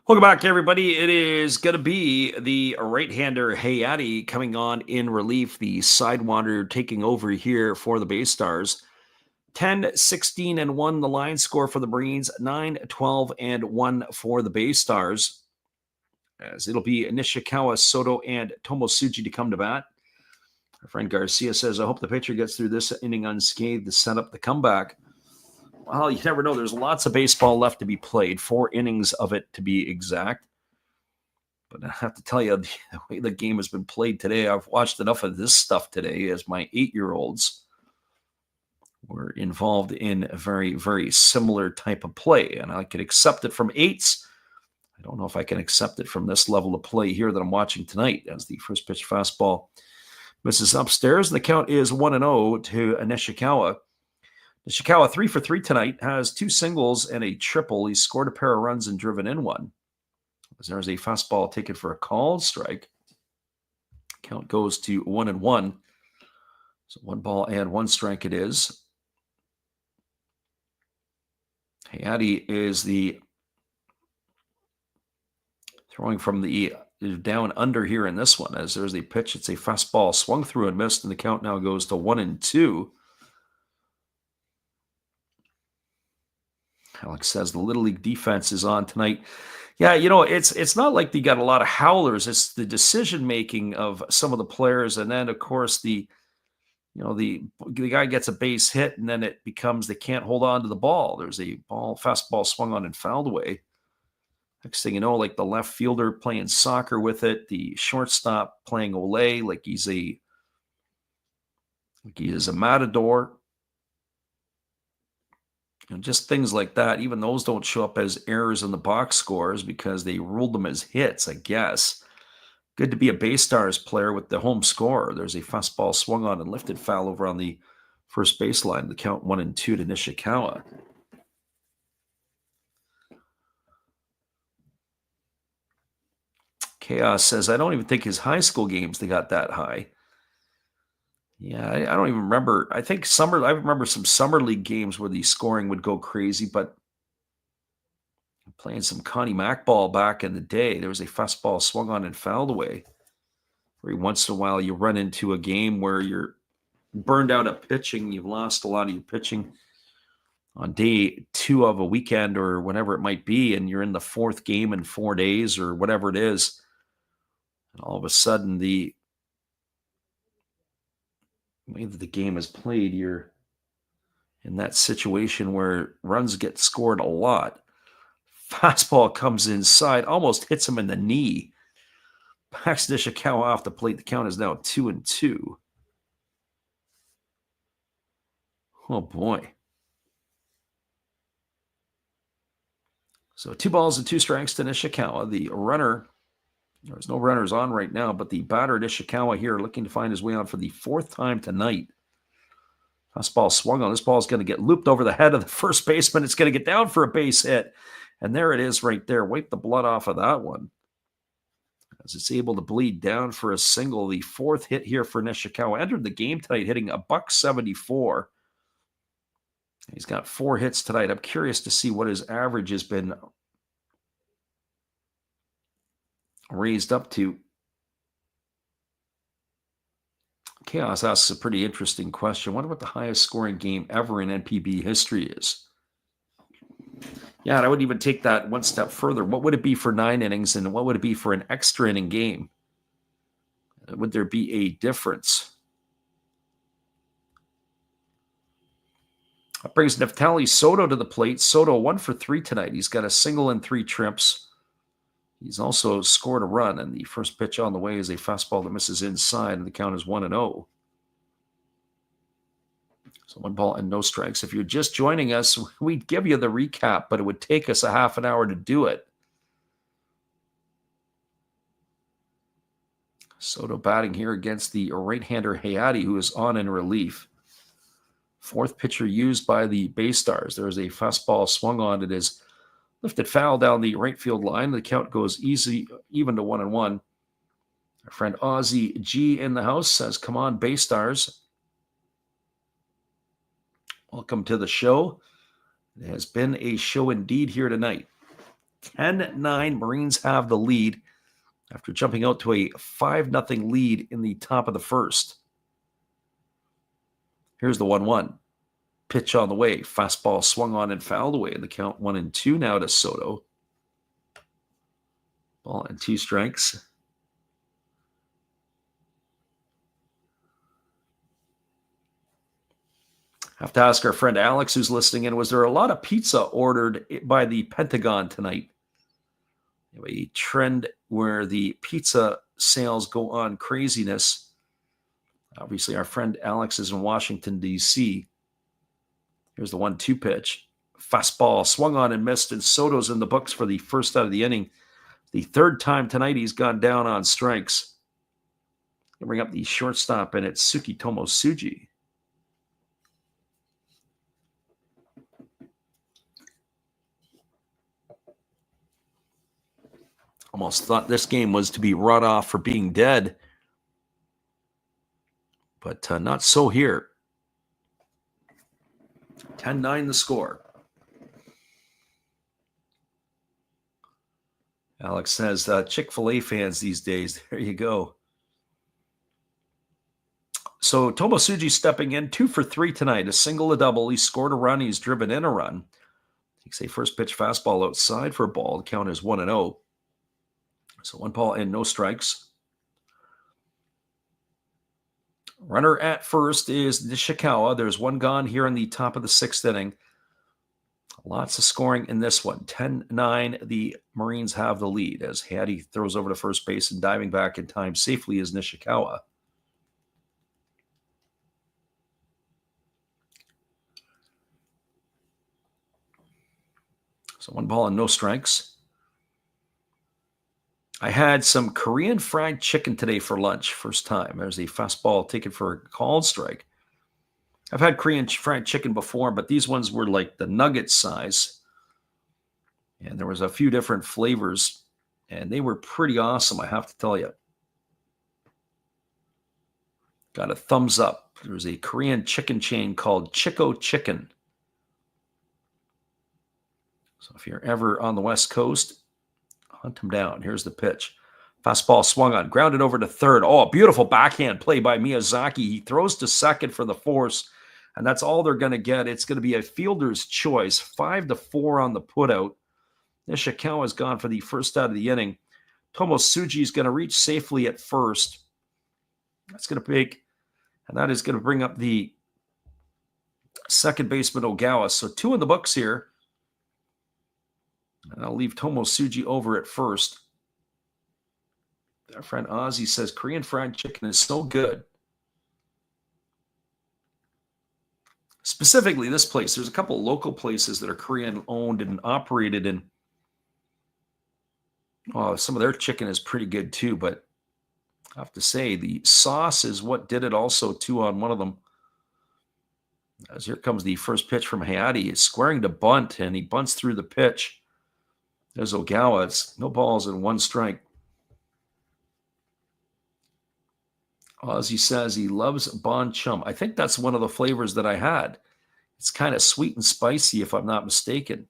Welcome back, everybody. It is going to be the right-hander Hayati coming on in relief, the Sidewinder taking over here for the BayStars. 10, 16, and 1, the line score for the Marines. 9, 12, and 1 for the BayStars. As it'll be Nishikawa, Soto, and Tomosuji to come to bat. Our friend Garcia says, I hope the pitcher gets through this inning unscathed to set up the comeback. Well, you never know. There's lots of baseball left to be played, 4 innings of it to be exact. But I have to tell you, the way the game has been played today, I've watched enough of this stuff today as my 8-year-olds were involved in a very, very similar type of play. And I can accept it from 8s. I don't know if I can accept it from this level of play here that I'm watching tonight as the first pitch fastball misses upstairs. And the count is 1-0 to Nishikawa. Nishikawa 3 for 3 tonight, has 2 singles and a triple. He's scored a pair of runs and driven in one. As there's a fastball taken for a called strike. Count goes to 1-1. So 1 ball and 1 strike it is. Hayate is the throwing from the down under here in this one. As there's the pitch, it's a fastball swung through and missed, and the count now goes to 1-2. Alex says the Little League defense is on tonight. Yeah, it's not like they got a lot of howlers. It's the decision-making of some of the players. And then, of course, the guy gets a base hit, and then it becomes they can't hold on to the ball. There's a fastball swung on and fouled away. Next thing you know, like the left fielder playing soccer with it, the shortstop playing Olay like he is a matador. Just things like that. Even those don't show up as errors in the box scores because they ruled them as hits, I guess. Good to be a BayStars player with the home score. There's a fastball swung on and lifted foul over on the first baseline. The count 1-2 to Nishikawa. Chaos says, I don't even think his high school games, they got that high. Yeah, I don't even remember. I remember some summer league games where the scoring would go crazy, but playing some Connie Mack ball back in the day, there was a fastball swung on and fouled away. Every once in a while, you run into a game where you're burned out at pitching. You've lost a lot of your pitching on day 2 of a weekend or whatever it might be, and you're in the 4th game in 4 days or whatever it is. And all of a sudden, the way that the game is played, you're in that situation where runs get scored a lot. Fastball comes inside, almost hits him in the knee. Backs Nishikawa off the plate. The count is now 2-2. Oh boy. So 2 balls and 2 strikes to Nishikawa. The runner, there's no runners on right now, but the batter Nishikawa here looking to find his way on for the 4th time tonight. Fastball swung on. This ball is going to get looped over the head of the first baseman. It's going to get down for a base hit. And there it is right there. Wipe the blood off of that one. As it's able to bleed down for a single. The 4th hit here for Nishikawa. Entered the game tonight hitting $174. He's got 4 hits tonight. I'm curious to see what his average has been raised up to. Chaos asks a pretty interesting question. I wonder what the highest scoring game ever in NPB history is. Yeah, and I would even take that one step further. What would it be for 9 innings, and what would it be for an extra inning game? Would there be a difference? That brings Neftali Soto to the plate. Soto 1 for 3 tonight. He's got a single and 3 trips. He's also scored a run, and the first pitch on the way is a fastball that misses inside, and the count is 1-0. So 1 ball and no strikes. If you're just joining us, we'd give you the recap, but it would take us a half an hour to do it. Soto batting here against the right-hander Hayate, who is on in relief. 4th pitcher used by the BayStars. There is a fastball swung on. It is lifted foul down the right field line. The count goes even to 1-1. Our friend Ozzy G in the house says, come on, BayStars. Welcome to the show. It has been a show indeed here tonight. 10-9, Marines have the lead after jumping out to a 5-0 lead in the top of the first. Here's the 1-1. Pitch on the way. Fastball swung on and fouled away. And the count 1-2 now to Soto. Ball and 2 strikes. Have to ask our friend Alex, who's listening in, was there a lot of pizza ordered by the Pentagon tonight? A trend where the pizza sales go on craziness. Obviously, our friend Alex is in Washington, D.C. Here's the 1-2 pitch. Fastball swung on and missed, and Soto's in the books for the first out of the inning. The third time tonight he's gone down on strikes. I'll bring up the shortstop, and it's Sugitomo Tsuji. Almost thought this game was to be run off for being dead. But not so here. 10-9 the score. Alex says, Chick-fil-A fans these days. There you go. So Tomosuji stepping in, 2 for 3 tonight. A single, a double. He scored a run. He's driven in a run. Takes a first pitch fastball outside for a ball. The count is 1-0. So 1 ball and no strikes. Runner at first is Nishikawa. There's 1 gone here in the top of the 6th inning. Lots of scoring in this one. 10-9, the Marines have the lead as Hattie throws over to first base, and diving back in time safely is Nishikawa. So 1 ball and no strikes. I had some Korean fried chicken today for lunch, first time. There's a fastball taken for a called strike. I've had Korean fried chicken before, but these ones were like the nugget size. And there was a few different flavors, and they were pretty awesome, I have to tell you. Got a thumbs up. There's a Korean chicken chain called Chico Chicken. So if you're ever on the West Coast, hunt him down. Here's the pitch. Fastball swung on, grounded over to third. Oh, a beautiful backhand play by Miyazaki. He throws to second for the force, and that's all they're going to get. It's going to be a fielder's choice. 5-4 on the putout. Nishikawa's gone for the first out of the inning. Tomosuji is going to reach safely at first. That's going to make, and that is going to bring up the second baseman Ogawa. So 2 in the books here. And I'll leave Tomosuji over at first. Our friend Ozzy says Korean fried chicken is so good. Specifically this place. There's a couple of local places that are Korean owned and operated, and some of their chicken is pretty good too, but I have to say the sauce is what did it also too on one of them. As here comes the first pitch from Hayate. He's squaring to bunt, and he bunts through the pitch. There's Ogawa. It's no balls and 1 strike. Ozzy says he loves Bon Chum. I think that's one of the flavors that I had. It's kind of sweet and spicy, if I'm not mistaken.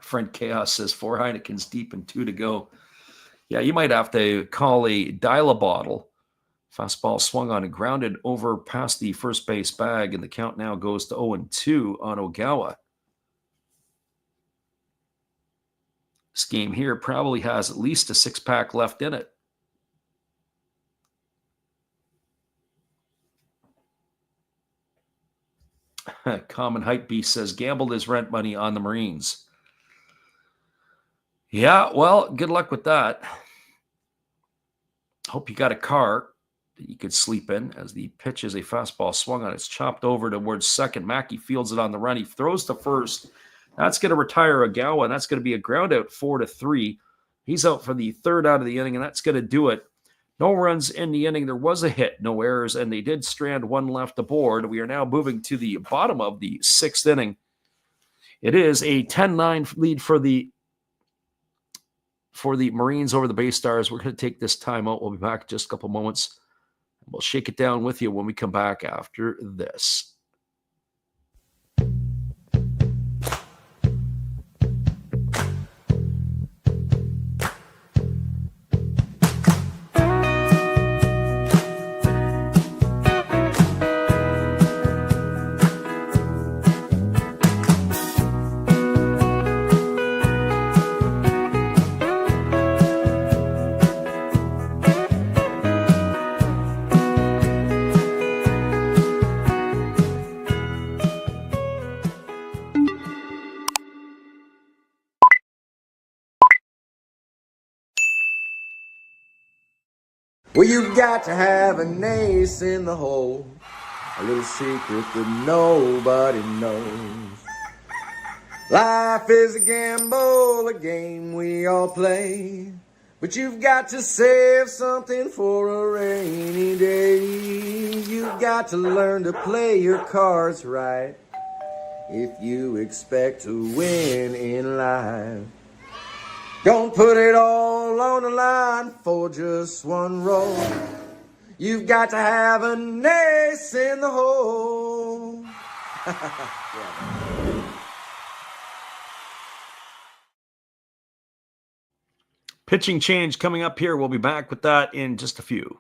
Friend Chaos says 4 Heinekens deep and 2 to go. Yeah, you might have to call a dial-a-bottle. Fastball swung on and grounded over past the first base bag, and the count now goes to 0-2 on Ogawa. This game here probably has at least a 6-pack left in it. Common Hype Beast says, gambled his rent money on the Marines. Yeah, well, good luck with that. Hope you got a car that you could sleep in, as the pitch is a fastball swung on. It's chopped over towards second. Mackey fields it on the run. He throws to first. That's going to retire Ogawa, and that's going to be a ground out 4-3. He's out for the third out of the inning, and that's going to do it. No runs in the inning. There was a hit, no errors, and they did strand 1 left aboard. We are now moving to the bottom of the 6th inning. It is a 10-9 lead for the Marines over the BayStars. We're going to take this time out. We'll be back in just a couple moments. We'll shake it down with you when we come back after this.
Well, you've got to have an ace in the hole, a little secret that nobody knows. Life is a gamble, a game we all play, but you've got to save something for a rainy day. You've got to learn to play your cards right if you expect to win in life. Don't put it all on the line for just one roll. You've got to have an ace in the hole.
Pitching change coming up here. We'll be back with that in just a few.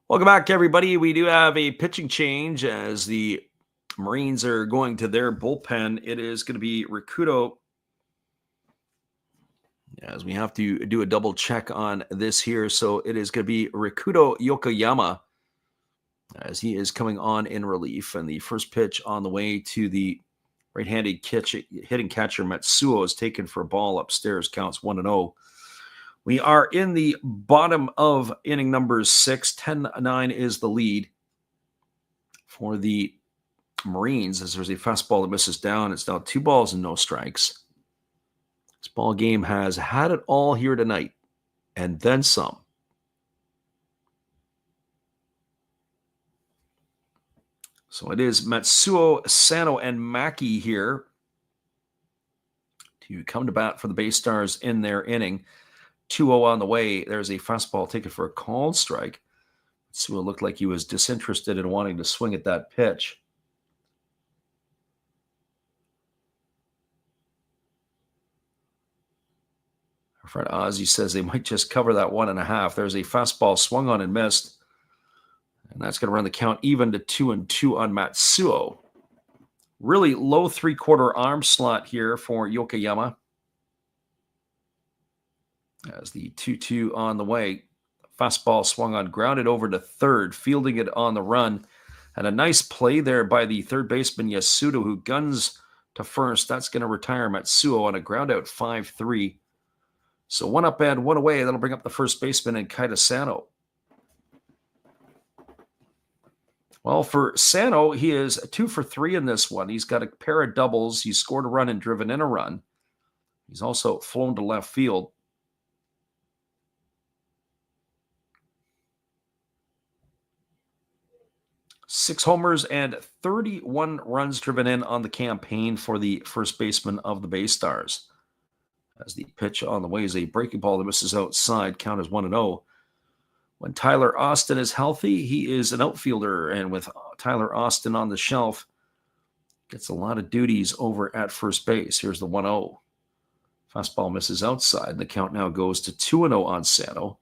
Welcome back, everybody. We do have a pitching change as the Marines are going to their bullpen. It is going to be Rikudo, as we have to do a double check on this here. So it is going to be Rikudo Yokoyama as he is coming on in relief. And the first pitch on the way to the right-handed hitting catcher Matsuo is taken for a ball upstairs, counts 1-0. We are in the bottom of inning number 6. 10-9 is the lead for the Marines as there's a fastball that misses down. It's now 2 balls and no strikes. This ball game has had it all here tonight and then some. So it is Matsuo, Sano, and Maki here to come to bat for the BayStars in their inning. 2-0 on the way. There's a fastball taken for a called strike. So it looked like he was disinterested in wanting to swing at that pitch. Our friend Ozzy says they might just cover that 1.5. There's a fastball swung on and missed. And that's going to run the count even to 2-2 on Matsuo. Really low 3/4 arm slot here for Yokoyama. As the 2-2 on the way, fastball swung on, grounded over to third, fielding it on the run. And a nice play there by the third baseman Yasuda, who guns to first. That's going to retire Matsuo on a ground out 5-3. So 1 up and 1 away. That'll bring up the first baseman and Kaita Sano. Well, for Sano, he is 2 for 3 in this one. He's got a pair of doubles. He's scored a run and driven in a run. He's also flown to left field. 6 homers and 31 runs driven in on the campaign for the first baseman of the BayStars. As the pitch on the way is a breaking ball that misses outside, count is 1-0. When Tyler Austin is healthy, he is an outfielder, and with Tyler Austin on the shelf, gets a lot of duties over at first base. Here's the 1-0. Fastball misses outside, and the count now goes to 2-0 on Sano.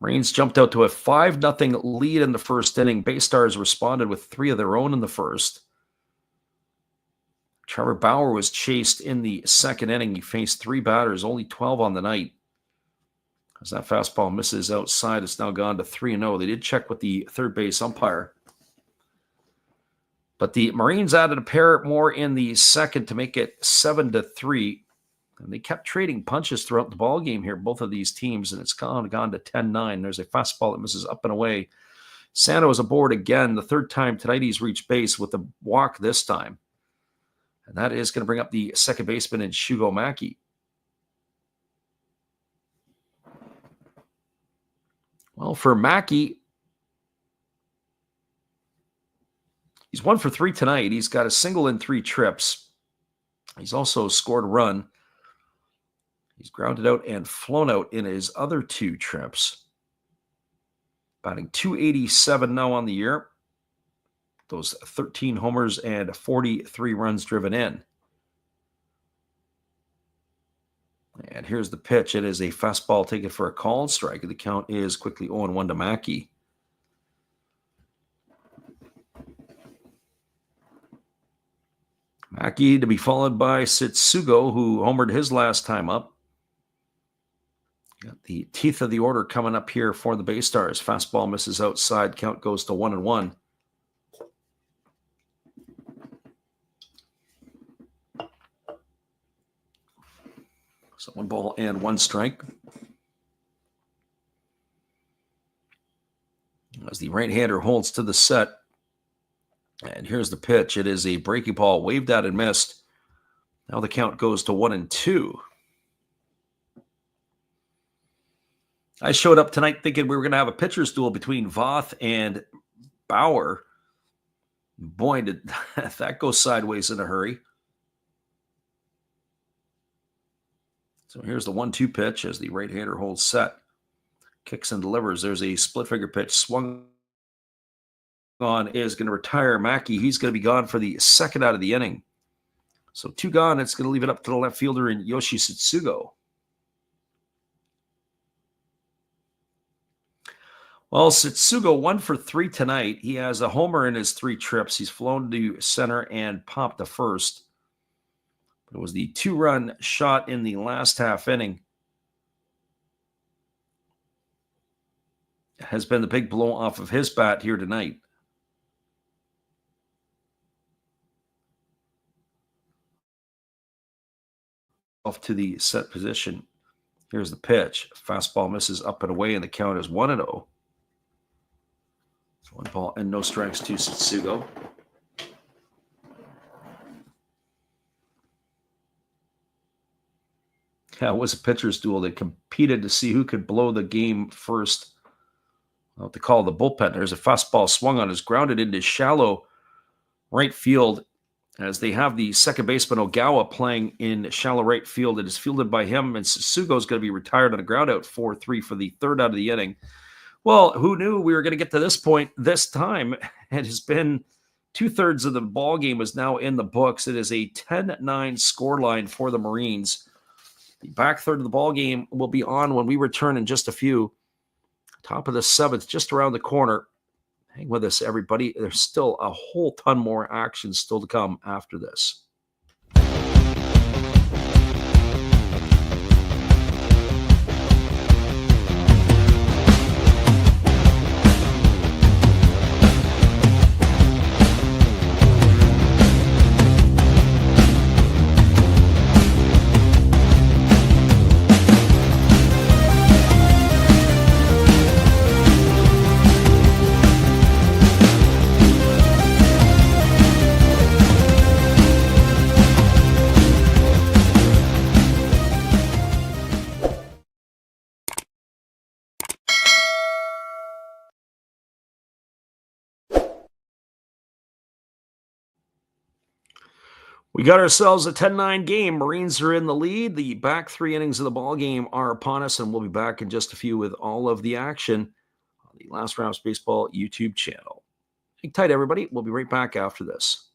Marines jumped out to a 5-0 lead in the first inning. BayStars responded with 3 of their own in the first. Trevor Bauer was chased in the second inning. He faced 3 batters, only 12 on the night. As that fastball misses outside, it's now gone to 3-0. They did check with the third base umpire. But the Marines added a pair more in the second to make it 7-3. And they kept trading punches throughout the ball game here, both of these teams, and it's gone to 10-9. There's a fastball that misses up and away. Sano is aboard again. The third time tonight he's reached base with a walk this time. And that is going to bring up the second baseman in Shugo Maki. Well, for Maki, he's 1 for 3 tonight. He's got a single in 3 trips. He's also scored a run. He's grounded out and flown out in his other 2 trips. Batting .287 now on the year. Those 13 homers and 43 runs driven in. And here's the pitch. It is a fastball taken for a called strike. The count is quickly 0-1 to Maki. Maki to be followed by Setsugo, who homered his last time up. Got the teeth of the order coming up here for the BayStars. Fastball misses outside. Count goes to 1-1. So 1 ball and 1 strike. As the right-hander holds to the set. And here's the pitch. It is a breaking ball, waved at and missed. Now the count goes to 1-2. I showed up tonight thinking we were going to have a pitcher's duel between Voth and Bauer. Boy, did that go sideways in a hurry. So here's the 1-2 pitch as the right-hander holds set. Kicks and delivers. There's a split-finger pitch. Swung on, is going to retire Maki. He's going to be gone for the second out of the inning. So 2 gone. It's going to leave it up to the left fielder in Yoshi Setsugo. Well, Setsugo 1 for 3 tonight. He has a homer in his 3 trips. He's flown to center and popped the first. It was the 2-run shot in the last half inning. It has been the big blow off of his bat here tonight. Off to the set position. Here's the pitch. Fastball misses up and away, and the count is 1-0. 1 ball and no strikes to Setsugo. Yeah, it was a pitcher's duel. They competed to see who could blow the game first. I'll have to call the bullpen. There's a fastball swung on, is grounded into shallow right field as they have the second baseman Ogawa playing in shallow right field. It is fielded by him, and Setsugo is going to be retired on a ground out 4-3 for the 3rd out of the inning. Well, who knew we were going to get to this point this time? It has been 2/3 of the ball game is now in the books. It is a 10-9 scoreline for the Marines. The back third of the ball game will be on when we return in just a few. Top of the 7th, just around the corner. Hang with us, everybody. There's still a whole ton more action still to come after this. We got ourselves a 10-9 game. Marines are in the lead. The back 3 innings of the ball game are upon us, and we'll be back in just a few with all of the action on the Last Rounds Baseball YouTube channel. Hang tight, everybody. We'll be right back after this.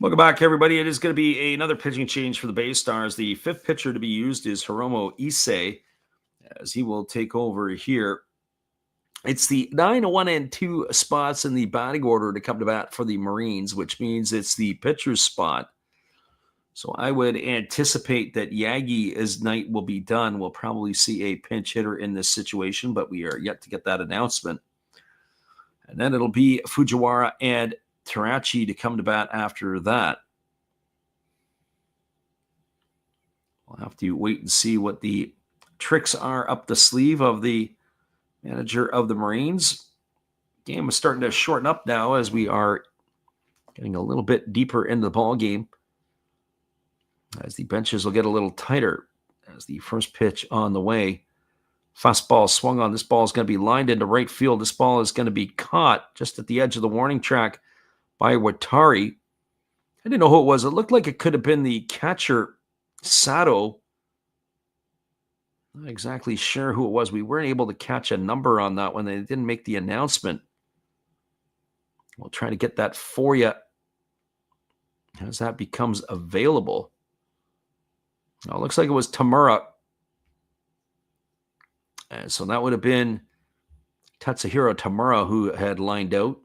Welcome back, everybody. It is going to be another pitching change for the BayStars. The 5th pitcher to be used is Hiromu Issei, as he will take over here. It's the 9, 1, and 2 spots in the batting order to come to bat for the Marines, which means it's the pitcher's spot. So I would anticipate that Yagi's night will be done. We'll probably see a pinch hitter in this situation, but we are yet to get that announcement. And then it'll be Fujiwara and Terachi to come to bat after that. We'll have to wait and see what the tricks are up the sleeve of the manager of the Marines. Game is starting to shorten up now as we are getting a little bit deeper into the ball game, as the benches will get a little tighter as the first pitch on the way. Fastball swung on. This ball is going to be lined into right field. This ball is going to be caught just at the edge of the warning track by Watari. I didn't know who it was. It looked like it could have been the catcher, Sato. Not exactly sure who it was. We weren't able to catch a number on that one. They didn't make the announcement. We'll try to get that for you as that becomes available. Now, it looks like it was Tamura. And so that would have been Tatsuhiro Tamura who had lined out.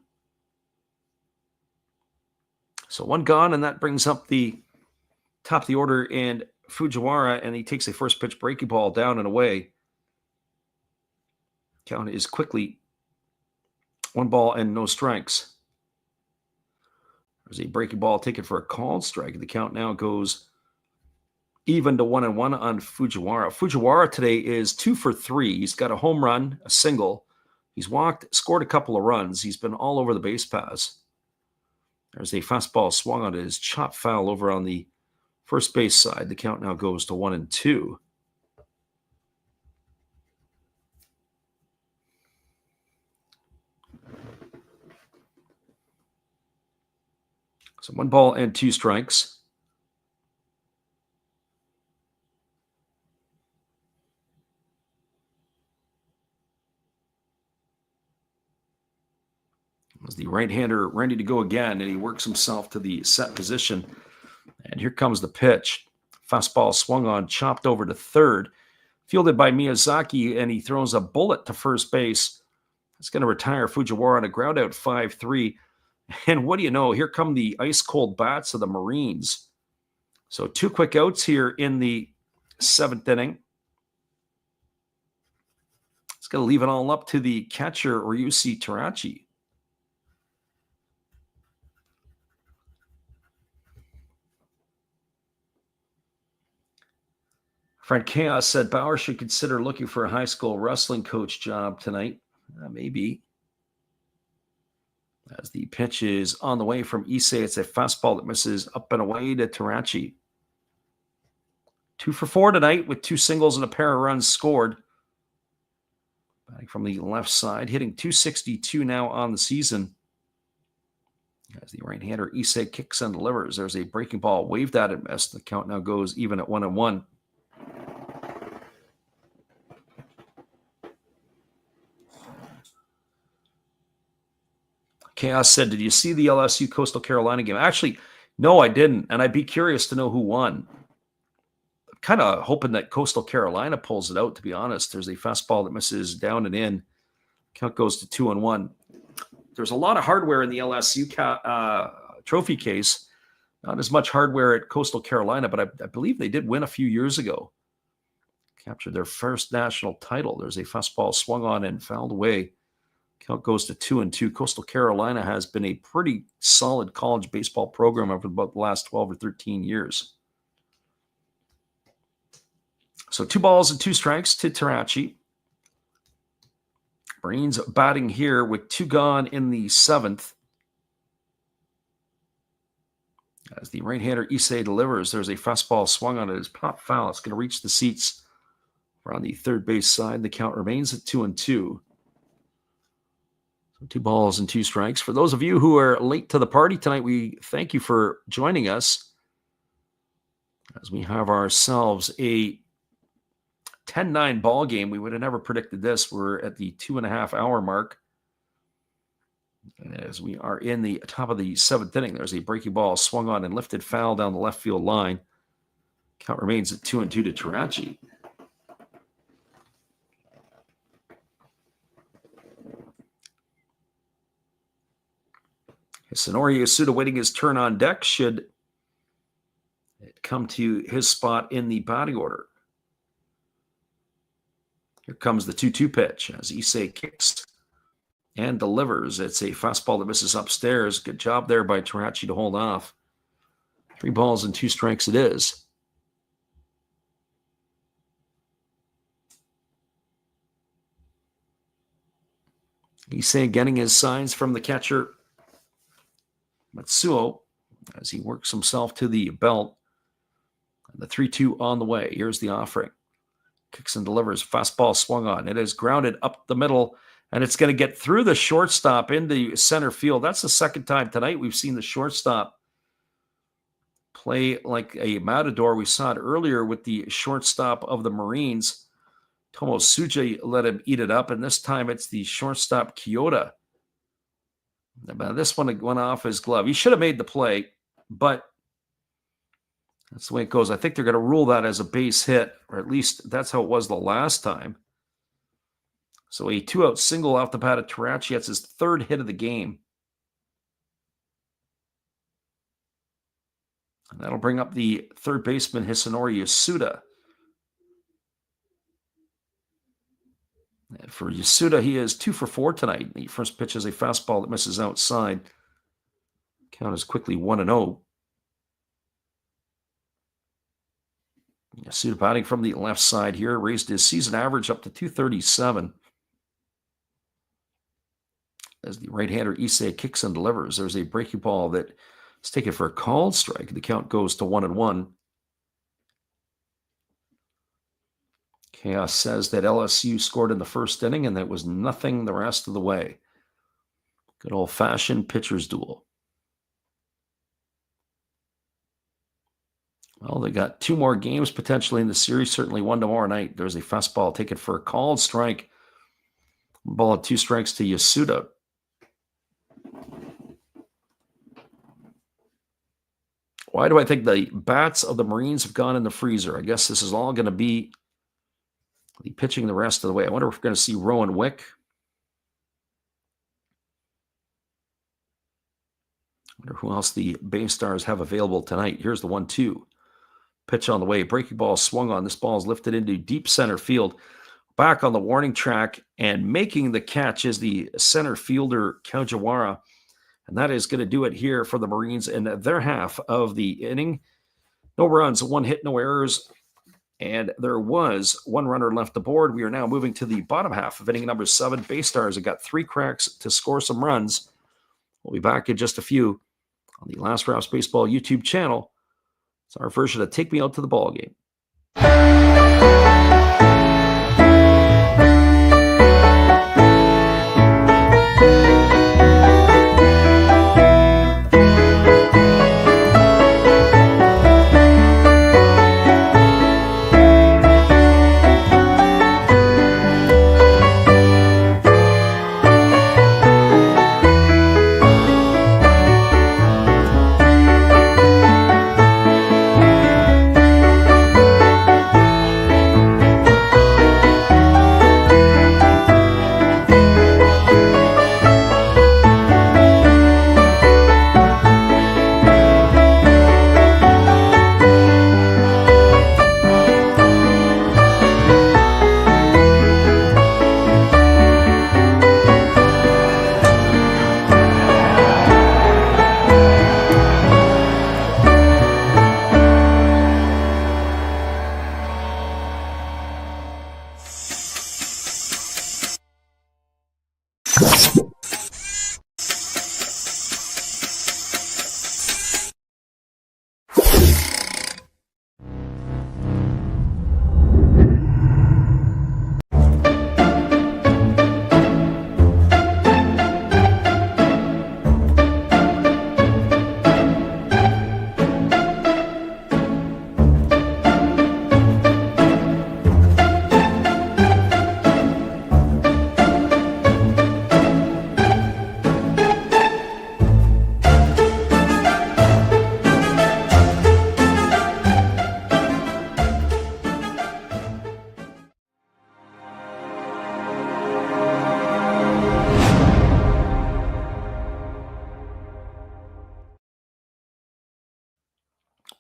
So one gone, and that brings up the top of the order and Fujiwara, and he takes a first pitch breaking ball down and away. Count is quickly 1 ball and no strikes. There's a breaking ball taken for a called strike. The count now goes even to 1-1 on Fujiwara. Fujiwara today is 2 for 3. He's got a home run, a single. He's walked, scored a couple of runs. He's been all over the base paths. There's a fastball swung on his chop foul over on the first base side. The count now goes to 1-2. So 1 ball and 2 strikes. As the right-hander ready to go again, and he works himself to the set position. And here comes the pitch. Fastball swung on, chopped over to third. Fielded by Miyazaki, and he throws a bullet to first base. It's going to retire Fujiwara on a ground out 5-3. And what do you know? Here come the ice-cold bats of the Marines. So 2 quick outs here in the 7th inning. It's going to leave it all up to the catcher, Ryusi Terachi. Frank Chaos said Bauer should consider looking for a high school wrestling coach job tonight. Maybe. As the pitch is on the way from Issei, it's a fastball that misses up and away to Terachi. 2 for 4 tonight with 2 singles and a pair of runs scored. Batting from the left side, hitting .262 now on the season. As the right-hander Issei kicks and delivers, there's a breaking ball waved at and missed. The count now goes even at 1-1. Chaos said, did you see the LSU Coastal Carolina game? Actually, no, I didn't. And I'd be curious to know who won. I'm kind of hoping that Coastal Carolina pulls it out, to be honest. There's a fastball that misses down and in. Count goes to 2-1. There's a lot of hardware in the LSU trophy case. Not as much hardware at Coastal Carolina, but I believe they did win a few years ago. Captured their first national title. There's a fastball swung on and fouled away. Count goes to 2-2. Coastal Carolina has been a pretty solid college baseball program over about the last 12 or 13 years. So 2 balls and 2 strikes to Terachi. Marines batting here with 2 gone in the 7th. As the right-hander Issei delivers, there's a fastball swung on it. His pop foul. It's going to reach the seats around the third base side. The count remains at 2-2. 2 balls and 2 strikes. For those of you who are late to the party tonight, we thank you for joining us as we have ourselves a 10-9 ball game. We would have never predicted this. We're at the 2.5-hour mark. And as we are in the top of the 7th inning, there's a breaking ball swung on and lifted foul down the left field line. Count remains at 2-2 to Terachi. Hisanori Yasuda waiting his turn on deck. Should it come to his spot in the batting order. Here comes the 2-2 pitch as Issei kicks and delivers. It's a fastball that misses upstairs. Good job there by Tarachi to hold off. 3 balls and 2 strikes it is. Issei getting his signs from the catcher, Matsuo, as he works himself to the belt. And the 3-2 on the way. Here's the offering. Kicks and delivers. Fastball swung on. It is grounded up the middle, and it's going to get through the shortstop into center field. That's the second time tonight we've seen the shortstop play like a matador. We saw it earlier with the shortstop of the Marines. Tomosuji let him eat it up, and this time it's the shortstop Kyoto. This one went off his glove. He should have made the play, but that's the way it goes. I think they're going to rule that as a base hit, or at least that's how it was the last time. So a 2-out single off the bat of Tarachi. That's his 3rd hit of the game. And that'll bring up the 3rd baseman, Hisanori Yasuda. And for Yasuda, he is 2 for 4 tonight. The first pitch is a fastball that misses outside. Count is quickly 1-0. Yasuda batting from the left side here, raised his season average up to 237. As the right-hander Issei kicks and delivers, there's a breaking ball that is taken for a called strike. The count goes to 1-1. Chaos says that LSU scored in the first inning and that was nothing the rest of the way. Good old-fashioned pitcher's duel. Well, they got 2 more games potentially in the series, certainly 1 tomorrow night. There's a fastball taken for a called strike. Ball at 2 strikes to Yasuda. Why do I think the bats of the Marines have gone in the freezer? I guess this is all going to be the pitching the rest of the way. I wonder if we're going to see Rowan Wick. I wonder who else the BayStars have available tonight. Here's the 1-2. Pitch on the way. Breaking ball swung on. This ball is lifted into deep center field. Back on the warning track and making the catch is the center fielder, Kajiwara. And that is going to do it here for the Marines in their half of the inning. No runs, 1 hit, no errors. And there was 1 runner left aboard. We are now moving to the bottom half of inning number 7. BayStars have got 3 cracks to score some runs. We'll be back in just a few on the Last Raps Baseball YouTube channel. It's our version of Take Me Out to the Ball Game.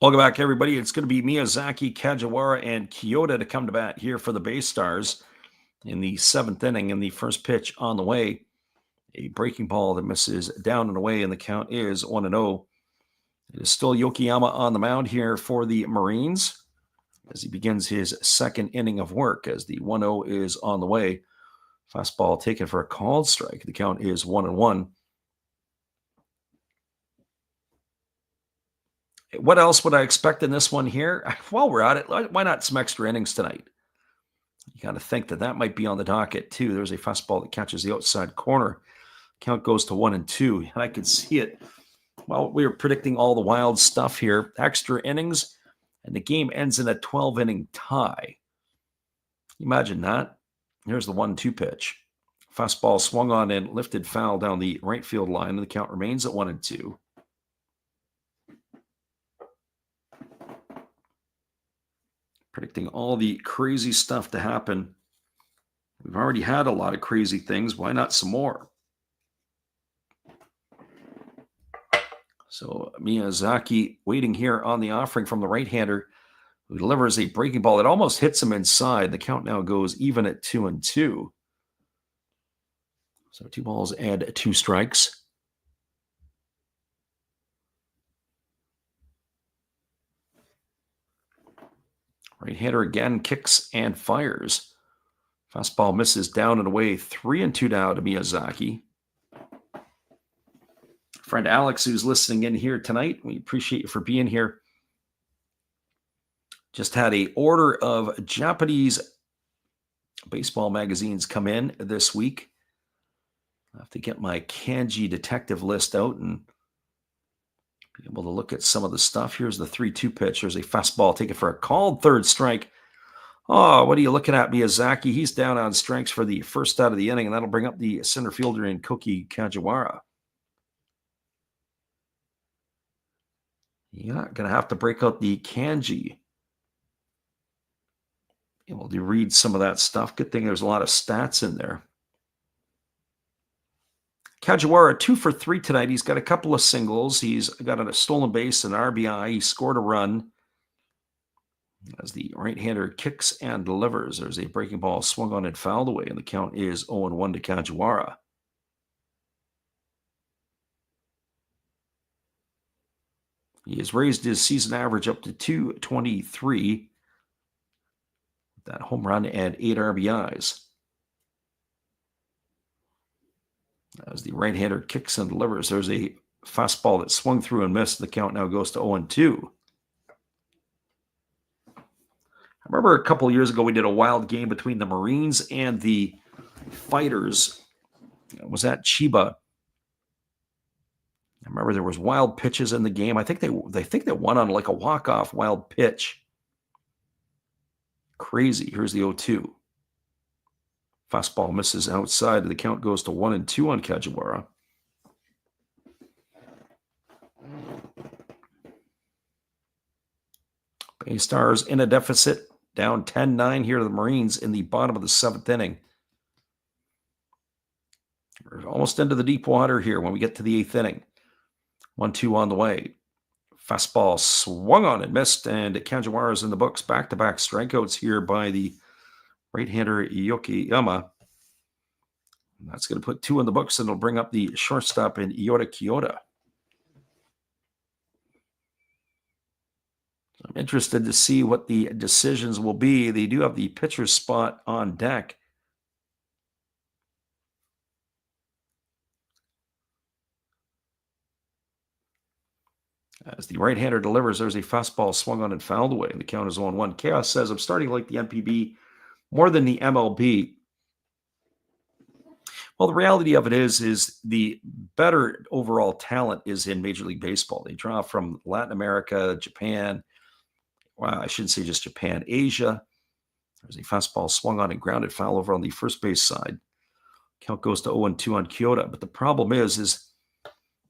Welcome back, everybody. It's going to be Miyazaki, Kajiwara, and Kyoto to come to bat here for the BayStars in the 7th inning. And the first pitch on the way, a breaking ball that misses down and away, and the count is 1-0. It is still Yokohama on the mound here for the Marines as he begins his 2nd inning of work as the 1-0 is on the way. Fastball taken for a called strike. The count is 1-1. What else would I expect in this one here? While we're at it, why not some extra innings tonight? You got to think that might be on the docket too. There's a fastball that catches the outside corner. Count goes to 1-2, and I could see it. Well, we were predicting all the wild stuff here. Extra innings, and the game ends in a 12-inning tie. Imagine that. Here's the 1-2 pitch. Fastball swung on and lifted foul down the right field line, and the count remains at 1-2. Predicting all the crazy stuff to happen. We've already had a lot of crazy things. Why not some more? So Miyazaki waiting here on the offering from the right-hander who delivers a breaking ball that almost hits him inside. The count now goes even at 2-2. So 2 balls and 2 strikes. Right-hander again kicks and fires. Fastball misses down and away. 3-2 now to Miyazaki. Friend Alex, who's listening in here tonight, we appreciate you for being here. Just had a order of Japanese baseball magazines come in this week. I have to get my kanji detective list out and be able to look at some of the stuff. Here's the 3-2 pitch. There's a fastball taken for a called third strike. Oh, what are you looking at, Miyazaki? He's down on strikes for the first out of the inning, and that'll bring up the center fielder in Koki Kajiwara. You're not going to have to break out the kanji. Able to read some of that stuff. Good thing there's a lot of stats in there. Kajiwara, 2 for 3 tonight. He's got a couple of singles. He's got a stolen base, an RBI. He scored a run. As the right-hander kicks and delivers, there's a breaking ball swung on and fouled away, and the count is 0-1 to Kajiwara. He has raised his season average up to 223. That home run and 8 RBIs. As the right-hander kicks and delivers, there's a fastball that swung through and missed. The count now goes to 0-2. I remember a couple of years ago we did a wild game between the Marines and the Fighters. It was at Chiba. I remember there was wild pitches in the game. I think they won on like a walk-off wild pitch. Crazy. Here's the 0-2. Fastball misses outside. The count goes to 1-2 on Kajiwara. BayStars in a deficit, down 10-9 here to the Marines in the bottom of the 7th inning. We're almost into the deep water here when we get to the 8th inning. 1-2 on the way. Fastball swung on and missed, and Kajiwara's in the books. Back-to-back strikeouts here by the right-hander Yokoyama. That's going to put 2 in the books, and it'll bring up the shortstop in Kyoto. I'm interested to see what the decisions will be. They do have the pitcher's spot on deck. As the right-hander delivers, there's a fastball swung on and fouled away. The count is 0-1. Chaos says, I'm starting to like the NPB more than the MLB. Well, the reality of it is the better overall talent is in Major League Baseball. They draw from Latin America, Japan. Well, I shouldn't say just Japan, Asia. There's a fastball swung on and grounded foul over on the first base side. Count goes to 0-2 on Kyoto. But the problem is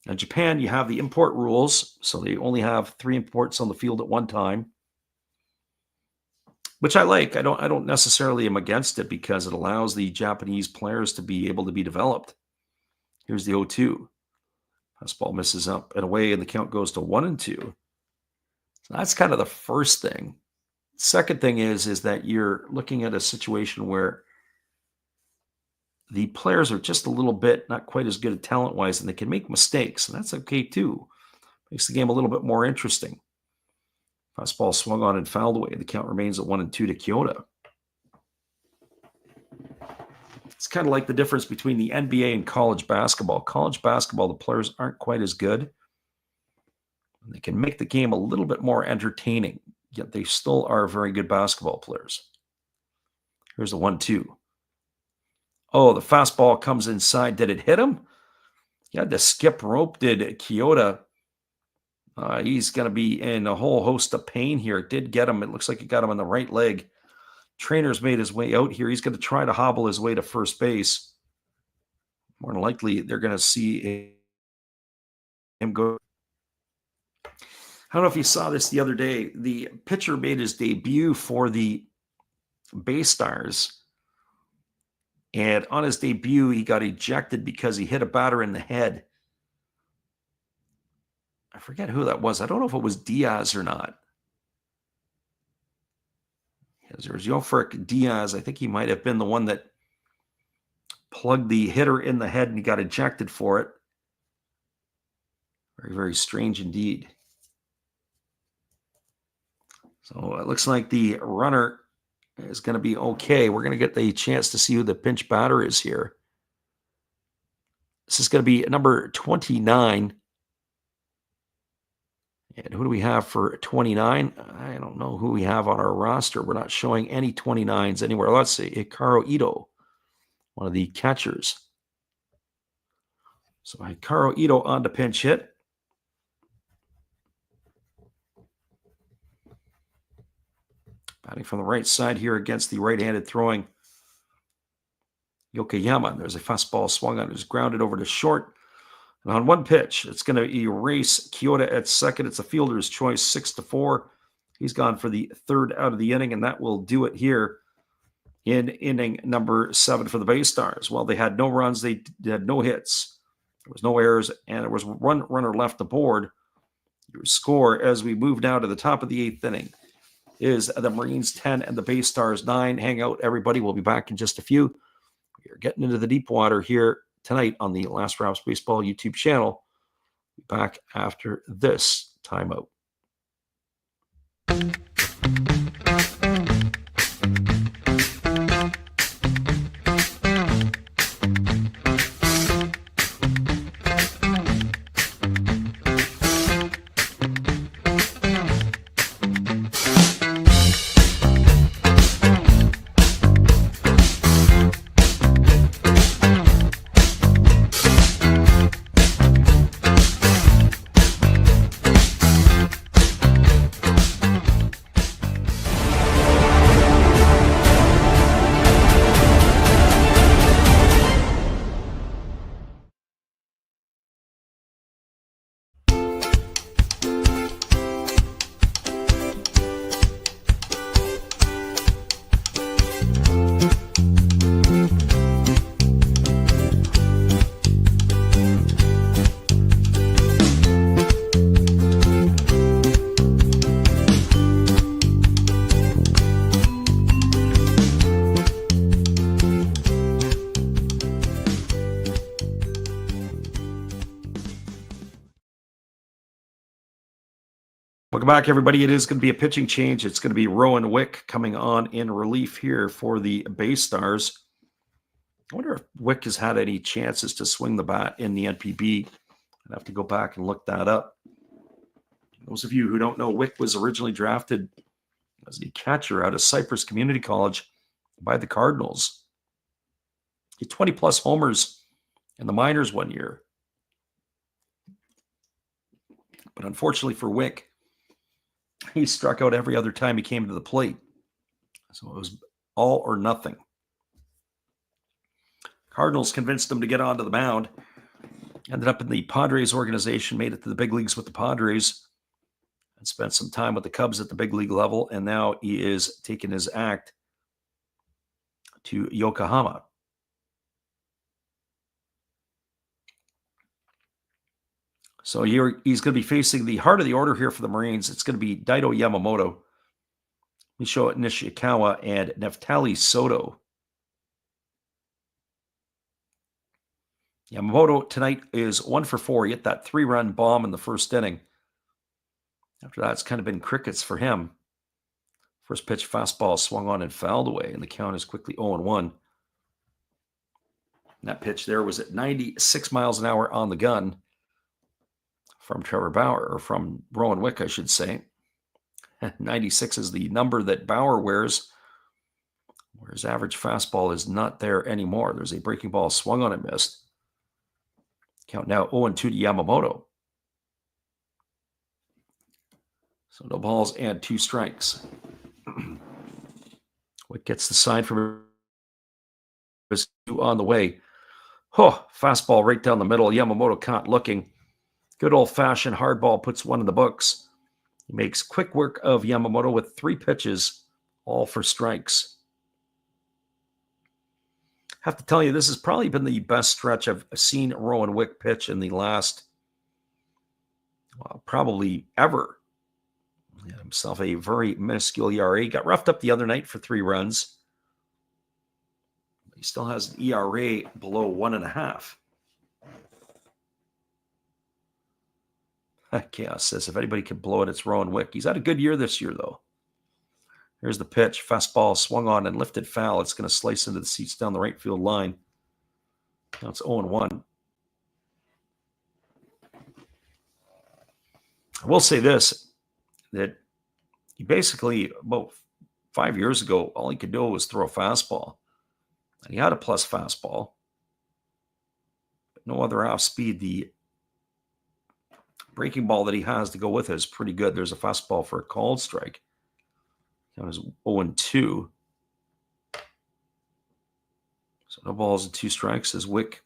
in Japan, you have the import rules. So they only have 3 imports on the field at one time, which I like. I don't necessarily am against it because it allows the Japanese players to be able to be developed. Here's the 0-2. Fastball misses up and away, and the count goes to 1-2. So that's kind of the first thing. Second thing is that you're looking at a situation where the players are just a little bit not quite as good at talent-wise, and they can make mistakes, and that's okay too. Makes the game a little bit more interesting. Fastball swung on and fouled away. The count remains at 1-2 to Kyoto. It's kind of like the difference between the NBA and college basketball. College basketball, the players aren't quite as good. They can make the game a little bit more entertaining, yet they still are very good basketball players. Here's the 1-2. Oh, the fastball comes inside. Did it hit him? He had to skip rope, did Kyoto. He's going to be in a whole host of pain here. It did get him. It looks like it got him on the right leg. Trainer's made his way out here. He's going to try to hobble his way to first base. More than likely, they're going to see him go. I don't know if you saw this the other day. The pitcher made his debut for the BayStars. And on his debut, he got ejected because he hit a batter in the head. I forget who that was. I don't know if it was Diaz or not. There was Yofric Diaz. I think he might have been the one that plugged the hitter in the head and he got ejected for it. Very, very strange indeed. So it looks like the runner is going to be okay. We're going to get the chance to see who the pinch batter is here. This is going to be number 29. And who do we have for 29? I don't know who we have on our roster. We're not showing any 29s anywhere. Let's see. Hikaru Ito, one of the catchers. So Hikaru Ito on to pinch hit. Batting from the right side here against the right-handed throwing Yokohama. There's a fastball swung on. It's grounded over to short. And on one pitch, it's going to erase Kyoto at second. It's a fielder's choice, 6-4. He's gone for the third out of the inning, and that will do it here in inning number 7 for the BayStars. Well, they had no runs. They had no hits. There was no errors, and there was one runner left aboard. Your score as we move now to the top of the 8th inning is the Marines 10 and the BayStars 9. Hang out, everybody. We'll be back in just a few. We are getting into the deep water here tonight on the Last Raps Baseball YouTube channel. Back after this timeout. Welcome back, everybody. It is going to be a pitching change. It's going to be Rowan Wick coming on in relief here for the BayStars. I wonder if Wick has had any chances to swing the bat in the NPB. I'd have to go back and look that up. Those of you who don't know, Wick was originally drafted as a catcher out of Cypress Community College by the Cardinals. He had 20-plus homers in the minors one year. But unfortunately for Wick, he struck out every other time he came to the plate. So it was all or nothing. Cardinals convinced him to get onto the mound. Ended up in the Padres organization, made it to the big leagues with the Padres, and spent some time with the Cubs at the big league level. And now he is taking his act to So he's going to be facing the heart of the order here for the Marines. It's going to be Daito Yamamoto, Misho Nishikawa, and Neftali Soto. Yamamoto tonight is 1 for 4. He hit that 3-run bomb in the first inning. After that, it's kind of been crickets for him. First pitch fastball swung on and fouled away, and the count is quickly 0-1. That pitch there was at 96 miles an hour on the gun from Trevor Bauer, or from Rowan Wick, I should say. 96 is the number that Bauer wears, where his average fastball is not there anymore. There's a breaking ball swung on and missed. Count now 0-2 to Yamamoto. So no balls and 2 strikes. Wick gets the sign from his on the way. Fastball right down the middle. Yamamoto caught looking. Good old-fashioned hard ball puts one in the books. He makes quick work of Yamamoto with 3 pitches, all for strikes. Have to tell you, this has probably been the best stretch I've seen Rowan Wick pitch in the last, probably ever. He had himself a very minuscule ERA. Got roughed up the other night for 3 runs. He still has an ERA below 1.5. Chaos says if anybody can blow it, it's Rowan Wick. He's had a good year this year, though. Here's the pitch. Fastball swung on and lifted foul. It's going to slice into the seats down the right field line. Now it's 0-1. I will say this, that he basically, about 5 years ago, all he could do was throw a fastball. And he had a plus fastball. But no other off speed. The breaking ball that he has to go with it is pretty good. There's a fastball for a called strike. Count is 0-2. So no balls and 2 strikes as Wick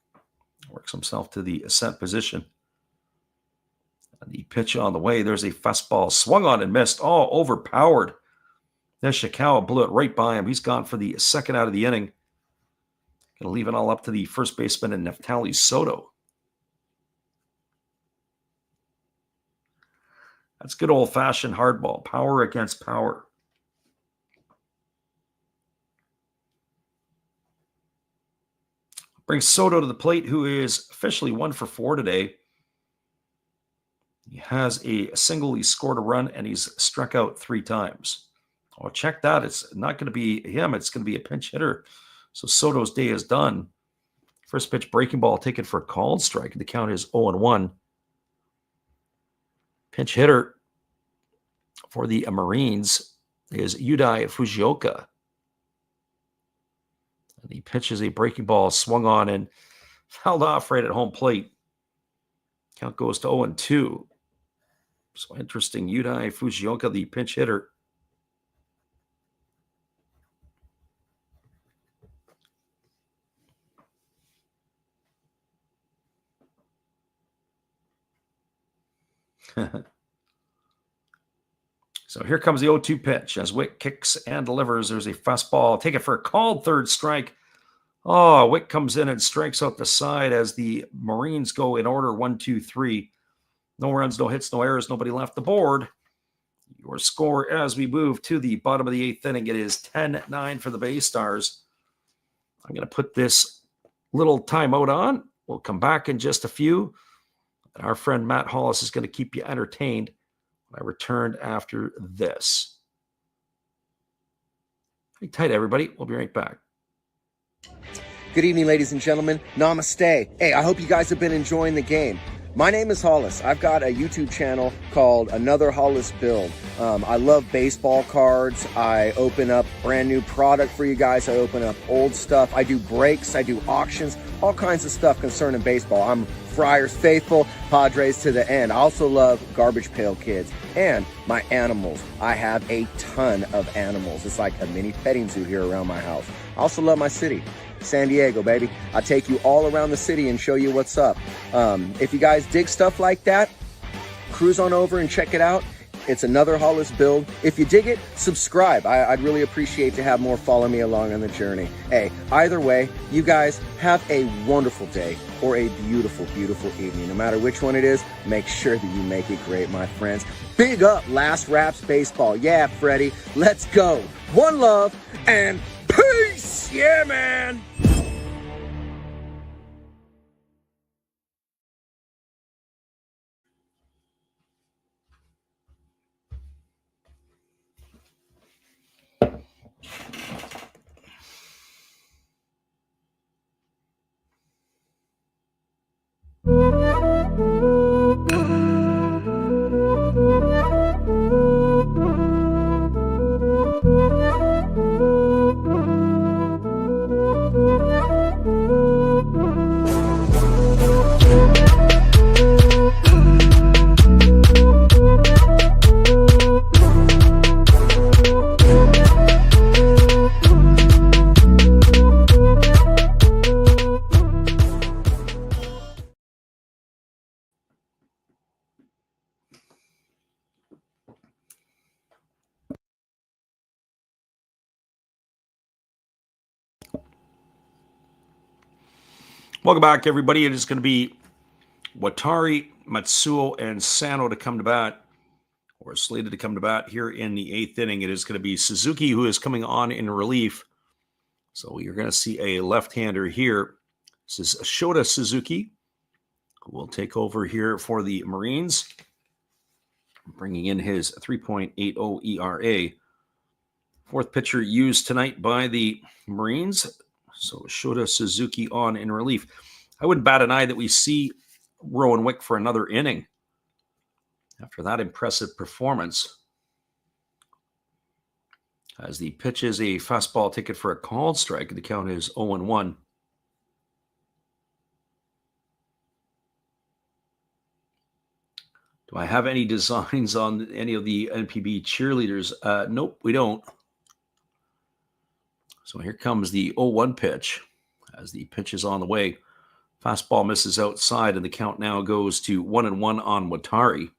works himself to the ascent position. And the pitch on the way. There's a fastball swung on and missed. Overpowered. Nishikawa blew it right by him. He's gone for the second out of the inning. Going to leave it all up to the first baseman and Neftali Soto. That's good old-fashioned hardball. Power against power. Brings Soto to the plate, who is officially 1 for 4 today. He has a single, he scored a run, and he's struck out 3 times. Oh, check that. It's not going to be him. It's going to be a pinch hitter. So Soto's day is done. First pitch breaking ball taken for a called strike. The count is 0-1. Pinch hitter for the Marines is Yudai Fujioka. And he pitches a breaking ball, swung on and fouled off right at home plate. Count goes to 0-2. So interesting. Yudai Fujioka, the pinch hitter. So here comes the 0-2 pitch as Wick kicks and delivers. There's a fastball. Take it for a called third strike. Wick comes in and strikes out the side as the Marines go in order 1, 2, 3. No runs, no hits, no errors, nobody left the board. Your score as we move to the bottom of the 8th inning, it is 10-9 for the BayStars. I'm going to put this little timeout on. We'll come back in just a few. And our friend Matt Hollis is going to keep you entertained when I return after this. Hang tight, everybody. We'll be right back.
Good evening, ladies and gentlemen. Namaste. Hey, I hope you guys have been enjoying the game. My name is Hollis. I've got a YouTube channel called Another Hollis Build. I love baseball cards. I open up brand new product for you guys. I open up old stuff. I do breaks. I do auctions. All kinds of stuff concerning baseball. I'm Friars faithful, Padres to the end. I also love Garbage Pail Kids and my animals. I have a ton of animals. It's like a mini petting zoo here around my house. I also love my city. San Diego, baby. I take you all around the city and show you what's up. If you guys dig stuff like that, cruise on over and check it out. It's another Hollis build. If you dig it, subscribe. I'd really appreciate to have more follow me along on the journey. Hey, either way, you guys have a wonderful day or a beautiful, beautiful evening. No matter which one it is, make sure that you make it great, my friends. Big up Last Raps Baseball. Yeah, Freddie, let's go. One love and peace. Yeah, man.
Welcome back, everybody. It is going to be Watari, Matsuo, and Sano to come to bat, or slated to come to bat here in the 8th inning. It is going to be Suzuki who is coming on in relief. So you're going to see a left-hander here. This is Shota Suzuki, who will take over here for the Marines, bringing in his 3.80 ERA. Fourth pitcher used tonight by the Marines. So Shota Suzuki on in relief. I wouldn't bat an eye that we see Rowan Wick for another inning after that impressive performance. As the pitch is a fastball ticket for a called strike, the count is 0-1. Do I have any designs on any of the NPB cheerleaders? Nope, we don't. So here comes the 0-1 pitch as the pitch is on the way. Fastball misses outside, and the count now goes to 1-1 on Watari.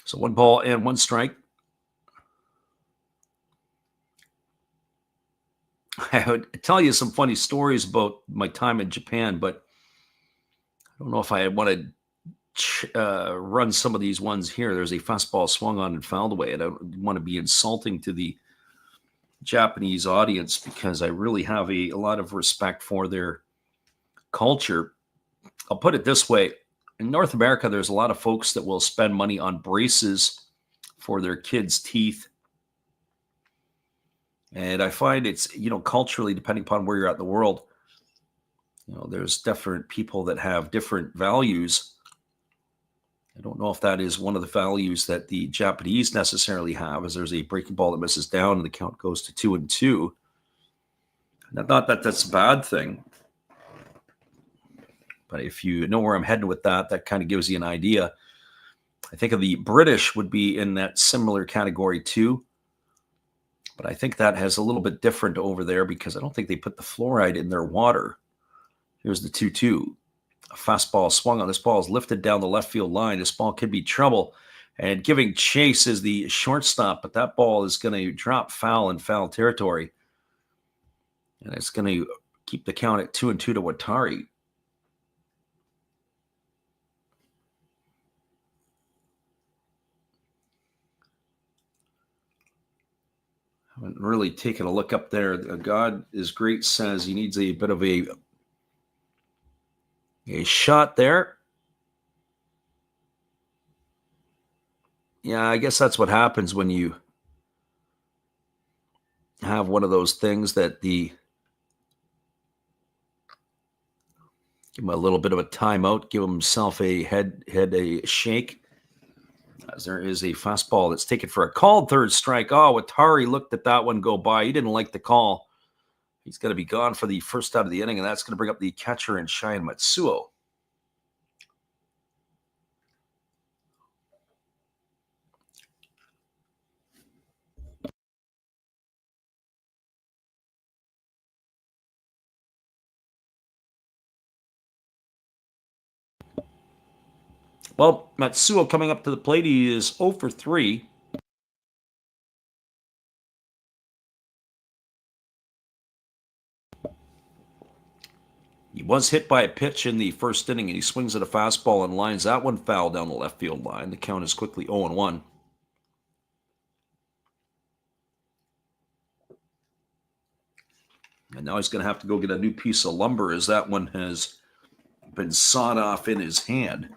So 1 ball and 1 strike. I would tell you some funny stories about my time in Japan, but I don't know if I want to run some of these ones here. There's a fastball swung on and fouled away. I don't want to be insulting to the Japanese audience because I really have a lot of respect for their culture. I'll put it this way. In North America, there's a lot of folks that will spend money on braces for their kids' teeth. And I find it's, culturally, depending upon where you're at in the world, there's different people that have different values. I don't know if that is one of the values that the Japanese necessarily have, as there's a breaking ball that misses down and the count goes to 2-2. Not that that's a bad thing. But if you know where I'm heading with that, that kind of gives you an idea. I think of the British would be in that similar category too. But I think that has a little bit different over there because I don't think they put the fluoride in their water. Here's the 2-2. A fastball swung on. This ball is lifted down the left field line. This ball could be trouble. And giving chase is the shortstop, but that ball is going to drop foul in foul territory. And it's going to keep the count at 2-2 to Watari. Haven't really taken a look up there. God is Great says he needs a bit of a shot there. Yeah, I guess that's what happens when you have one of those things that give him a little bit of a timeout, give himself a head a shake. As there is a fastball that's taken for a called third strike. Oh, Watari looked at that one go by. He didn't like the call. He's going to be gone for the first out of the inning, and that's going to bring up the catcher and Shine Matsuo. Well, Matsuo coming up to the plate. He is 0 for 3. He was hit by a pitch in the first inning, and he swings at a fastball and lines that one foul down the left field line. The count is quickly 0-1. And now he's going to have to go get a new piece of lumber, as that one has been sawed off in his hand.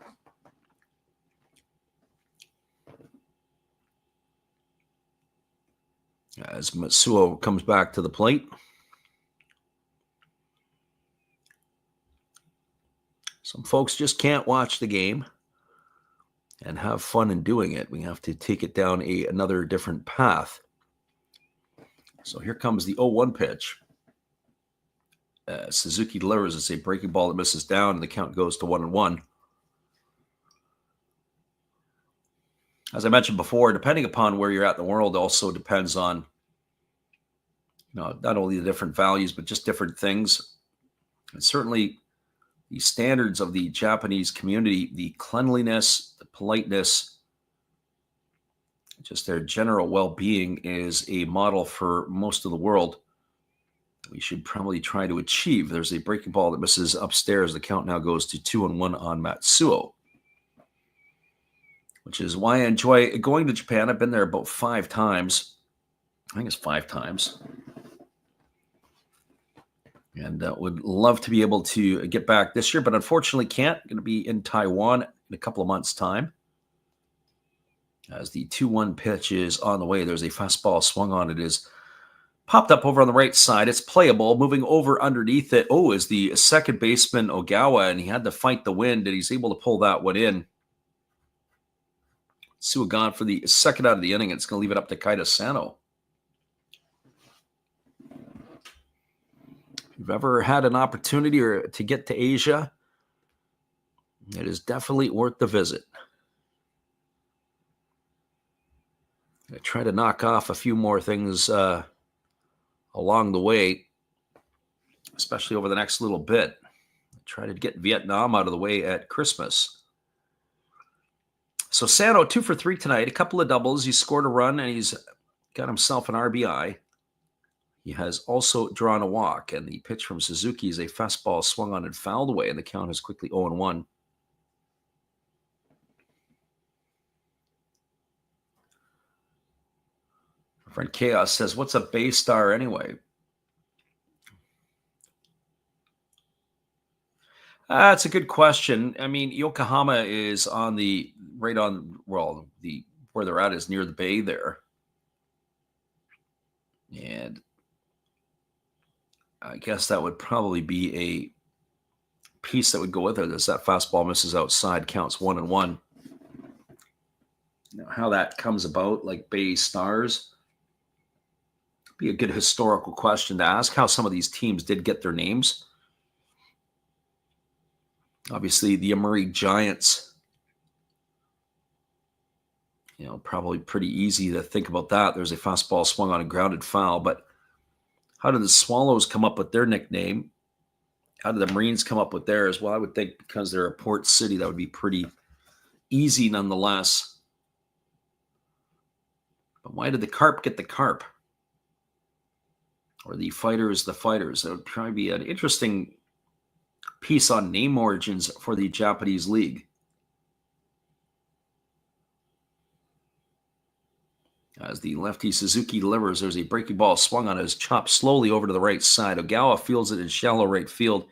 As Matsuo comes back to the plate. Some folks just can't watch the game and have fun in doing it. We have to take it down another different path. So here comes the 0-1 pitch. Suzuki delivers. It's a breaking ball that misses down, and the count goes to 1-1. As I mentioned before, depending upon where you're at in the world, also depends on not only the different values, but just different things. And certainly the standards of the Japanese community, the cleanliness, the politeness, just their general well-being is a model for most of the world. We should probably try to achieve. There's a breaking ball that misses upstairs. The count now goes to 2-1 on Matsuo, which is why I enjoy going to Japan. I've been there about 5 times. I think it's 5 times. And would love to be able to get back this year, but unfortunately can't. Going to be in Taiwan in a couple of months' time. As the 2-1 pitch is on the way, there's a fastball swung on. It is popped up over on the right side. It's playable. Moving over underneath it. Oh, is the second baseman Ogawa, and he had to fight the wind, and he's able to pull that one in. Sua gone for the second out of the inning. It's going to leave it up to Kaida Sano. If you've ever had an opportunity to get to Asia, it is definitely worth the visit. I try to knock off a few more things along the way, especially over the next little bit. Try to get Vietnam out of the way at Christmas. So Sano, 2 for 3 tonight, a couple of doubles. He scored a run, and he's got himself an RBI. He has also drawn a walk, and the pitch from Suzuki is a fastball swung on and fouled away, and the count is quickly 0-1. Our friend Chaos says, what's a BayStar anyway? That's a good question. I mean, Yokohama is on where they're at is near the bay there. And I guess that would probably be a piece that would go with it, as that fastball misses outside, counts 1-1. Now, how that comes about, like BayStars, be a good historical question to ask, how some of these teams did get their names. Obviously, the Amuri Giants, probably pretty easy to think about that. There's a fastball swung on a grounded foul, but how did the Swallows come up with their nickname? How did the Marines come up with theirs? Well, I would think because they're a port city, that would be pretty easy nonetheless. But why did the Carp get the Carp? Or the Fighters the Fighters? That would probably be an interesting piece on name origins for the Japanese league. As the lefty Suzuki delivers, there's a breaking ball swung on, his chop slowly over to the right side. Ogawa fields it in shallow right field.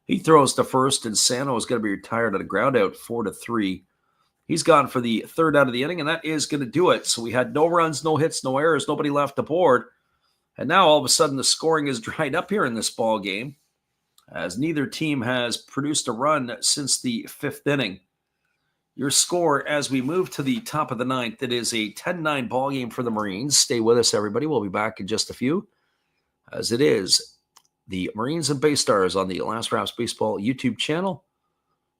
He throws to first, and Sano is going to be retired at a ground out, 4-3. He's gone for the third out of the inning, and that is going to do it. So we had no runs, no hits, no errors, nobody left the board. And now all of a sudden the scoring is dried up here in this ball game, as neither team has produced a run since the 5th inning. Your score as we move to the top of the 9th, it is a 10-9 ball game for the Marines. Stay with us, everybody. We'll be back in just a few, as it is the Marines and BayStars on the Last Raps Baseball YouTube channel.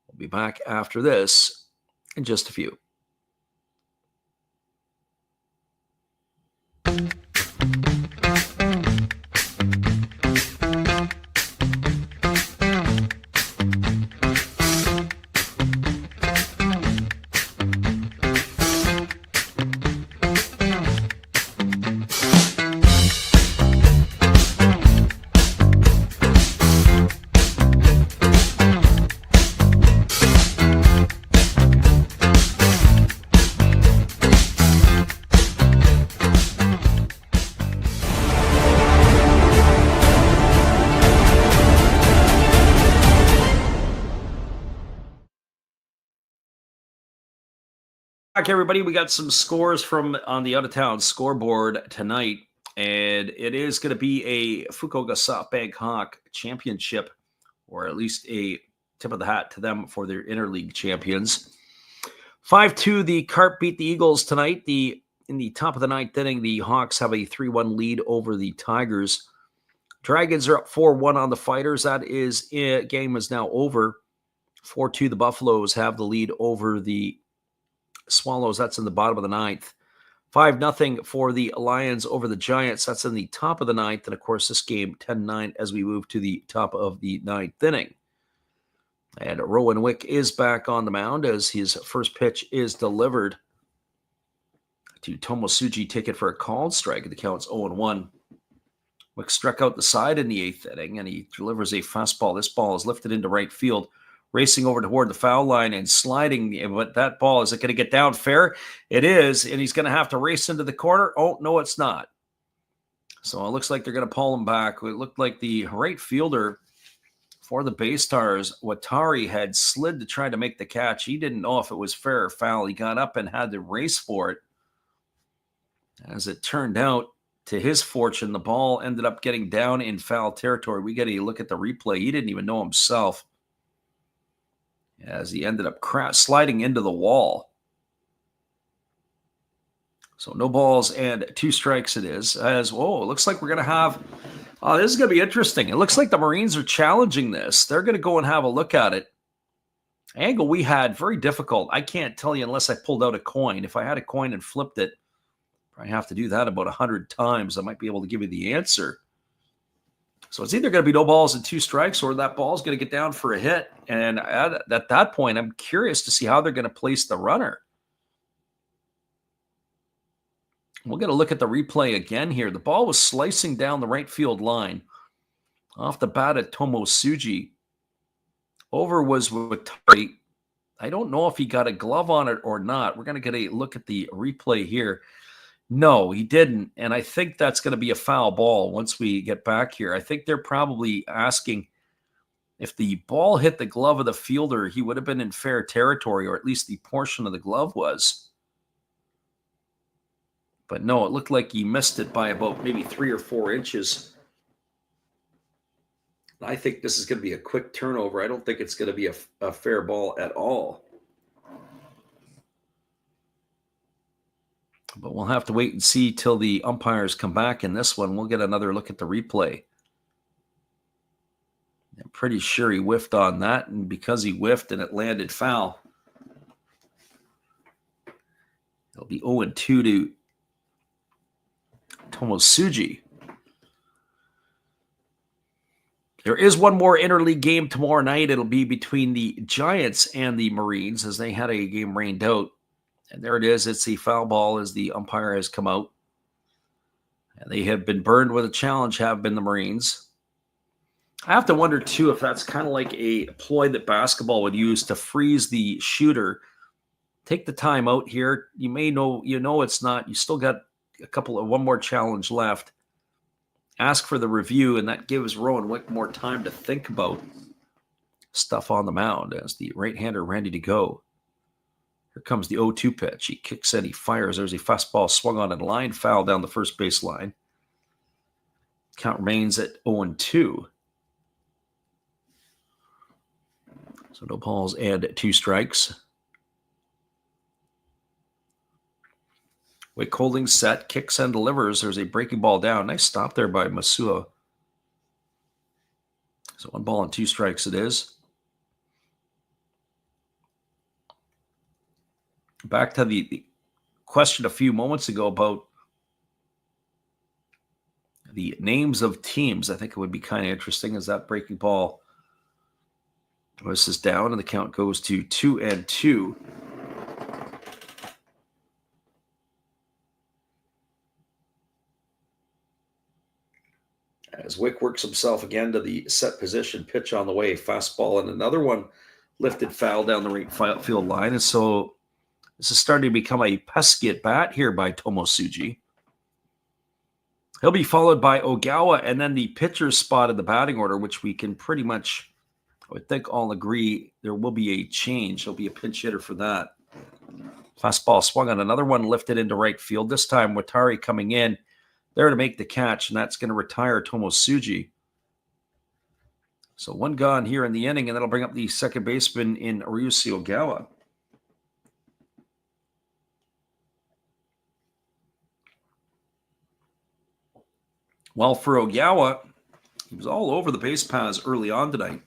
We'll be back after this in just a few. Back, everybody. We got some scores from on the out-of-town scoreboard tonight, and it is going to be a Fukuoka SoftBank Hawk championship, or at least a tip of the hat to them for their interleague champions. 5-2, the Carp beat the Eagles tonight. In the top of the ninth inning, the Hawks have a 3-1 lead over the Tigers. Dragons are up 4-1 on the Fighters. That is it. Game is now over. 4-2, the Buffaloes have the lead over the Swallows. That's in the bottom of the ninth. 5-0 for the Lions over the Giants. That's in the top of the ninth. And, of course, this game 10-9 as we move to the top of the ninth inning. And Rowan Wick is back on the mound as his first pitch is delivered to Tomosuji. Take it for a called strike. The count's 0-1. Wick struck out the side in the eighth inning, and he delivers a fastball. This ball is lifted into right field, racing over toward the foul line and sliding. But that ball, is it going to get down fair? It is, and he's going to have to race into the corner. Oh, no, it's not. So it looks like they're going to pull him back. It looked like the right fielder for the BayStars, Watari, had slid to try to make the catch. He didn't know if it was fair or foul. He got up and had to race for it. As it turned out, to his fortune, the ball ended up getting down in foul territory. We got to look at the replay. He didn't even know himself, as he ended up sliding into the wall. So no balls and 2 strikes it is. It looks like we're going to have, this is going to be interesting. It looks like the Marines are challenging this. They're going to go and have a look at it. Angle we had, very difficult. I can't tell you unless I pulled out a coin. If I had a coin and flipped it, I have to do that about 100 times. I might be able to give you the answer. So it's either going to be no balls and 2 strikes, or that ball is going to get down for a hit. And at that point, I'm curious to see how they're going to place the runner. We'll get a look at the replay again here. The ball was slicing down the right field line off the bat at Tomosuji. Over was Watari. I don't know if he got a glove on it or not. We're going to get a look at the replay here. No, he didn't. And I think that's going to be a foul ball once we get back here. I think they're probably asking if the ball hit the glove of the fielder, he would have been in fair territory, or at least the portion of the glove was. But no, it looked like he missed it by about maybe 3 or 4 inches. I think this is going to be a quick turnover. I don't think it's going to be a fair ball at all. But we'll have to wait and see till the umpires come back in this one. We'll get another look at the replay. I'm pretty sure he whiffed on that, and because he whiffed and it landed foul, it'll be 0-2 to Tomosuji. There is one more interleague game tomorrow night. It'll be between the Giants and the Marines, as they had a game rained out. And there it is. It's the foul ball as the umpire has come out. And they have been burned with a challenge, have been the Marines. I have to wonder, too, if that's kind of like a ploy that basketball would use to freeze the shooter. Take the time out here. You may know, it's not. You still got one more challenge left. Ask for the review, and that gives Rowan Wick more time to think about stuff on the mound as the right-hander ready to go. Here comes the 0-2 pitch. He kicks in, he fires. There's a fastball swung on and line foul down the first base line. Count remains at 0-2. So no balls and 2 strikes. Wick holding set, kicks and delivers. There's a breaking ball down. Nice stop there by Masuo. So 1 ball and 2 strikes it is. Back to the question a few moments ago about the names of teams. I think it would be kind of interesting as that breaking ball was down and the count goes to 2-2. As Wick works himself again to the set position, pitch on the way, fastball, and another one lifted foul down the right field line. And so this is starting to become a pesky at bat here by Tomosuji. He'll be followed by Ogawa, and then the pitcher's spot in the batting order, which we can pretty much, I would think, all agree there will be a change. There'll be a pinch hitter for that. Fastball swung on, another one lifted into right field. This time, Watari coming in there to make the catch, and that's going to retire Tomosuji. So one gone here in the inning, and that'll bring up the second baseman in Ryusuke Ogawa. Well, for Ogawa, he was all over the base paths early on tonight.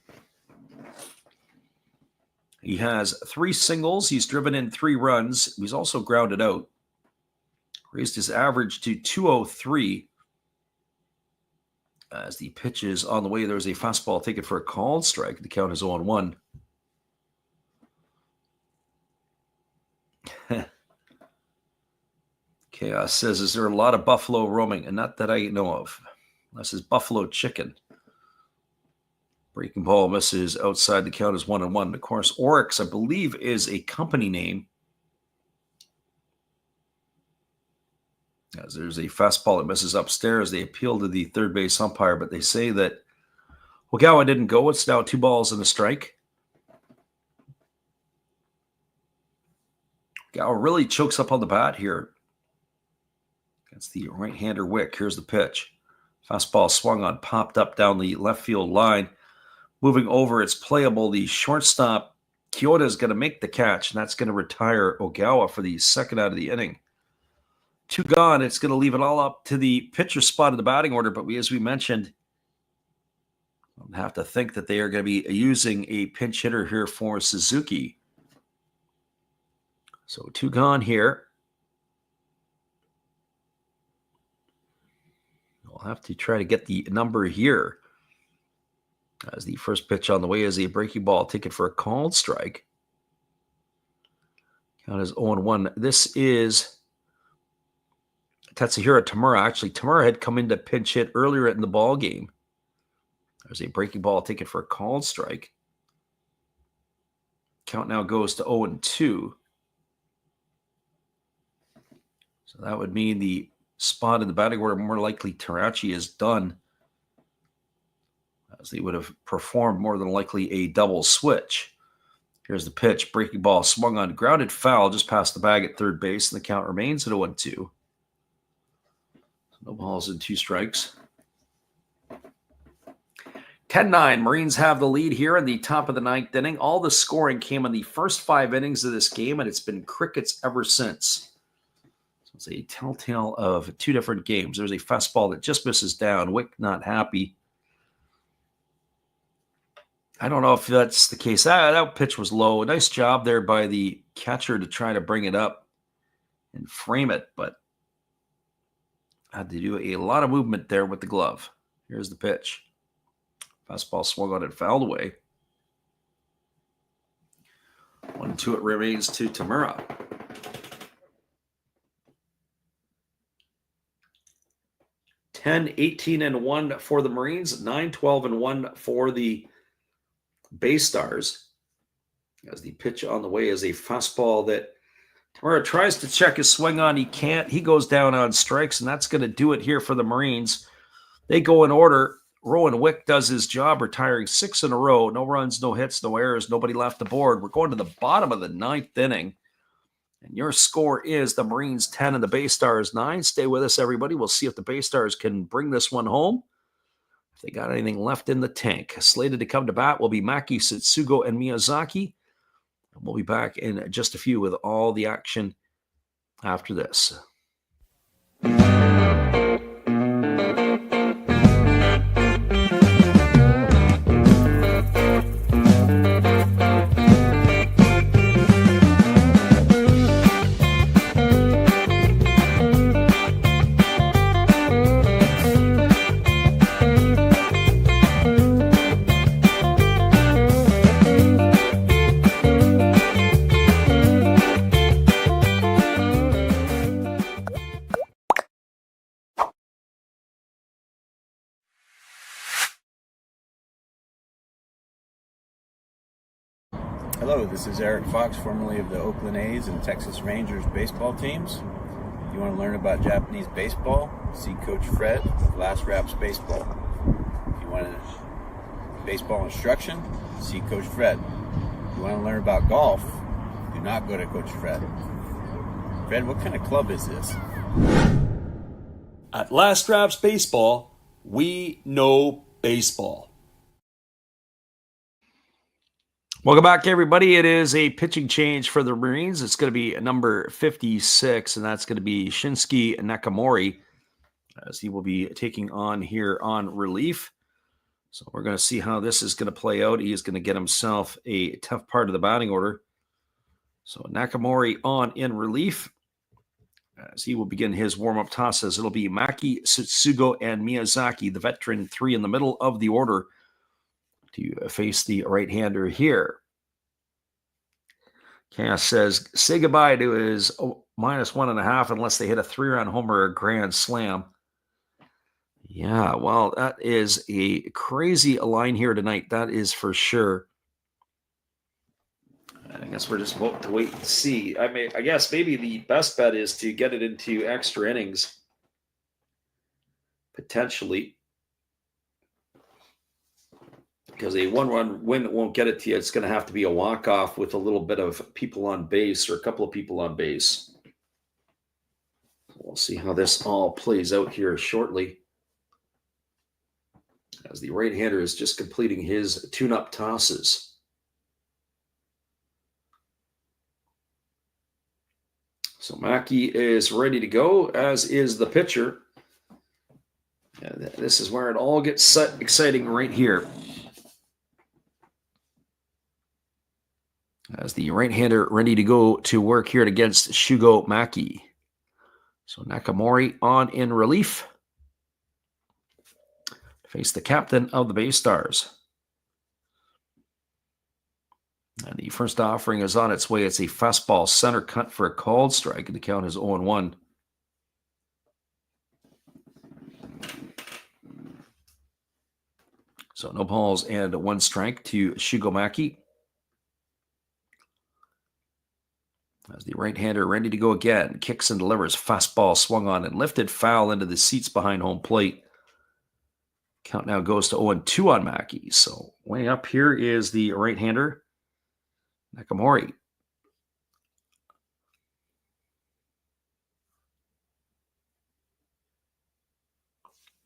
He has 3 singles. He's driven in 3 runs. He's also grounded out. Raised his average to 203. As the pitch is on the way, there's a fastball taken for a called strike. The count is 0-1. Chaos says, is there a lot of buffalo roaming? And not that I know of. This is buffalo chicken. Breaking ball misses outside. The count is 1-1. Of course, Oryx, I believe, is a company name. As there's a fastball that misses upstairs. They appeal to the third base umpire, but they say that Ogawa didn't go. It's now 2 balls and a strike. Ogawa really chokes up on the bat here. That's the right-hander Wick. Here's the pitch. Fastball swung on, popped up down the left field line. Moving over, it's playable. The shortstop, Kyoto, is going to make the catch, and that's going to retire Ogawa for the second out of the inning. 2 gone. It's going to leave it all up to the pitcher spot in the batting order, but as we mentioned, I have to think that they are going to be using a pinch hitter here for Suzuki. So 2 gone here. We'll have to try to get the number here. As the first pitch on the way is a breaking ball taken for a called strike. Count is 0-1. This is Tatsuhiro Tamura. Actually, Tamura had come in to pinch hit earlier in the ball game. There's a breaking ball taken for a called strike. Count now goes to 0-2. So that would mean the spot in the batting order, more likely Tarachi is done, as they would have performed more than likely a double switch. Here's the pitch. Breaking ball swung on, grounded foul just past the bag at third base, and the count remains at 0-2. So no balls and 2 strikes. 10-9. Marines have the lead here in the top of the 9th inning. All the scoring came in the first 5 innings of this game, and it's been crickets ever since. So it's a telltale of 2 different games. There's a fastball that just misses down. Wick not happy. I don't know if that's the case. That pitch was low. Nice job there by the catcher to try to bring it up and frame it, but had to do a lot of movement there with the glove. Here's the pitch. Fastball swung on and fouled away. 1-2 it remains to Tamura. $10-18-1 for the Marines, 9-12-1 for the BayStars. As the pitch on the way is a fastball that Tamura tries to check his swing on. He can't. He goes down on strikes, and that's going to do it here for the Marines. They go in order. Rowan Wick does his job, retiring 6 in a row. No runs, no hits, no errors, nobody left the board. We're going to the bottom of the 9th inning. And your score is the Marines 10 and the BayStars 9. Stay with us, everybody. We'll see if the BayStars can bring this one home. If they got anything left in the tank. Slated to come to bat will be Maki, Satsugo, and Miyazaki. And we'll be back in just a few with all the action after this.
Hello, this is Eric Fox, formerly of the Oakland A's and Texas Rangers baseball teams. If you want to learn about Japanese baseball, see Coach Fred of Last Raps Baseball. If you want baseball instruction, see Coach Fred. If you want to learn about golf, do not go to Coach Fred. Fred, what kind of club is this?
At Last Raps Baseball, we know baseball. Welcome back, everybody. It is a pitching change for the Marines. It's going to be number 56, and that's going to be Shinsuke Nakamori, as he will be taking on here on relief. So we're going to see how this is going to play out. He is going to get himself a tough part of the batting order. So Nakamori on in relief, as he will begin his warm-up tosses. It'll be Maki, Satsugo, and Miyazaki, the veteran three in the middle of the order, to face the right-hander here. Cass says, say goodbye to his -1.5 unless they hit a 3-run homer or a grand slam. Yeah, well, that is a crazy line here tonight. That is for sure. I guess we're just about to wait and see. I guess maybe the best bet is to get it into extra innings, potentially, because a 1-run win won't get it to you. It's going to have to be a walk-off with a little bit of people on base or a couple of people on base. We'll see how this all plays out here shortly, as the right-hander is just completing his tune-up tosses. So Maki is ready to go, as is the pitcher. And this is where it all gets exciting right here, as the right-hander ready to go to work here against Shugo Maki. So Nakamori on in relief, face the captain of the BayStars. And the first offering is on its way. It's a fastball center cut for a called strike, and the count is 0-1. So no balls and 1 strike to Shigomaki, as the right-hander ready to go again. Kicks and delivers. Fastball swung on and lifted foul into the seats behind home plate. Count now goes to 0-2 on Maki. So way up here is the right-hander, Nakamori.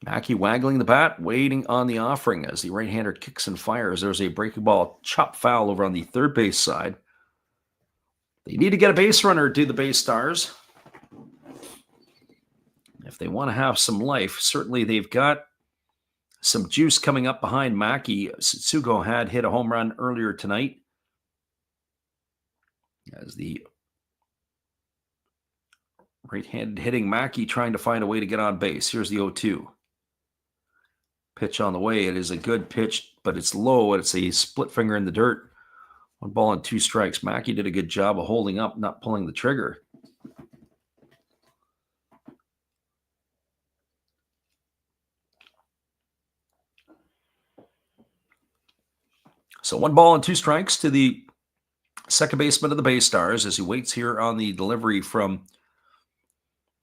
Maki waggling the bat, waiting on the offering as the right-hander kicks and fires. There's a breaking ball chop foul over on the third base side. They need to get a base runner to the BayStars if they want to have some life. Certainly they've got some juice coming up behind Maki. Satsugo had hit a home run earlier tonight, as the right-handed hitting Maki trying to find a way to get on base. Here's the 0-2. Pitch on the way. It is a good pitch, but it's low, and it's a split finger in the dirt. 1 ball and 2 strikes. Maki did a good job of holding up, not pulling the trigger. So 1 ball and 2 strikes to the second baseman of the BayStars as he waits here on the delivery from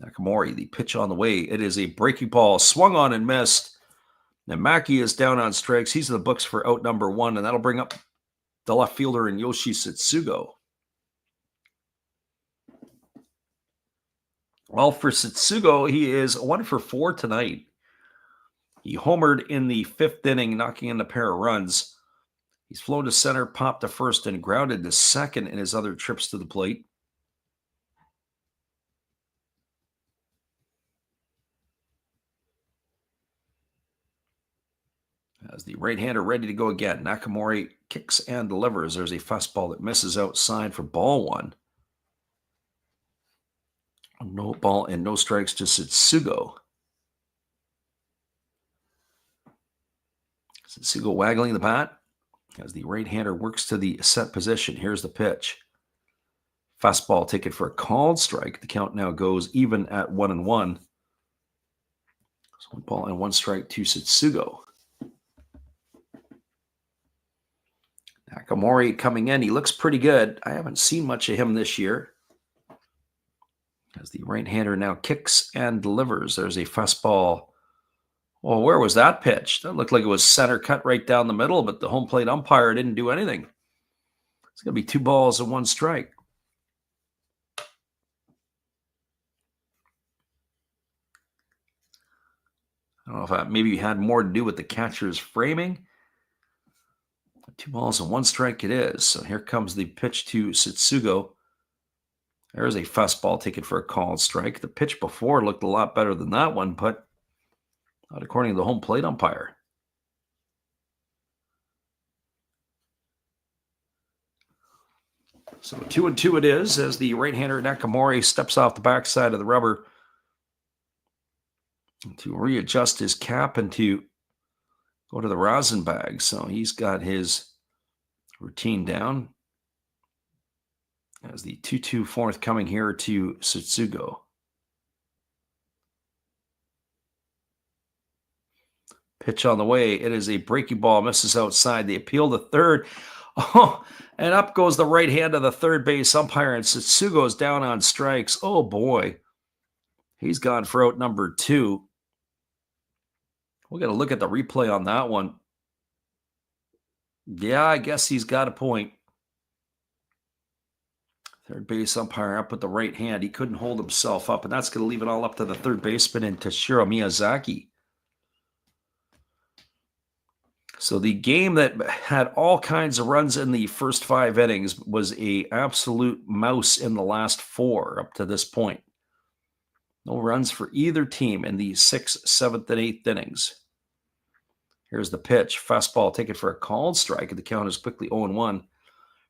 Nakamori. The pitch on the way. It is a breaking ball, swung on and missed. Now Maki is down on strikes. He's in the books for out number 1, and that'll bring up the left fielder in Yoshi Satsugo. Well, for Satsugo, he is 1 for 4 tonight. He homered in the 5th inning, knocking in a pair of runs. He's flown to center, popped to first, and grounded to second in his other trips to the plate. As the right-hander ready to go again, Nakamori kicks and delivers. There's a fastball that misses outside for ball 1. No ball and no strikes to Satsugo. Satsugo waggling the bat as the right-hander works to the set position. Here's the pitch. Fastball taken for a called strike. The count now goes even at 1-1. So 1 ball and 1 strike to Satsugo. Nakamori coming in. He looks pretty good. I haven't seen much of him this year, as the right-hander now kicks and delivers. There's a fastball. Well, where was that pitch? That looked like it was center cut right down the middle, but the home plate umpire didn't do anything. It's going to be 2 balls and 1 strike. don't know if that maybe had more to do with the catcher's framing. 2 balls and 1 strike it is. So here comes the pitch to Setsugo. There's a fastball taken for a called strike. The pitch before looked a lot better than that one, but not according to the home plate umpire. So 2-2 it is as the right-hander Nakamori steps off the backside of the rubber to readjust his cap and to go to the rosin bag. So he's got his routine down as the 2-2 fourth coming here to Setsugo. Pitch on the way. It is a breaking ball. Misses outside. They appeal to third. Oh, and up goes the right hand of the third base umpire, and Setsugo's down on strikes. Oh, boy. He's gone for out number 2. We're going to look at the replay on that one. Yeah, I guess he's got a point. Third base umpire up with the right hand. He couldn't hold himself up, and that's going to leave it all up to the third baseman and Toshiro Miyazaki. So the game that had all kinds of runs in the first 5 innings was an absolute mouse in the last 4 up to this point. No runs for either team in the 6th, 7th, and 8th innings. Here's the pitch. Fastball taken for a called strike, and the count is quickly 0-1.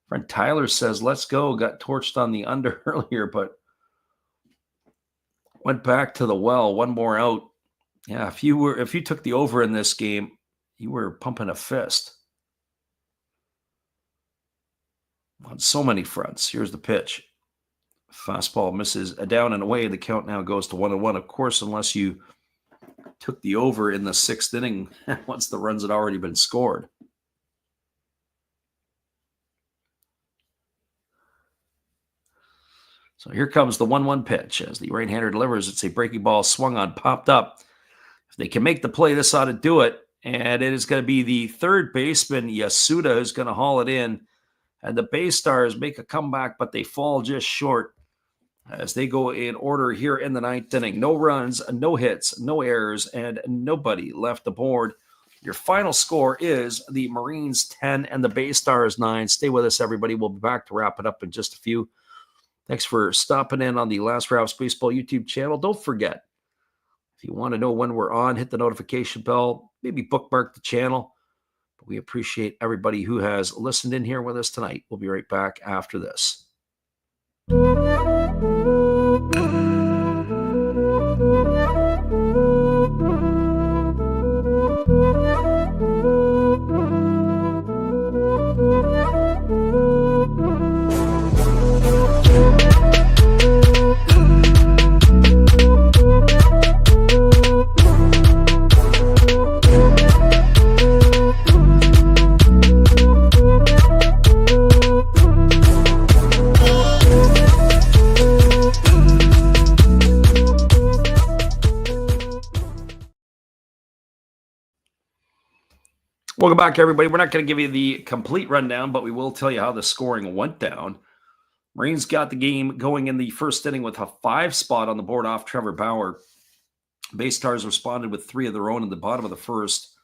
Friend Tyler says, let's go. Got torched on the under earlier, but went back to the well. 1 more out. Yeah, if you took the over in this game, you were pumping a fist on so many fronts. Here's the pitch. Fastball misses down and away. The count now goes to 1-1. Of course, unless you took the over in the 6th inning once the runs had already been scored. So here comes the 1-1 pitch as the right-hander delivers. It's a breaking ball swung on, popped up. If they can make the play, this ought to do it. And it is going to be the third baseman, Yasuda, who's going to haul it in. And the BayStars make a comeback, but they fall just short as they go in order here in the 9th inning. No runs, no hits, no errors, and nobody left aboard. Your final score is the Marines 10 and the BayStars 9. Stay with us, everybody. We'll be back to wrap it up in just a few. Thanks for stopping in on the Last Raps Baseball YouTube channel. Don't forget, if you want to know when we're on, hit the notification bell, maybe bookmark the channel. But we appreciate everybody who has listened in here with us tonight. We'll be right back after this. Welcome back, everybody. We're not going to give you the complete rundown, but we will tell you how the scoring went down. Marines got the game going in the first inning with a 5 spot on the board off Trevor Bauer. BayStars responded with 3 of their own in the bottom of the first.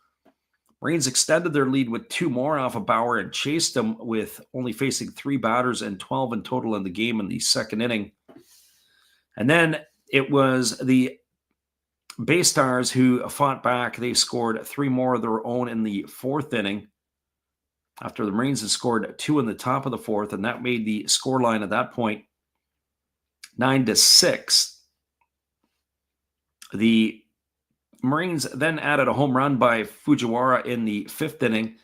Marines extended their lead with 2 more off of Bauer and chased them with only facing 3 batters and 12 in total in the game in the second inning. And then it was the BayStars who fought back. They scored 3 more of their own in the 4th inning after the Marines had scored 2 in the top of the 4th, and that made the scoreline at that point 9-6. The Marines then added a home run by Fujiwara in the 5th inning,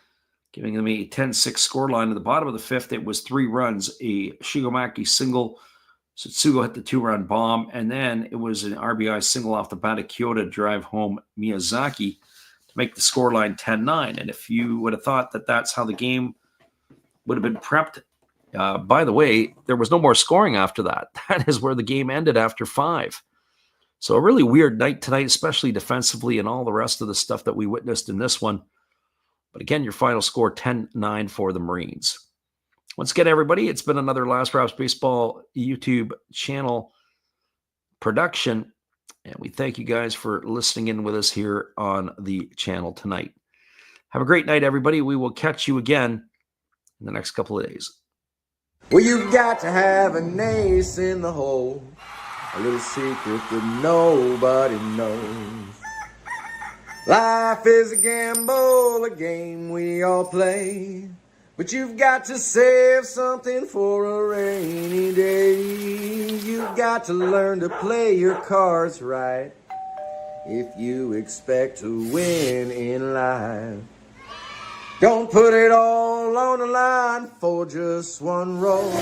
giving them a 10-6 scoreline. At the bottom of the 5th, it was 3 runs, a Shigomaki single. Setsugo hit the 2-run bomb, and then it was an RBI single off the bat of Kyoto to drive home Miyazaki to make the scoreline 10-9. And if you would have thought that that's how the game would have been prepped, by the way, there was no more scoring after that. That is where the game ended after 5. So a really weird night tonight, especially defensively and all the rest of the stuff that we witnessed in this one. But again, your final score 10-9 for the Marines. Once again, everybody, it's been another Last Raps Baseball YouTube channel production. And we thank you guys for listening in with us here on the channel tonight. Have a great night, everybody. We will catch you again in the next couple of days.
Well, you've got to have an ace in the hole, a little secret that nobody knows. Life is a gamble, a game we all play, but you've got to save something for a rainy day. You've got to learn to play your cards right if you expect to win in life. Don't put it all on the line for just one roll.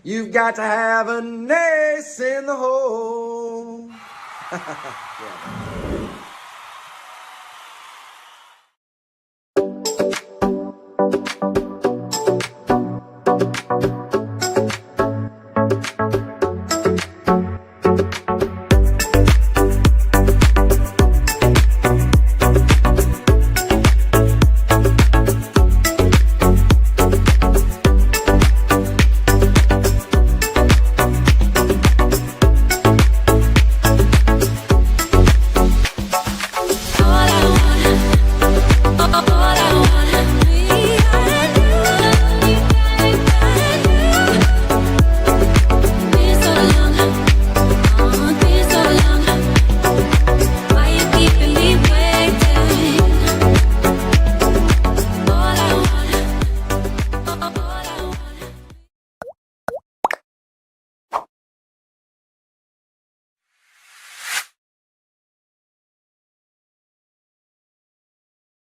You've got to have an ace in the hole. Yeah.